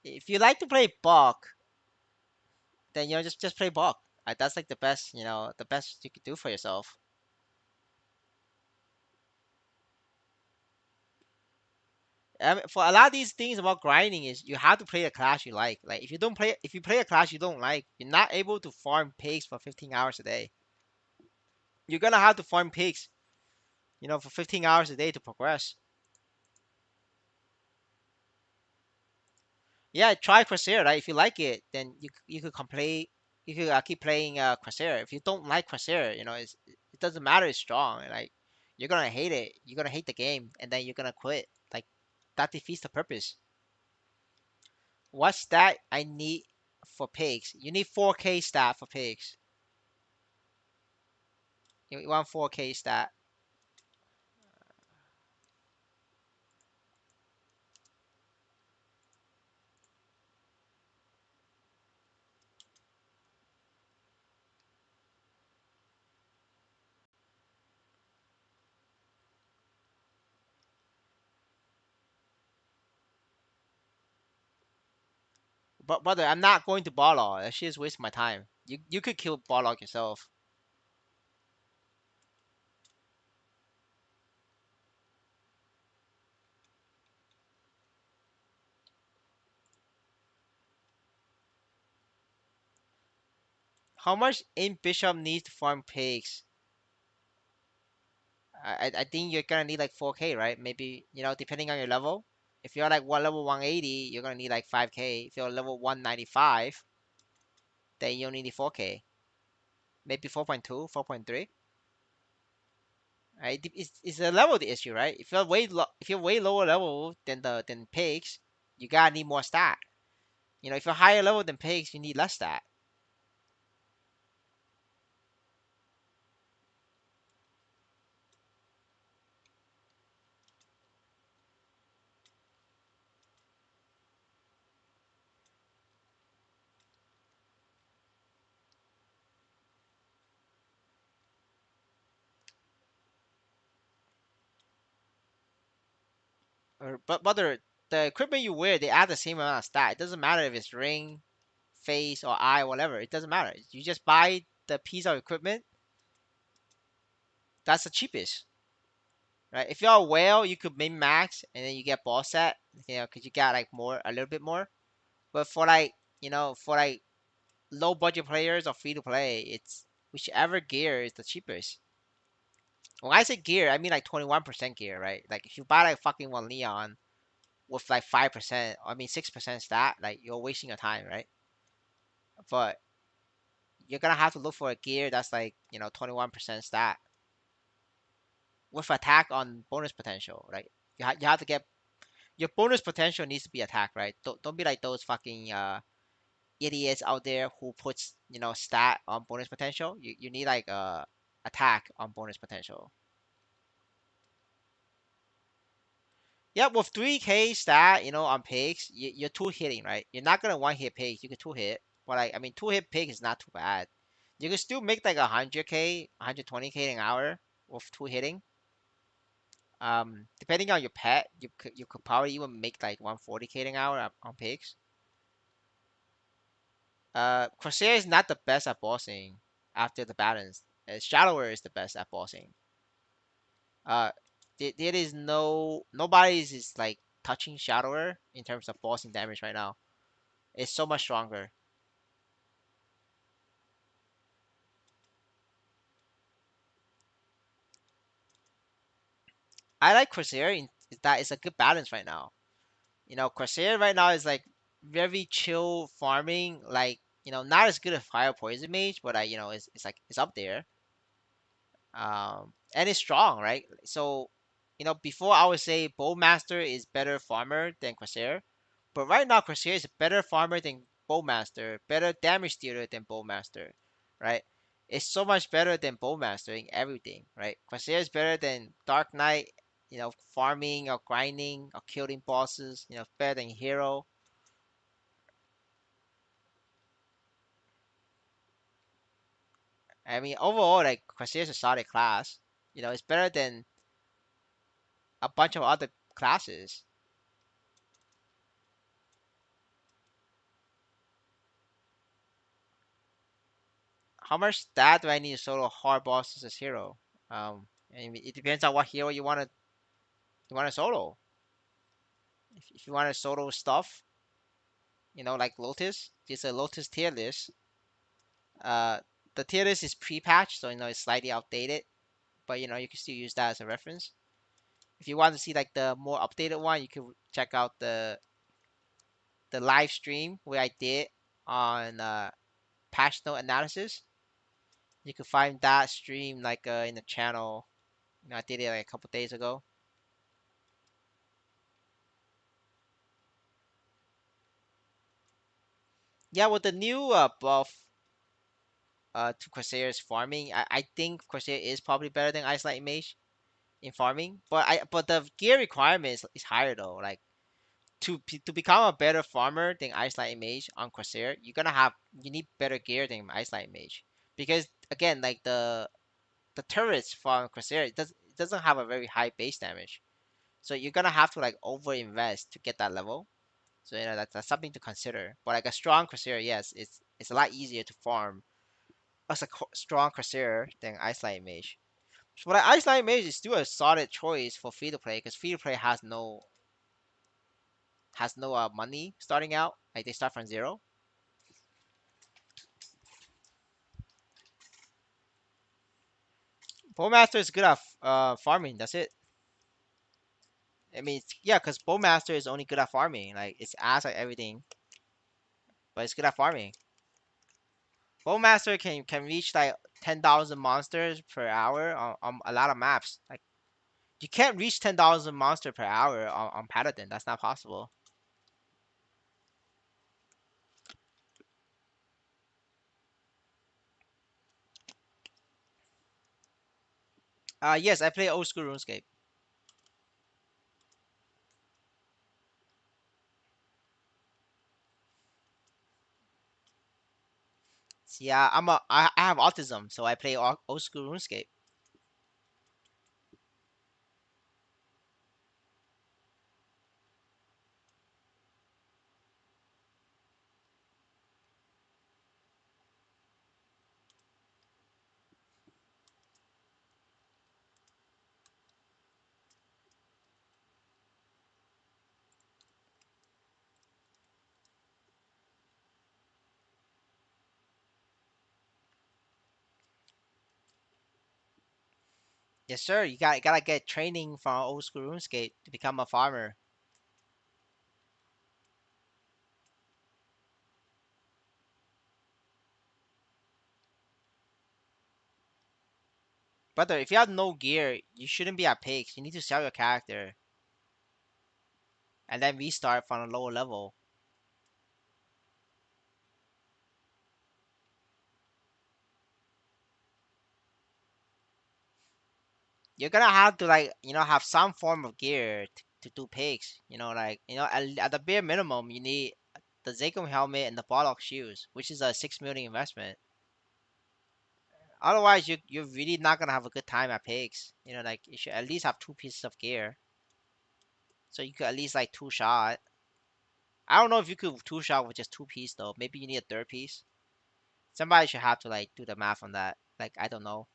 Speaker 1: if you like to play Buck, then just play Buck. That's like the best, the best you could do for yourself. I mean, for a lot of these things about grinding is you have to play a class you like. Like if you play a class you don't like, you're not able to farm pigs for 15 hours a day. You're gonna have to farm pigs, for 15 hours a day to progress. Yeah, try Corsair. Right? If you like it, then you could complete. You could keep playing Corsair. If you don't like Corsair, it doesn't matter. It's strong. Like you're gonna hate it. You're gonna hate the game, and then you're gonna quit. Like that defeats the purpose. What stat I need for pigs? You need 4K stat for pigs. You want 4K stat. But brother, I'm not going to Barlog. That shit is wasting my time. You could kill Barlog yourself. How much in Bishop needs to farm pigs? I think you're gonna need like 4K, right? Maybe, depending on your level. If you're like level 180, you're gonna need like 5K. If you're level 195, then you only need 4K. Maybe 4.2, 4.3. Right? It's a level the issue, right? If you're way lower level than pigs, you gotta need more stat. If you're higher level than pigs, you need less stat. But the equipment you wear, they add the same amount of stat. It doesn't matter if it's ring, face, or eye, or whatever. It doesn't matter. You just buy the piece of equipment that's the cheapest, right? If you're a whale, you could min max and then you get ball set, because you got like a little bit more. But for like low budget players or free to play, it's whichever gear is the cheapest. When I say gear, I mean like 21% gear, right? Like if you buy like fucking one Leon, with like 5%, I mean 6% stat, like you're wasting your time, right? But you're gonna have to look for a gear that's like 21% stat with attack on bonus potential, right? You have to get your bonus potential needs to be attack, right? Don't be like those fucking idiots out there who puts stat on bonus potential. You need like attack on bonus potential. Yeah, with 3K stat, on pigs, you're two hitting, right? You're not gonna one hit pigs. You can two hit, but like I mean, two hit pig is not too bad. You can still make like 100K, 120K an hour with two hitting. Depending on your pet, you could probably even make like 140K an hour on pigs. Corsair is not the best at bossing after the balance. Shallower is the best at bossing. Uh, there is nobody's is like touching Shallower in terms of bossing damage right now. It's so much stronger. I like Corsair in that it's a good balance right now. Corsair right now is like very chill farming, like not as good as Fire Poison Mage, but it's like it's up there. And it's strong, right? So, before I would say Bowmaster is better farmer than Corsair, but right now Corsair is a better farmer than Bowmaster, better damage dealer than Bowmaster, right? It's so much better than Bowmaster in everything, right? Corsair is better than Dark Knight, farming or grinding or killing bosses, better than Hero. I mean, overall, like Corsair is a solid class. It's better than a bunch of other classes. How much stat do I need to solo hard bosses as hero? And it depends on what hero you want to solo. If you want to solo stuff, like Lotus, there's a Lotus tier list. Uh, the tier list is pre-patched, so it's slightly outdated, but you can still use that as a reference. If you want to see like the more updated one, you can check out the live stream where I did on patch note analysis. You can find that stream like in the channel. I did it like a couple days ago. Yeah, with the new buff to Corsair's farming, I think Corsair is probably better than Ice Light Mage in farming. But the gear requirement is higher though. Like to become a better farmer than Ice Light Mage on Corsair, you need better gear than Ice Light Mage. Because again, like the turrets from Corsair, it doesn't have a very high base damage. So you're gonna have to like over invest to get that level. So that's something to consider. But like a strong Corsair, yes, it's a lot easier to farm as a strong Corsair than Iceland Mage. But like, Iceland Mage is still a solid choice for free to play because free to play has no money starting out. Like they start from zero. Bowmaster is good at farming. That's it. I mean, yeah, because Bowmaster is only good at farming. Like it's ass at everything, but it's good at farming. Bowmaster can reach like 10,000 monsters per hour on a lot of maps. Like you can't reach 10,000 monster per hour on Paladin. That's not possible. Yes, I play old school RuneScape. Yeah, I have autism, so I play old school RuneScape. Yes, sir. You gotta get training from old school RuneScape to become a farmer. Brother, if you have no gear, you shouldn't be at peaks. You need to sell your character and then restart from a lower level. You're gonna have to like have some form of gear to do pigs. Like at the bare minimum, you need the Zakum helmet and the Bollock shoes, which is a 6 million investment. Otherwise, you're really not gonna have a good time at pigs. Like you should at least have two pieces of gear, so you could at least like two shot. I don't know if you could two shot with just two piece though. Maybe you need a third piece. Somebody should have to like do the math on that. Like I don't know.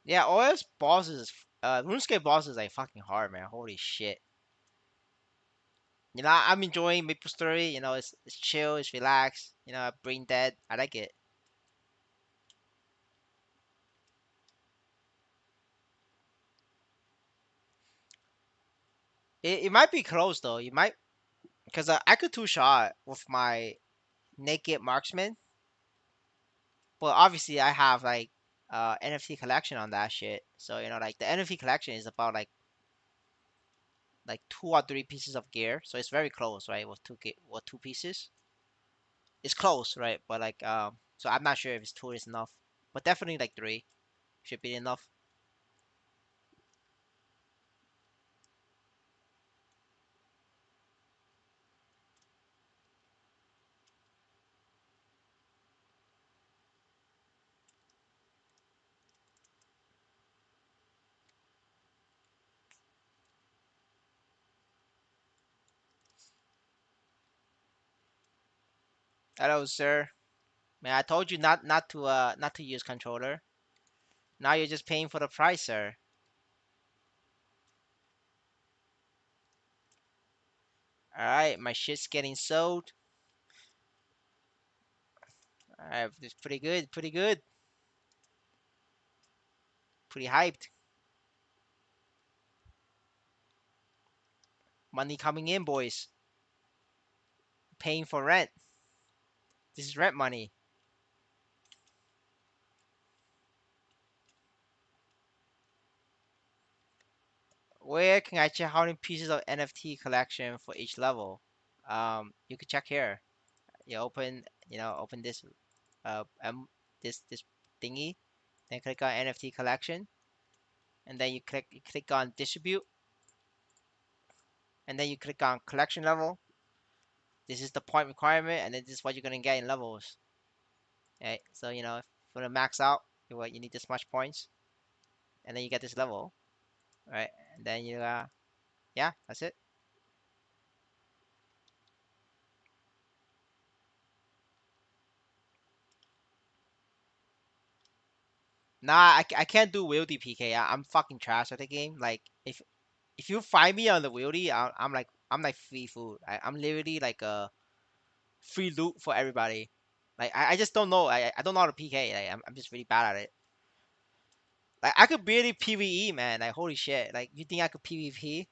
Speaker 1: Yeah, OS bosses, RuneScape bosses is like fucking hard, man. Holy shit. I'm enjoying maplestory. It's chill, it's relaxed. Brain dead. I like it. It might be close though. You might because I could two shot with my naked marksman, but obviously I have like NFT collection on that shit. So like the NFT collection is about like two or three pieces of gear. So it's very close, right? With two pieces, it's close, right? But like so I'm not sure if it's two is enough, but definitely like three should be enough. Hello, sir. Man, I told you not to use controller. Now you're just paying for the price, sir. All right, my shit's getting sold. All right, it's pretty good, pretty good, pretty hyped. Money coming in, boys. Paying for rent. This is rent money. Where can I check how many pieces of NFT collection for each level? You can check here. You open this this thingy, then click on NFT collection, and then you click on distribute, and then you click on collection level. This is the point requirement, and then this is what you're gonna get in levels. Okay, so if you want to max out, you need this much points, and then you get this level, right? And then yeah, that's it. Nah, I can't do wieldy PK. I'm fucking trash at the game. Like if you find me on the wieldy, I'm like free food. I'm literally like a free loot for everybody. Like I just don't know. I don't know how to PK. Like I'm just really bad at it. Like I could barely PVE, man. Like holy shit. Like you think I could PvP?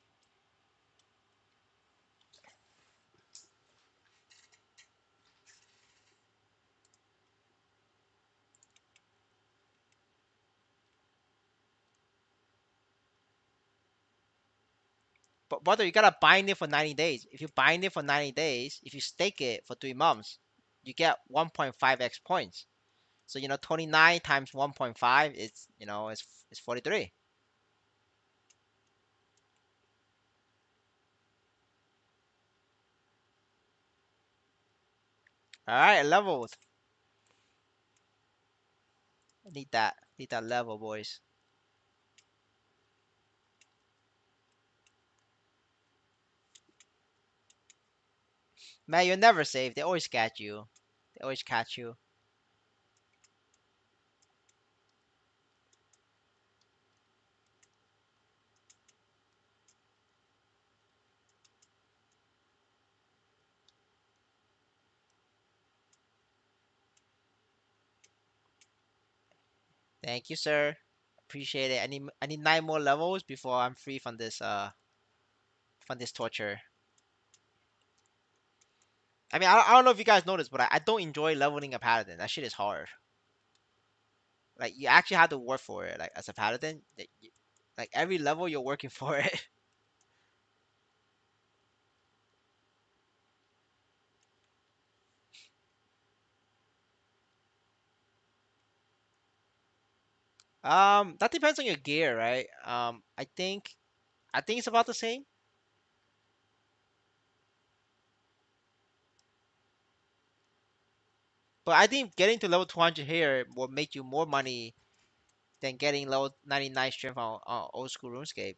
Speaker 1: But brother, you gotta bind it for 90 days. If you bind it for 90 days, if you stake it for 3 months, you get 1.5x points. So 29 times 1.5 is it's 43. All right, levels. Need that level, boys. Man, you're never safe. They always catch you. They always catch you. Thank you, sir. Appreciate it. I need 9 more levels before I'm free from this torture. I mean, I don't know if you guys noticed, but I don't enjoy leveling a paladin. That shit is hard. Like you actually have to work for it. Like as a paladin, like every level you're working for it. That depends on your gear, right? I think it's about the same. But I think getting to level 200 here will make you more money than getting level 99 strength on old school RuneScape.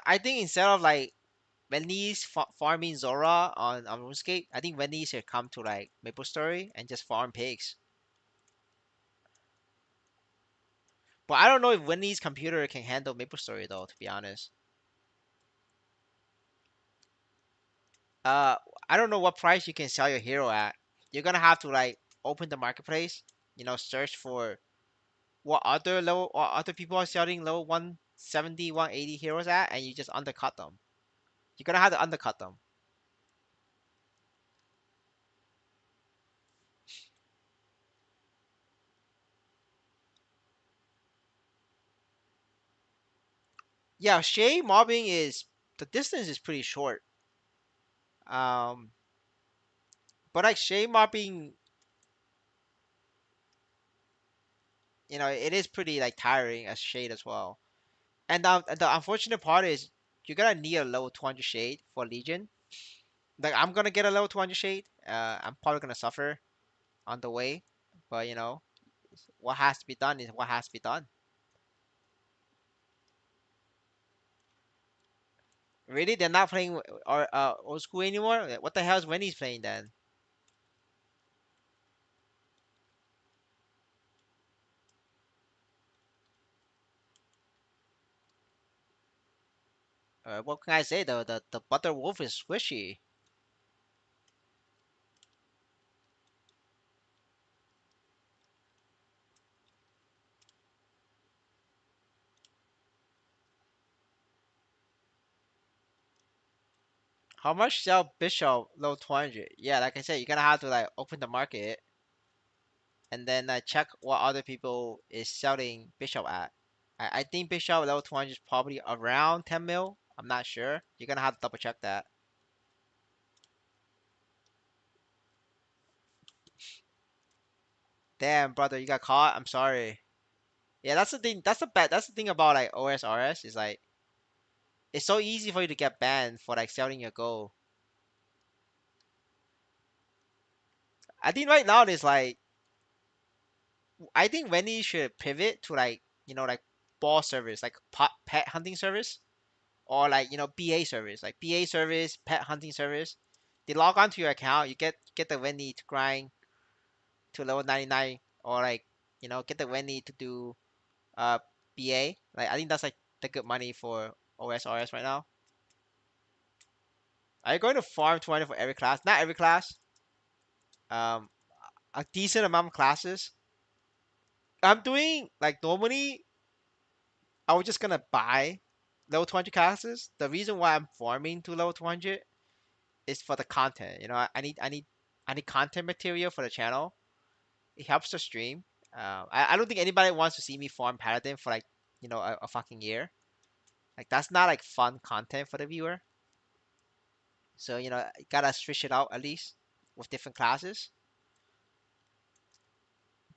Speaker 1: I think instead of like Venice farming Zora on RuneScape, I think Venice should come to like maplestory and just farm pigs. But I don't know if Venice computer can handle maplestory though, to be honest. Uh, I don't know what price you can sell your hero at. You're gonna have to like open the marketplace, search for what other people are selling low 170, 180 heroes at, and you just undercut them. You're gonna have to undercut them. Yeah, shade mobbing is the distance is pretty short. Um, but like shade mobbing, it is pretty like tiring as shade as well. And the unfortunate part is you're gonna need a level 200 shade for Legion. Like I'm gonna get a level 200 shade. I'm probably gonna suffer on the way, but what has to be done is what has to be done. Really, they're not playing or old school anymore. What the hell is Wendy's playing then? What can I say though? The butter wolf is squishy. How much sell Bishop low 200? Yeah, like I said, you're gonna have to like open the market and then check what other people is selling Bishop at. I think Bishop level 200 is probably around 10 mil. I'm not sure. You're gonna have to double check that. Damn, brother, you got caught. I'm sorry. Yeah, that's the thing. That's the thing about like OSRS is like it's so easy for you to get banned for like selling your gold. I think right now there's like I think Wendy should pivot to like like ball service, like pet hunting service, or like BA service, like BA service, pet hunting service. They log onto your account, you get the Wendy to grind to level 99, or like get the Wendy to do uh BA. Like I think that's like the good money for OSRS right now. Are you going to farm 20 for every class? Not every class. Um, a decent amount of classes. I'm doing like normally I was just gonna buy level 200 classes. The reason why I'm farming to level 200 is for the content. I need content material for the channel. It helps the stream. I don't think anybody wants to see me farm Paladin for like a fucking year. Like that's not like fun content for the viewer. So gotta switch it out at least with different classes.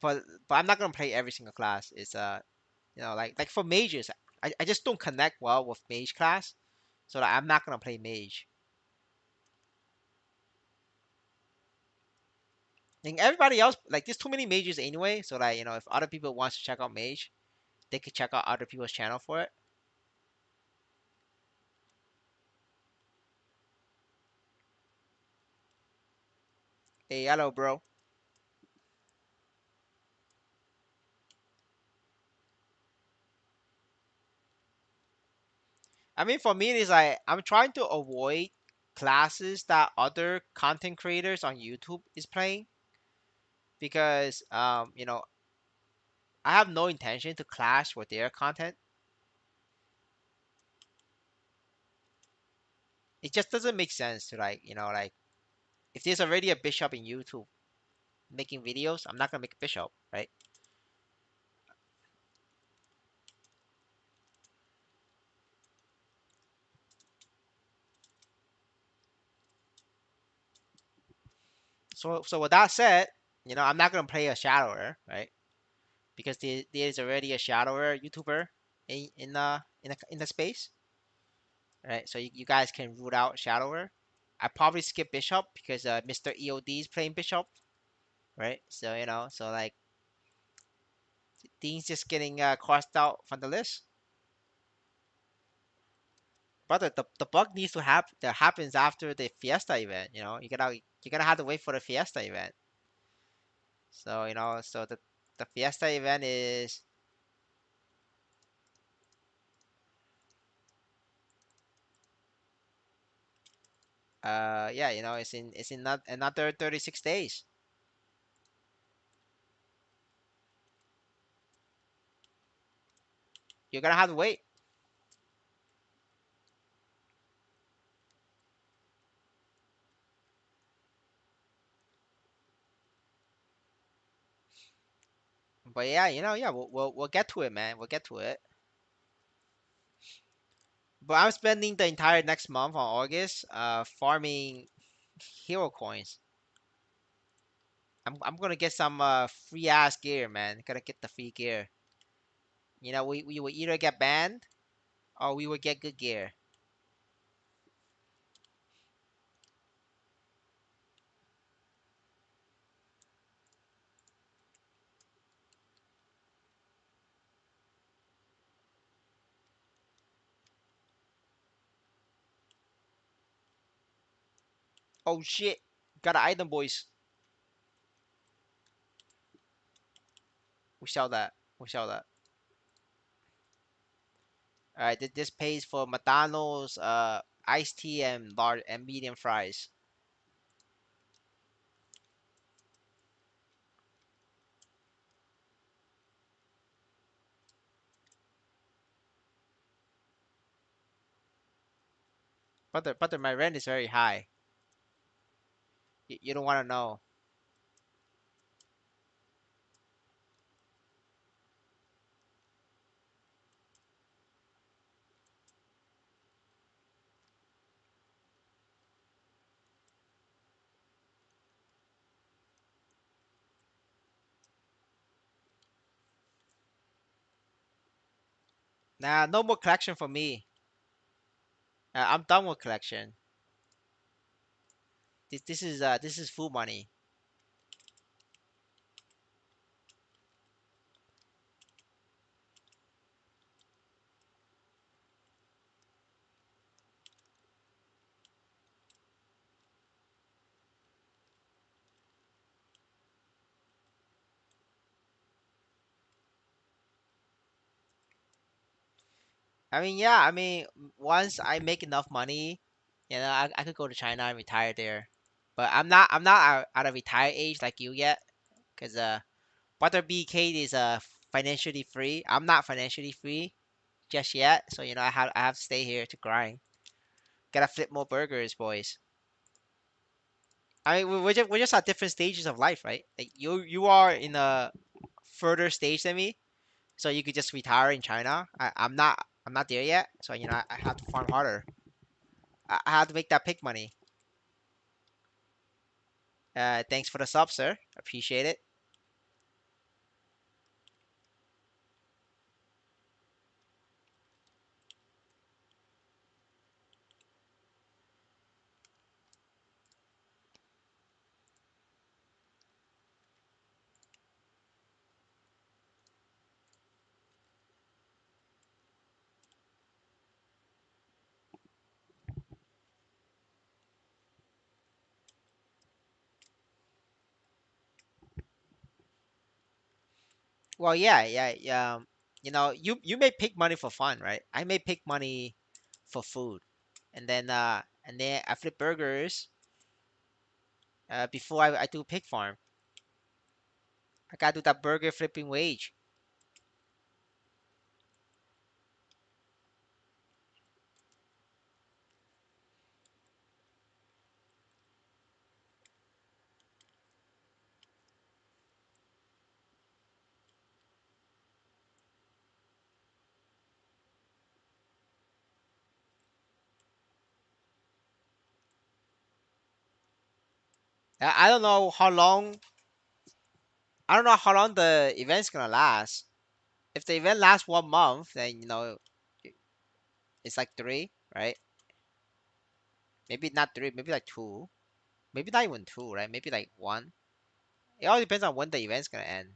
Speaker 1: But I'm not gonna play every single class. It's like for mages, I just don't connect well with mage class, so like, I'm not gonna play mage. And everybody else, like, there's too many mages anyway, so like if other people wants to check out mage, they could check out other people's channel for it. Hey, hello, bro. I mean, for me, it's like I'm trying to avoid classes that other content creators on YouTube is playing because I have no intention to clash with their content. It just doesn't make sense to like if there's already a bishop in YouTube making videos, I'm not gonna make a bishop, right? So with that said, I'm not gonna play a shadower, right? Because there's already a shadower YouTuber in the space, right? So you guys can root out shadower. I probably skip bishop because Mr. EOD is playing bishop, right? So so like things just getting crossed out from the list. But the bug needs to happen. That happens after the Fiesta event. You're gonna have to wait for the Fiesta event. So so the Fiesta event is yeah, it's in not another 36 days. You're gonna have to wait. But yeah, yeah, we'll get to it, man. We'll get to it. But I'm spending the entire next month on August farming hero coins. I'm gonna get some free ass gear, man. Gonna get the free gear. We will either get banned or we will get good gear. Oh shit! Got an item, boys. We sell that. We sell that. All right. This pays for McDonald's iced tea and large and medium fries. But my rent is very high. You don't want to know. Nah, no more collection for me. I'm done with collection. This is full money. I mean, yeah. I mean, once I make enough money, I could go to China and retire there. But I'm not out of retire age like you yet, cause Butter BK is financially free. I'm not financially free just yet, so I have to stay here to grind. Gotta flip more burgers, boys. I mean, we're just at different stages of life, right? Like you are in a further stage than me, so you could just retire in China. I'm not there yet, so I have to farm harder. I have to make that pick money. Thanks for the sub, sir. Appreciate it. Well, yeah, yeah, yeah. You may pick money for fun, right? I may pick money for food, and then I flip burgers before I do pig farm. I gotta do that burger flipping wage. I don't know how long. I don't know how long the event's gonna last. If the event lasts 1 month, then it's like three, right? Maybe not three, maybe like two. Maybe not even two, right? Maybe like one. It all depends on when the event's gonna end.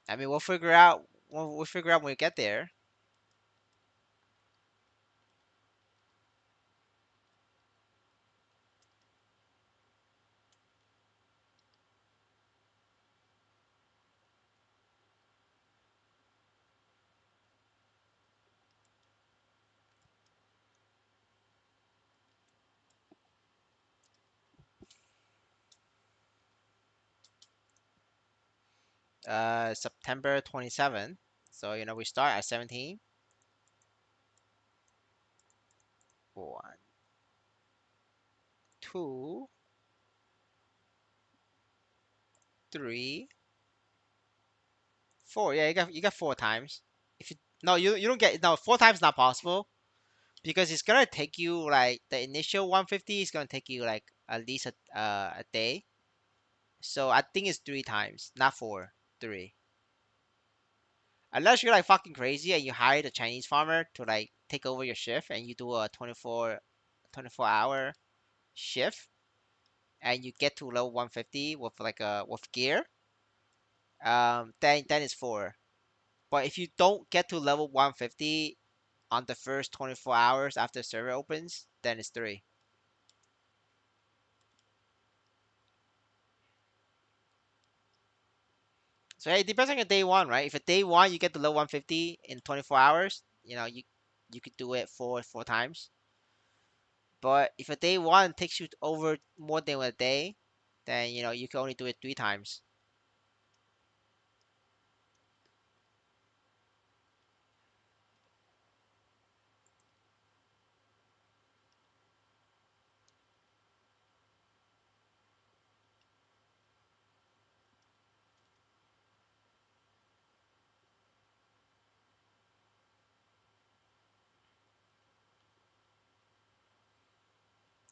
Speaker 1: I mean, we'll figure out. We'll figure out when we get there. September 27th. So we start at 17. One, two, three, four. Yeah, you got 4 times. If you no, you don't get no 4 times not possible because it's gonna take you like the initial 150 is gonna take you like at least a day. So I think it's 3 times, not four, three. Unless you're like fucking crazy and you hire the Chinese farmer to like take over your shift and you do a 24 hour shift and you get to level 150 with like a with gear, then it's four. But if you don't get to level 150 on the first 24 hours after server opens, then it's three. So hey, it depends on your day one, right? If at day one you get to level 150 in 24 hours, you could do it four times. But if a day one takes you over more than a day, then you can only do it 3 times.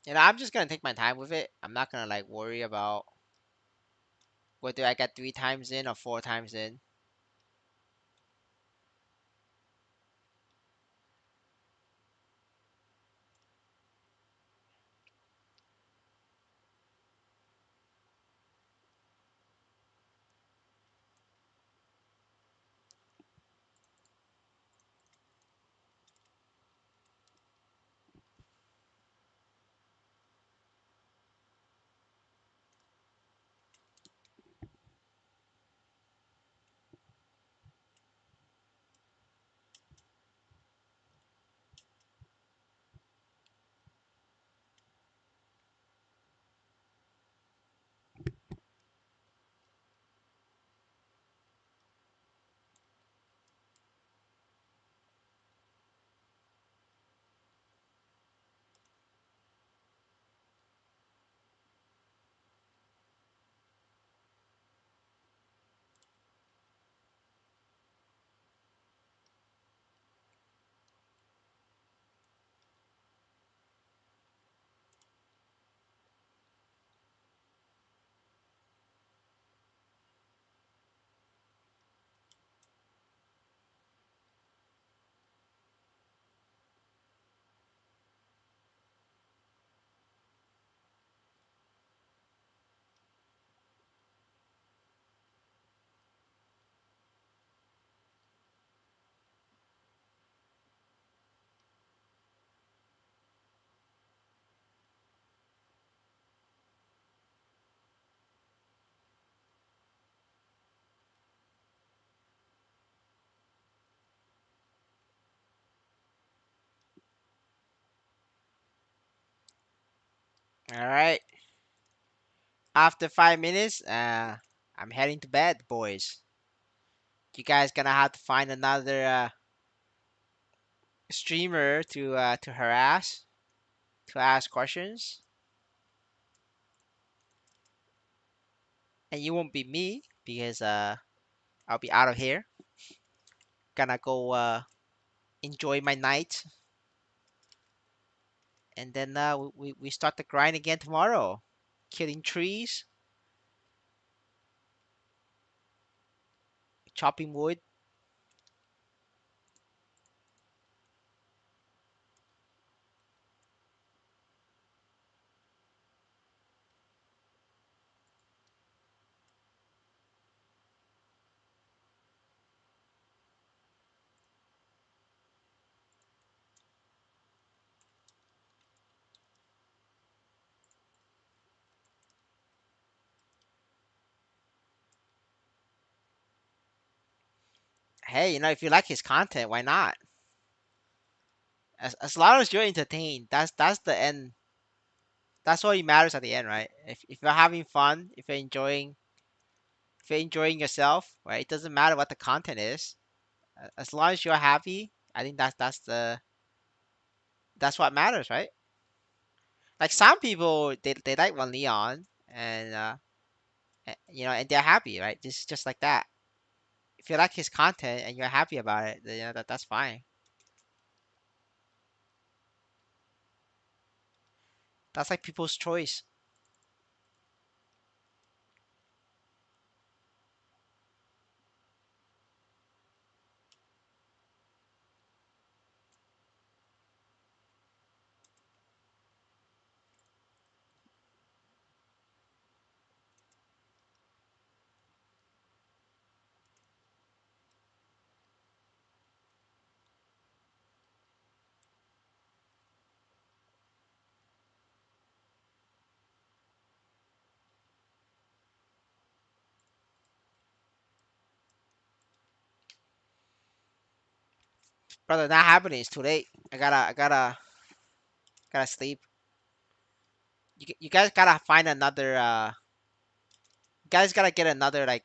Speaker 1: I'm just gonna take my time with it. I'm not gonna like worry about whether I got 3 times in or 4 times in. All right. After 5 minutes, I'm heading to bed, boys. You guys gonna have to find another streamer to harass, to ask questions, and you won't be me because I'll be out of here. Gonna go enjoy my night, and then we start the grind again tomorrow. Killing trees, chopping wood. Hey, if you like his content, why not? As long as you're entertained, that's the end. That's what matters at the end, right? If you're having fun, if you're enjoying yourself, right? It doesn't matter what the content is. As long as you're happy, I think that's what matters, right? Like some people, they like one Leon, and and they're happy, right? Just like that. If you like his content and you're happy about it, then, that's fine. That's like people's choice. Brother, not happening. It's too late. I gotta sleep. You guys gotta find another. You guys gotta get another like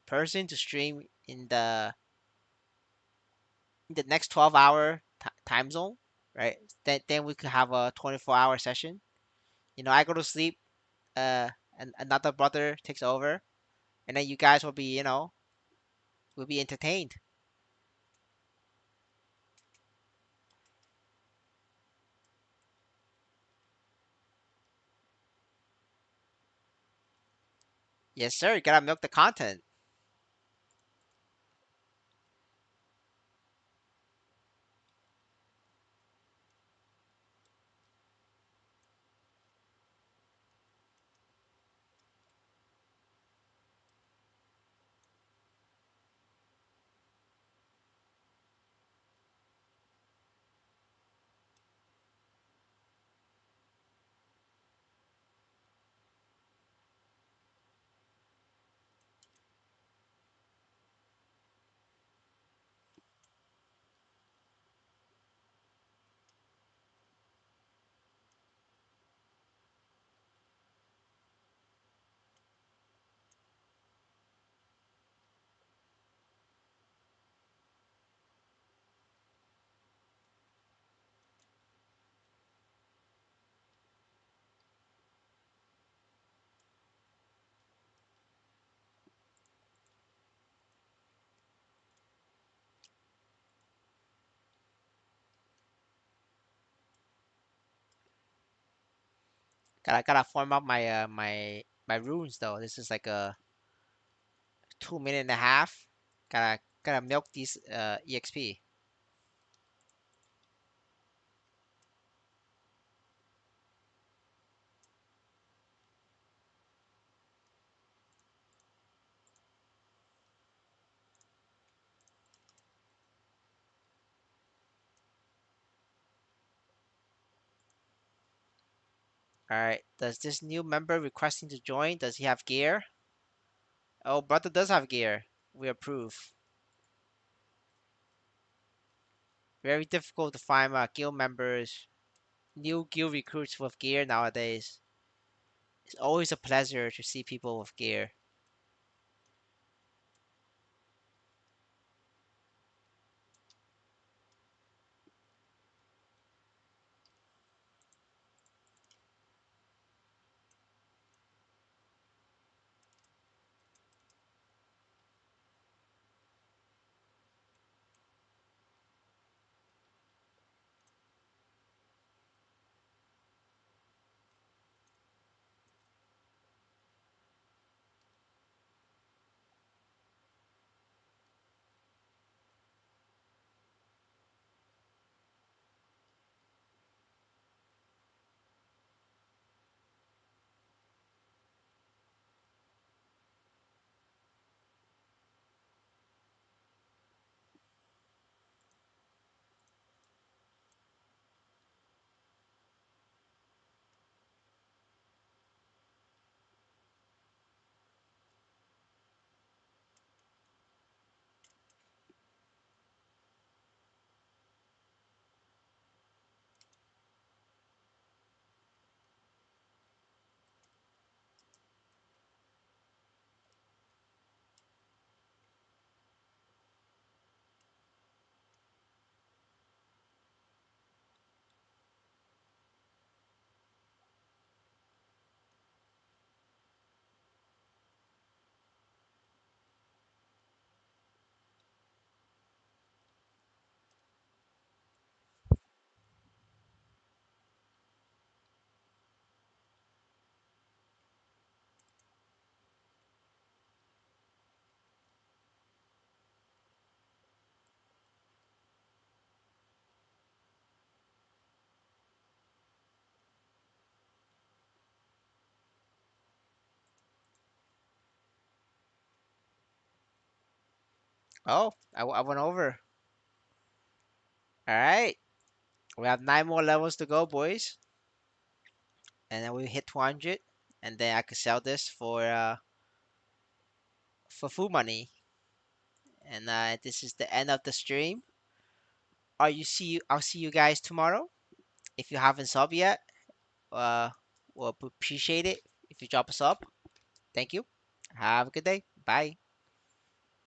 Speaker 1: person to stream in the next 12-hour time zone, right? Then we could have a 24-hour session. I go to sleep. And another brother takes over, and then you guys will be entertained. Yes, sir. You gotta milk the content. Gotta form up my runes though. This is like a 2 minute and a half. Gotta milk these exp. All right. Does this new member requesting to join? Does he have gear? Oh, brother does have gear. We approve. Very difficult to find guild members new guild recruits with gear nowadays. It's always a pleasure to see people with gear. Oh, I went over. All right. We have 9 more levels to go, boys. And then we hit 200. And then I could sell this for food money. And this is the end of the stream. I'll see you guys tomorrow. If you haven't subbed yet, uh, we'll appreciate it if you drop us up. Thank you. Have a good day. Bye.